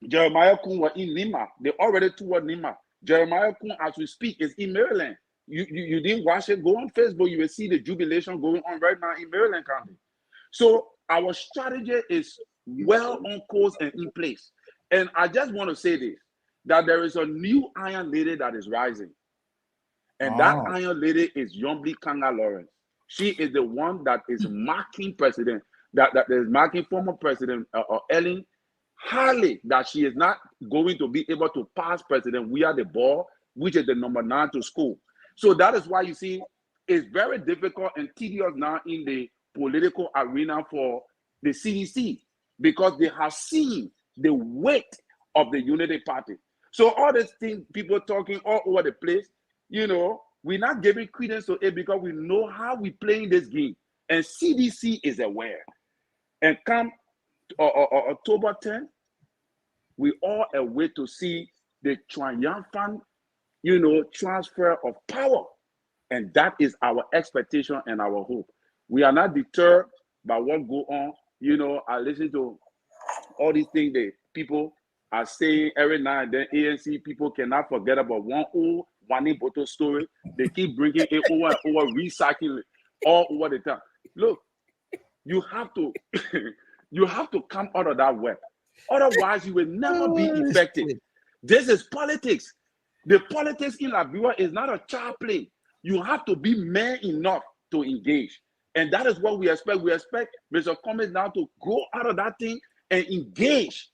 Jeremiah Kun were in Nima. They already toward Nima. Jeremiah Kun, as we speak, is in Maryland. You didn't watch it? Go on Facebook. You will see the jubilation going on right now in Maryland County. So our strategy is well on course and in place. And I just want to say this, that there is a new Iron Lady that is rising. And that Iron Lady is Yombli Kanga Lawrence. She is the one that is marking president, that is marking former president Ellen highly, that she is not going to be able to pass President We Are the Ball, which is the number 9 to school. So that is why you see it's very difficult and tedious now in the political arena for the CDC, because they have seen the weight of the Unity Party. So all these things, people talking all over the place, you know, we're not giving credence to it because we know how we playing this game. And CDC is aware. And come October 10th, we all await to see the triumphant, you know, transfer of power. And that is our expectation and our hope. We are not deterred by what go on. You know, I listen to all these things that people are saying every now and then. ANC people cannot forget about one old Wani Boto story. They keep bringing it over and over, recycling it all over the time. Look, you have to, you have to come out of that web. Otherwise, you will never be effective. This is politics. The politics in Liberia is not a child play. You have to be man enough to engage. And that is what we expect. We expect Mr. Cummings now to go out of that thing and engage.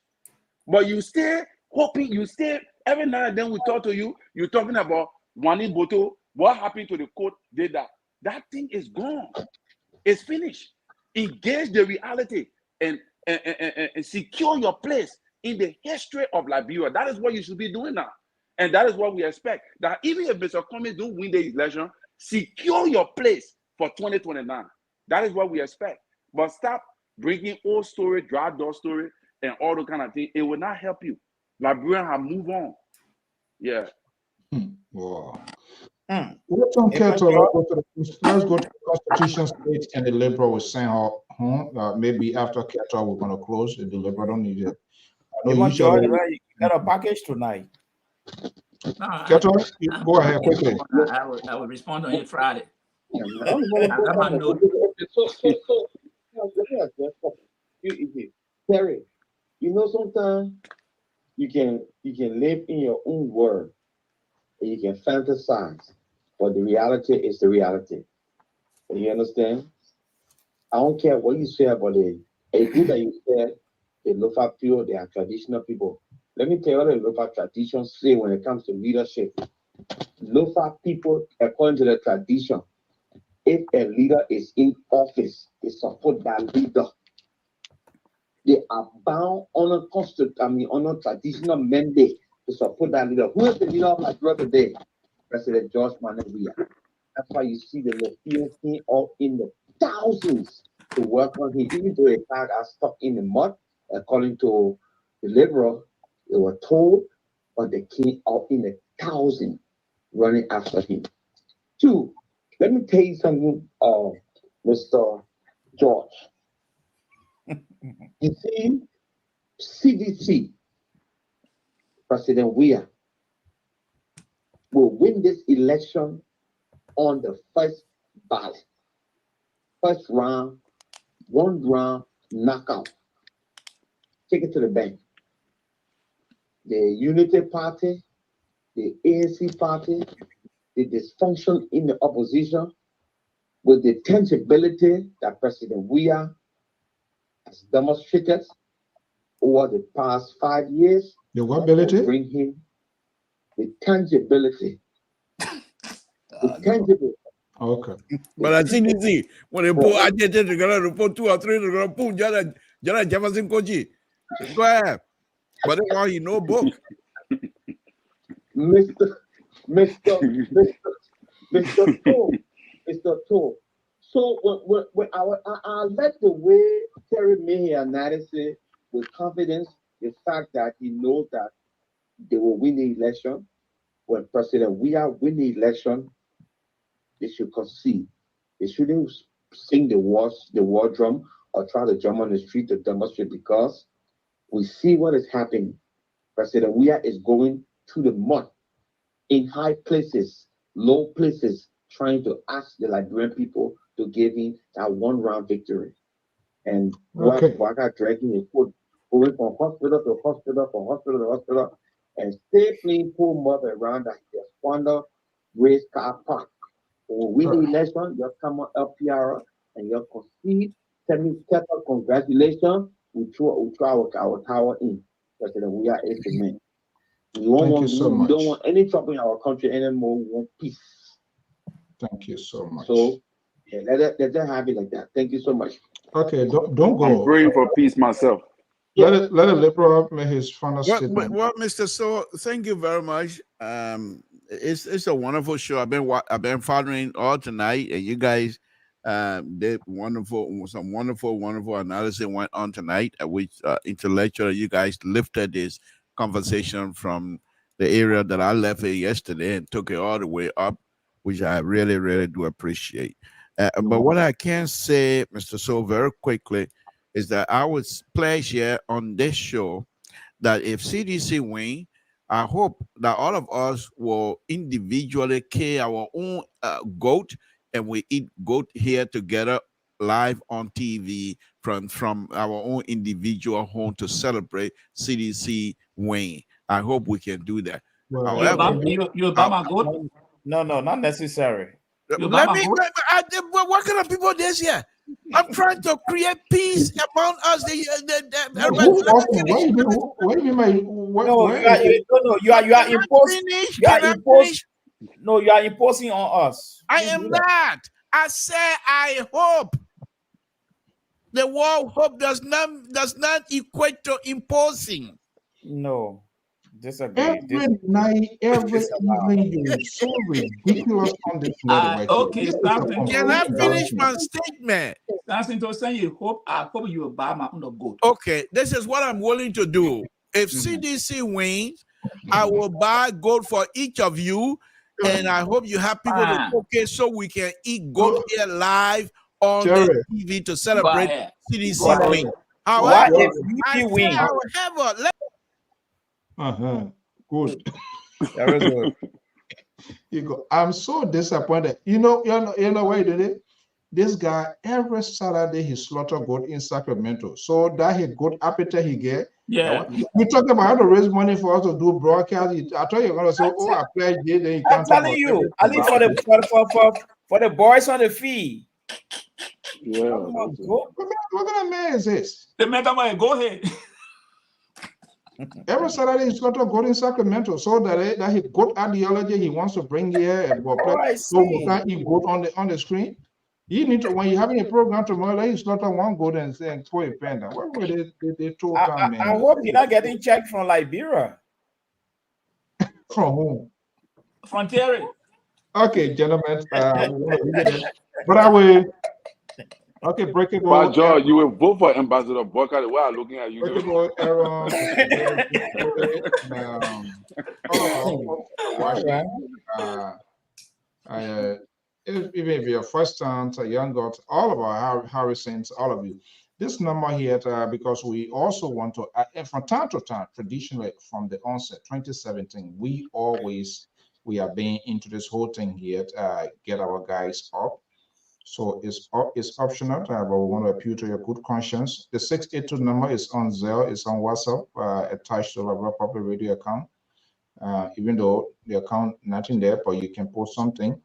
But you stay hoping, you stay, every now and then we talk to you, you're talking about Wani Boto, what happened to the court, did that. That thing is gone. It's finished. Engage the reality and secure your place in the history of Liberia. That is what you should be doing now. And that is what we expect. That even if Mr. Cummings don't win the election, secure your place for 2029. That is what we expect. But stop bringing old story, dry door story, and all the kind of thing. It will not help you. Liberians have moved on. Yeah. Wow. Let's go to the Constitution State and the Liberal will send her home. Maybe after Keto, we're going to close. The Liberal don't need it. I know usually you got a package tonight. Keto, go ahead quickly. I will respond on it Friday. So, Terry, you know, sometimes you can live in your own world and you can fantasize, but the reality is the reality. You understand? I don't care what you say about it. It's good that you said the Lofa people, they are traditional people. Let me tell you what the Lofa traditions say when it comes to leadership. Lofa people, according to the tradition, if a leader is in office, they support that leader. They are bound on a traditional mandate to support that leader. Who is the leader of Liberia today? President George Manabuya. That's why you see the Lofians came all in the thousands to work on him. Even though the car got stuck in the mud, according to the Liberal, they were told, but they came out in the thousands running after him. 2, let me tell you something, Mr. George. You see, CDC, President Weah, will win this election on the first ballot, first round one round knockout. Take it to the bank. The Unity Party, the ANC Party, the dysfunction in the opposition, with the tangibility that President Weah has demonstrated over the past 5 years. The what ability? Bring him the tangibility. The tangible. Okay. But I see this when they put agitated together, they put 2 or 3 together, put Jana Jefferson Koji. Go ahead. But they want you know book. Mr. Toll. So when I let the way Terry made his analysis with confidence, the fact that he knows that they will win the election. When President Weah win the election, they should concede. They shouldn't sing the war drum or try to jump on the street to demonstrate, because we see what is happening. President Weah is going to the mud in high places, low places, trying to ask the Liberian people to give him that one round victory. And Waka dragging his foot, going from hospital to hospital, from hospital to hospital, and still playing poor mother around that he squander race car park. When we win the election, you'll come on LPR and you'll concede. Tell me, congratulations. We throw our tower in. President Weah is the man. We don't want any trouble in our country anymore. We want peace. Thank you so much. So yeah, let them have it like that. Thank you so much. Okay, don't go. I'm praying for peace myself. Let a liberal make his final statement. Well, Mr. So, thank you very much. It's a wonderful show. I've been following all tonight, and you guys did some wonderful analysis went on tonight, which intellectually you guys lifted this conversation from the area that I left it yesterday and took it all the way up, which I really do appreciate. But what I can say, Mr. So, very quickly, is that I would pledge here on this show that if CDC win, I hope that all of us will individually kill our own goat, and we eat goat here together live on TV from our own individual home to celebrate CDC win. I hope we can do that. Well, you Obama goat? No, not necessary. What kind of people this here? I'm trying to create peace among us. What do you mean? You are imposing. No, you are imposing on us. I am not. I say I hope. The word hope does not equate to imposing. No. Disagree. Every night, every evening, you're so ridiculous on this network. Okay, can I finish my statement? That's interesting. I hope you Obama on the goat. Okay, this is what I'm willing to do. If CDC wins, I will buy goat for each of you, and I hope you have people to cook it so we can eat goat here live on the TV to celebrate CDC win. However, if you win, good. Very good. You go. I'm so disappointed. You know why he did it? This guy every Saturday he slaughter goat in Sacramento. So that he good appetite he get. Yeah. We talk about how to raise money for us to do broadcast. I thought you're gonna say, I pledge it, then you can't. I'm telling you, I think for the boys on the field. Yeah. What kind of man is this? The man, go ahead. Every Saturday he's got to go in Sacramento, so that he got ideology he wants to bring here and so we can eat goat on the screen. You need to, when you're having a program tomorrow, you slaughter one goat and say for a panda. What were they told man? I hope you're not getting checked from Liberia. From whom? From Terry. Okay, gentlemen, but I will. Okay, break it. But George, you will vote for Ambassador Boycott the way I'm looking at you. Break it, Aaron. Even if you're first time, a young God, all of our Harrisons, all of you. This number here, because we also want to, from time to time, traditionally from the onset, 2017, we have been into this whole thing here, get our guys up. So it's optional, but we want to appeal to your good conscience. The 682 number is on Zelle, it's on WhatsApp, attached to the Public Radio account. Even though the account nothing there, but you can post something.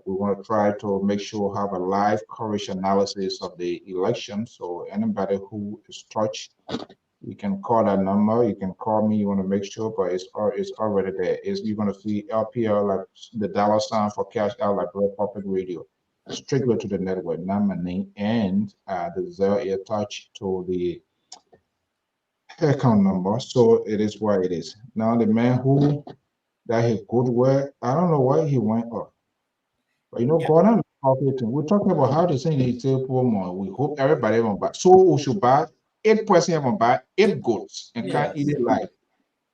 We want to try to make sure we have a live coverage analysis of the election. So anybody who is touched, you can call that number. You can call me. You want to make sure, but it's already there. You're going to see LPR, like the dollar sign for cash out, like Public Radio, strictly to the network, not my name, and the Zelle attached to the account number. So it is what it is. Now the man who that he good work, I don't know why he went up. But Gordon, we're talking about how to send it to poor more. We hope everybody will buy. So we should buy 8% will buy 8 goats and can't eat it like.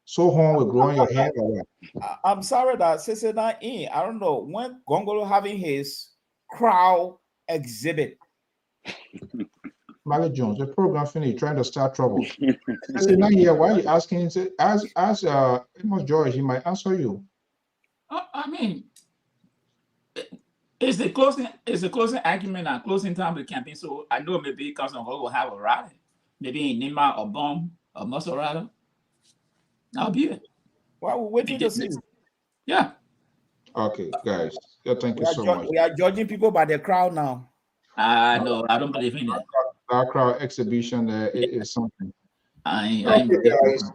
So home will grow on your head or what? I'm sorry that Cece not in. I don't know when Gongolo having his crowd exhibit. Malik Jones, the program finished, trying to start trouble. Cece not here. Why are you asking? Ask Amos George, he might answer you. I mean, it's the closing argument and closing time of the campaign. So I know maybe Council will have a rally, maybe in Nima or Bomb or Masorado. That'll be it. Well, we're waiting to see. Yeah. Okay, guys. Yeah, thank you so much. We are judging people by the crowd now. No, I don't believe in it. Our crowd exhibition is something. Okay, guys.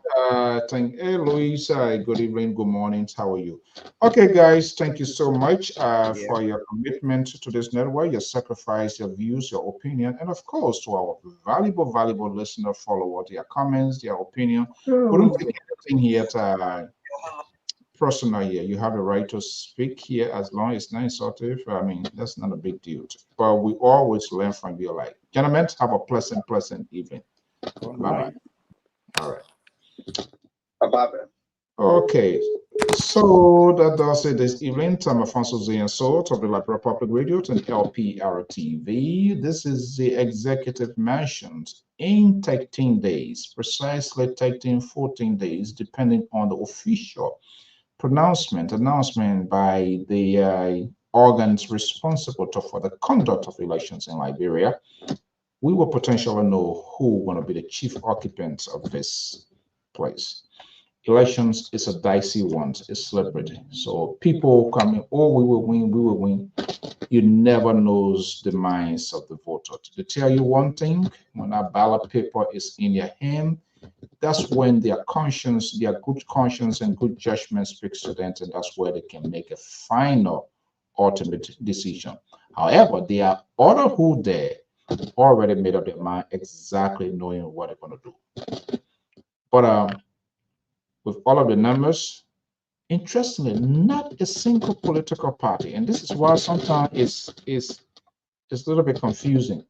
Hey, Louise. Good evening. Good morning. How are you? Okay, guys. Thank you so much for your commitment to this network, your sacrifice, your views, your opinion, and of course to our valuable listener, follower, their comments, their opinion. We don't take anything here personal here. You have the right to speak here as long as it's not insultive. I mean, that's not a big deal. But we always learn from your life. Gentlemen, have a pleasant evening. Bye-bye. All right. Bye-bye. Okay. So that does it this evening. I'm Alfonso Zian Sort of the Liberal Public Radio and LPR-TV. This is the executive mentions in 13 days, precisely 14 days, depending on the official announcement by the organs responsible for the conduct of elections in Liberia. We will potentially know who will be the chief occupants of this place. Elections is a dicey one, it's celebrity. So people coming, oh, we will win. You never knows the minds of the voter. To tell you one thing, when that ballot paper is in your hand, that's when their conscience, their good conscience and good judgment speaks to them, and that's where they can make a final ultimate decision. However, there are other who there already made up their mind exactly knowing what they're going to do. But with all of the numbers, interestingly, not a single political party, and this is why sometimes it's a little bit confusing.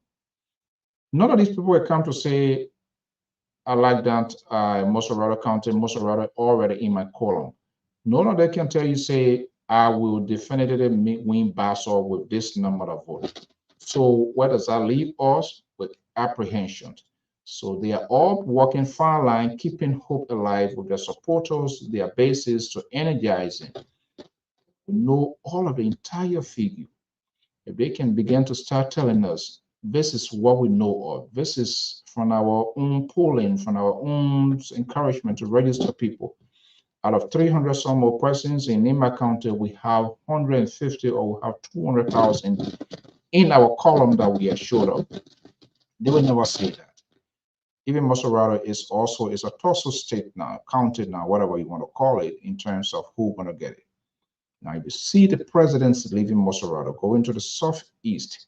None of these people will come to say, I like that Mosorado County, Mosorado already in my column. None of them can tell you, say, I will definitively win Basso with this number of votes. So where does that leave us? With apprehension. So they are all walking fine line, keeping hope alive with their supporters, their bases to energizing. We know all of the entire figure. If they can begin to start telling us, this is what we know of. This is from our own polling, from our own encouragement to register people. Out of 300 some more persons in Nima County, we have 150 or we have 200,000 in our column that we are sure of. They will never say that. Even Mosorado is a tussle state now, county now, whatever you want to call it, in terms of who's going to get it. Now, if you see the presidents leaving Mosorado, going to the southeast,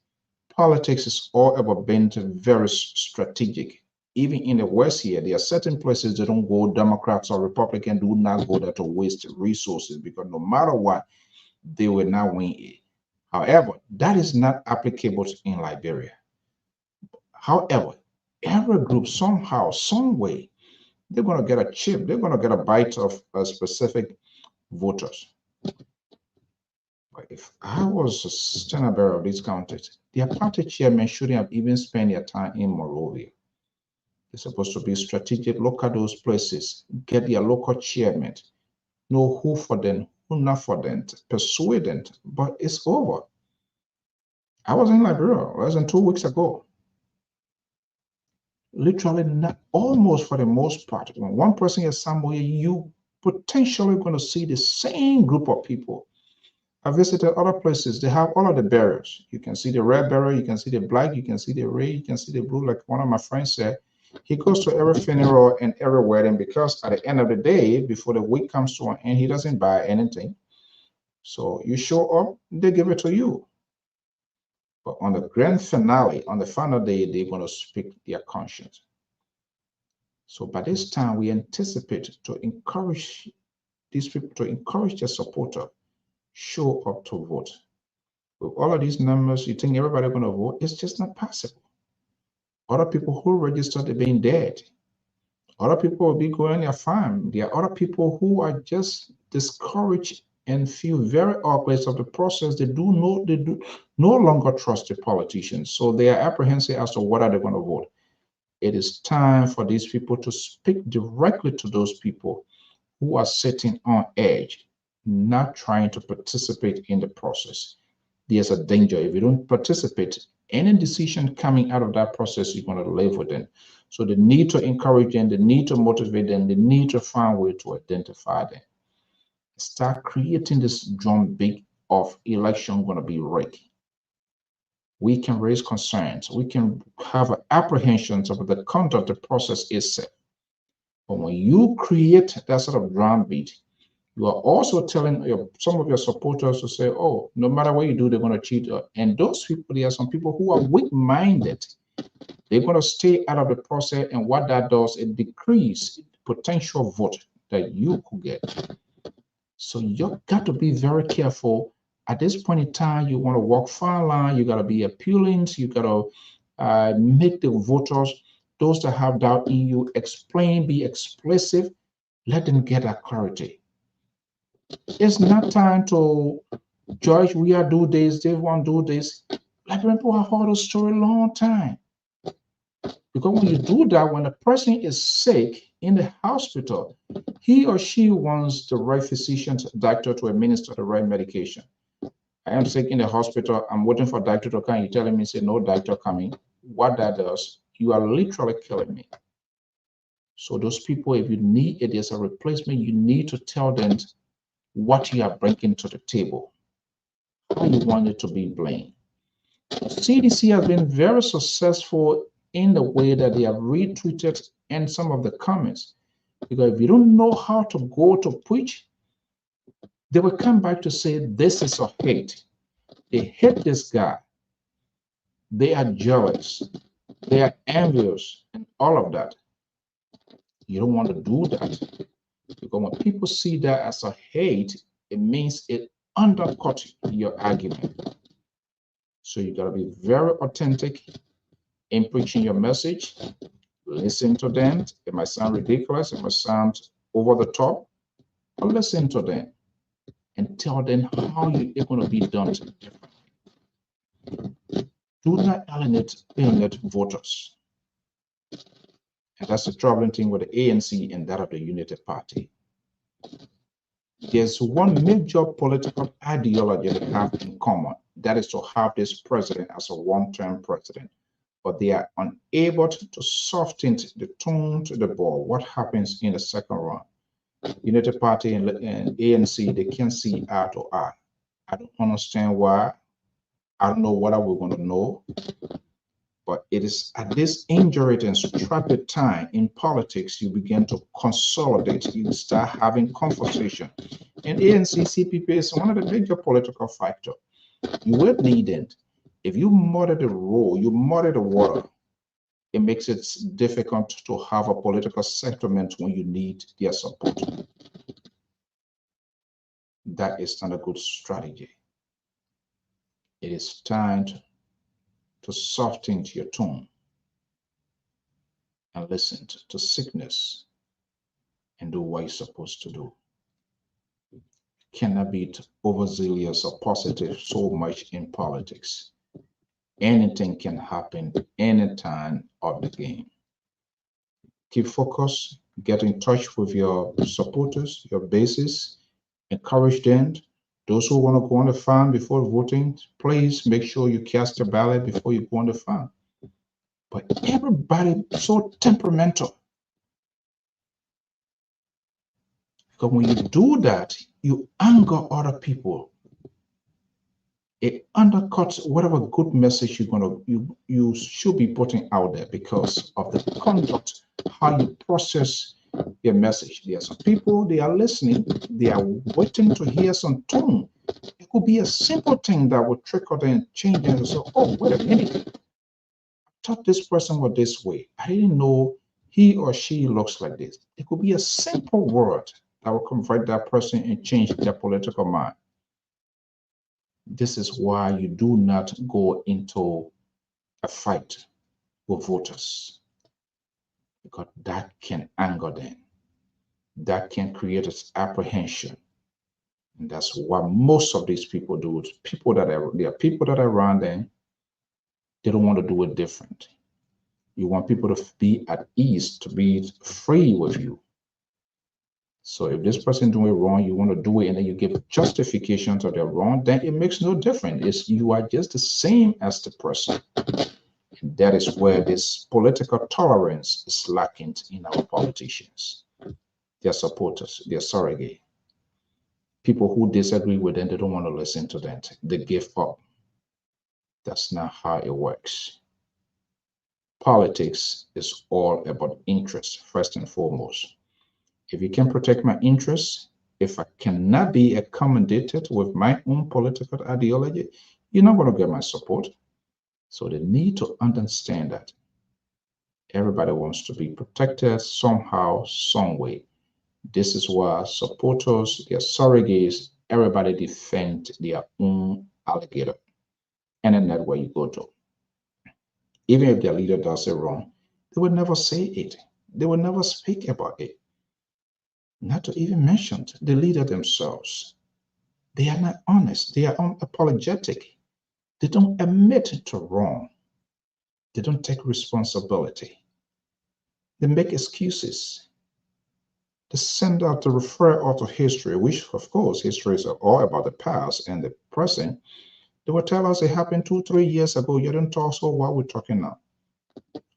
politics has all ever been very strategic. Even in the West here, there are certain places that don't go, Democrats or Republicans do not go there to waste resources, because no matter what, they will not win it. However, that is not applicable in Liberia. However, every group somehow, some way, they're going to get a chip. They're going to get a bite of specific voters. But if I was a standard bearer of these counties, their party chairman shouldn't have even spent their time in Monrovia. They're supposed to be strategic, look at those places, get their local chairman, know who for them, who not for them, persuade them, but it's over. I was in Liberia less than 2 weeks ago. Literally, not almost for the most part. When one person is somewhere, you potentially going to see the same group of people. I visited other places. They have all of the barriers. You can see the red barrier, you can see the black, you can see the red, you can see the blue. Like one of my friends said, he goes to every funeral and every wedding because at the end of the day, before the week comes to an end, he doesn't buy anything. So you show up, they give it to you. But on the grand finale, on the final day, they're going to speak their conscience. So by this time, we anticipate to encourage these people, to encourage their supporter, show up to vote. With all of these numbers, you think everybody going to vote? It's just not possible. Other people who registered are being dead. Other people will be going their farm. There are other people who are just discouraged and feel very awkward of the process. They do no longer trust the politicians. So they are apprehensive as to what are they going to vote. It is time for these people to speak directly to those people who are sitting on edge, not trying to participate in the process. There's a danger. If you don't participate, any decision coming out of that process, you're going to live with them. So the need to encourage them, the need to motivate them, the need to find a way to identify them. Start creating this drumbeat of election going to be rigged. We can raise concerns. We can have apprehensions about the conduct of the process itself. But when you create that sort of drumbeat, you are also telling some of your supporters to say, oh, no matter what you do, they're going to cheat. And those people, there are some people who are weak-minded. They're going to stay out of the process. And what that does, it decreases potential vote that you could get. So you've got to be very careful. At this point in time, you want to walk far line. You got to be appealing. You got to make the voters, those that have doubt in you, explain, be explicit. Let them get that clarity. It's not time to judge. We are do this, they want to do this. Like people have heard the story a long time. Because when you do that, when a person is sick in the hospital, he or she wants the right physician, doctor to administer the right medication. I am sick in the hospital. I'm waiting for doctor to come. You're telling me, say, no doctor coming. What that does, you are literally killing me. So those people, if you need it as a replacement, you need to tell them what you are bringing to the table, how you want it to be blamed. CDC has been very successful in the way that they have retweeted and some of the comments, because if you don't know how to go to preach, they will come back to say this is a hate. They hate this guy. They are jealous. They are envious and all of that. You don't want to do that, because when people see that as a hate, it means it undercuts your argument. So you got to be very authentic in preaching your message. Listen to them. It might sound ridiculous. It might sound over the top. But listen to them and tell them how it's going to be done differently. Do not alienate voters. And that's the troubling thing with the ANC and that of the United Party. There's one major political ideology they have in common. That is to have this president as a one-term president. But they are unable to soften the tone to the ball. What happens in the second round? United Party and ANC, they can't see eye to eye. I don't understand why. I don't know what we're going to know. But it is at this injury and straped time in politics, you begin to consolidate. You start having conversation. And ANC, CPP is one of the major political factors. You will need it. If you muddy the road, you muddy the water, it makes it difficult to have a political settlement when you need their support. That is not a good strategy. It is time to soften your tone and listen to sickness and do what you're supposed to do. You cannot be overzealous or positive so much in politics. Anything can happen any time of the game. Keep focused, get in touch with your supporters, your bases, encourage them, Those who want to go on the farm before voting, please make sure you cast your ballot before you go on the farm. But everybody so temperamental. Because when you do that, you anger other people. It undercuts whatever good message you should be putting out there because of the conduct, how you process your message. There are some people, they are listening, they are waiting to hear some tone. It could be a simple thing that would trickle and change them and say, oh, wait a minute. I thought this person was this way. I didn't know he or she looks like this. It could be a simple word that will convert that person and change their political mind. This is why you do not go into a fight with voters, because that can anger them. That can create this apprehension. And that's what most of these people do. There are people that are around them, they don't want to do it different. You want people to be at ease, to be free with you. So if this person doing it wrong, you want to do it and then you give justification to their wrong, then it makes no difference. You are just the same as the person. And that is where this political tolerance is lacking in our politicians. Their supporters, their surrogate. People who disagree with them, they don't want to listen to them. They give up. That's not how it works. Politics is all about interest, first and foremost. If you can protect my interests, if I cannot be accommodated with my own political ideology, you're not going to get my support. So they need to understand that everybody wants to be protected somehow, some way. This is why supporters, their surrogates, everybody defend their own alligator. And then that's where you go to. Even if their leader does it wrong, they will never say it. They will never speak about it. Not to even mention the leader themselves. They are not honest. They are unapologetic. They don't admit to wrong. They don't take responsibility. They make excuses. They send out to refer out to history, which of course history is all about the past and the present. They will tell us it happened 2-3 years ago. You didn't talk, so why we're talking now?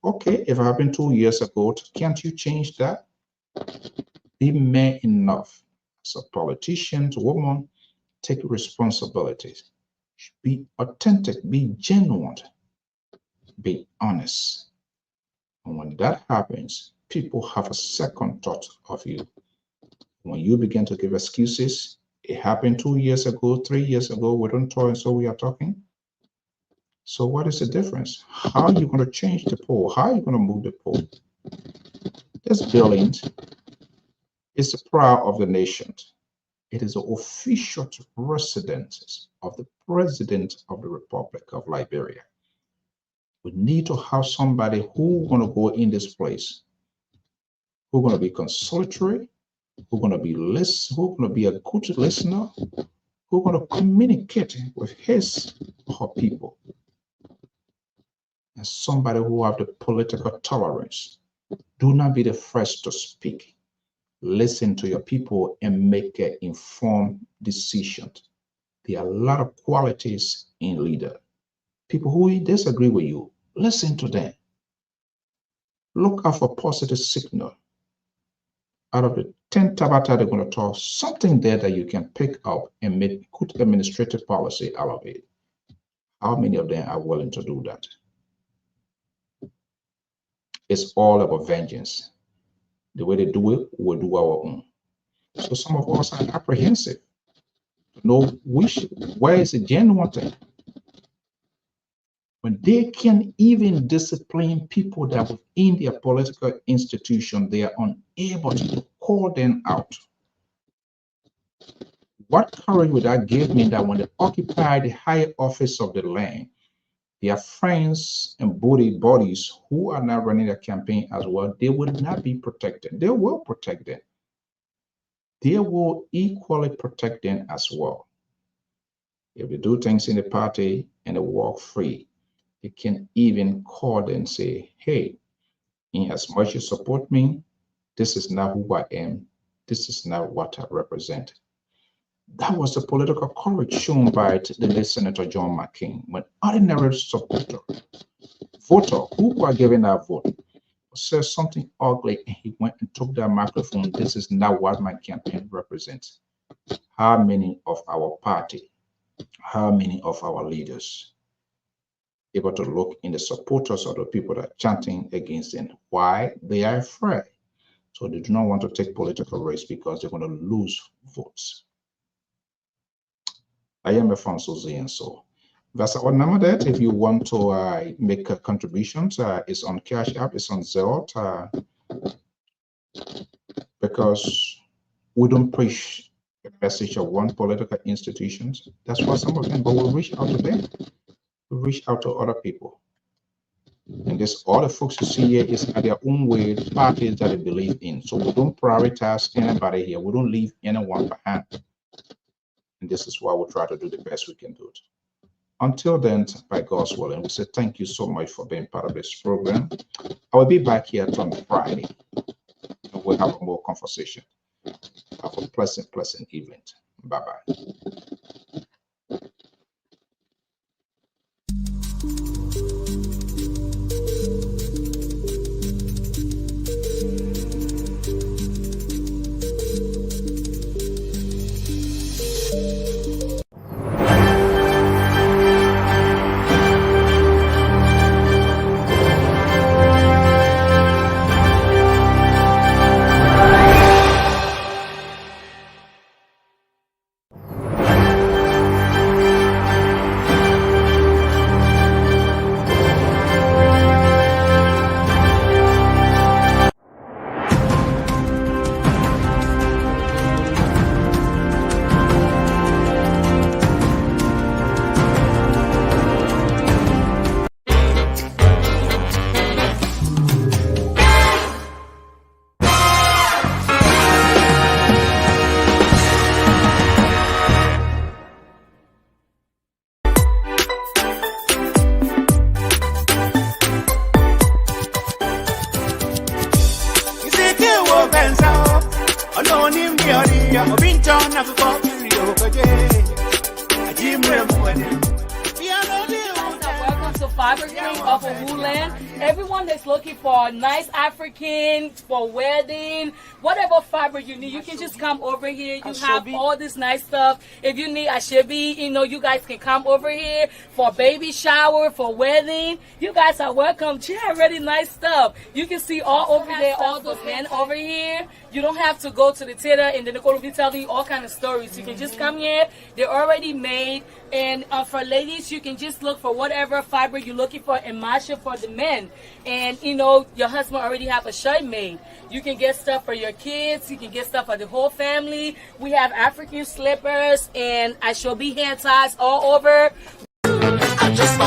Okay, if it happened 2 years ago, can't you change that? Be man enough as a politician, woman, take responsibilities. Be authentic, be genuine, be honest. And when that happens, people have a second thought of you. When you begin to give excuses, it happened 2 years ago, 3 years ago, we don't talk, and so we are talking. So what is the difference? How are you going to change the poll? How are you going to move the poll? This building is the pride of the nation. It is the official residence of the President of the Republic of Liberia. We need to have somebody who's going to go in this place, who's going to be conciliatory, who's going to be a good listener, who's going to communicate with his or her people, and somebody who have the political tolerance. Do not be the first to speak. Listen to your people and make an informed decision. There are a lot of qualities in leader. People who disagree with you, listen to them. Look out for positive signal. Out of the 10 tabata they're going to talk, something there that you can pick up and make good administrative policy out of it. How many of them are willing to do that? It's all about vengeance. The way they do it, we'll do our own. So some of us are apprehensive to know where is the genuine thing. When they can even discipline people that within their political institution, they are unable to call them out. What courage would that give me that when they occupy the higher office of the land, their friends and bodies who are not running their campaign as well, they will not be protected. They will protect them. They will equally protect them as well. If they do things in the party and they walk free, they can even call them and say, hey, in as much as you support me, this is not who I am. This is not what I represent. That was the political courage shown by the late Senator John McCain when ordinary supporter, voter who were giving that vote said something ugly and he went and took that microphone. This is not what my campaign represents. How many of our party, how many of our leaders able to look in the supporters of the people that are chanting against them? Why? They are afraid. So they do not want to take political risks because they're going to lose votes. I am Alfonso Z, and so that's our number. That if you want to make contributions, it's on Cash App, it's on Zelle, because we don't preach the message of one political institutions. That's why some of them, but we'll reach out to them. We reach out to other people. And this, all the folks you see here is at their own way, parties that they believe in. So we don't prioritize anybody here. We don't leave anyone behind. And this is why we try to do the best we can do it. Until then, by God's willing, we say thank you so much for being part of this program. I will be back here on Friday, and we'll have more conversation. Have a pleasant evening. Bye-bye. Everyone that's looking for nice African for wedding, whatever fabric you need, you can just come over here. You have all this nice stuff. If you need ashebi, you guys can come over here for baby shower, for wedding. You guys are welcome. She have really nice stuff. You can see all over there, all those men over here. You don't have to go to the theater and then they're going to be telling you all kind of stories. You can just come here. They're already made. And for ladies, you can just look for whatever fabric you're looking for and match it for the men. And, your husband already have a shirt made. You can get stuff for your kids. You can get stuff for the whole family. We have African slippers and ashebi hand ties all over. I just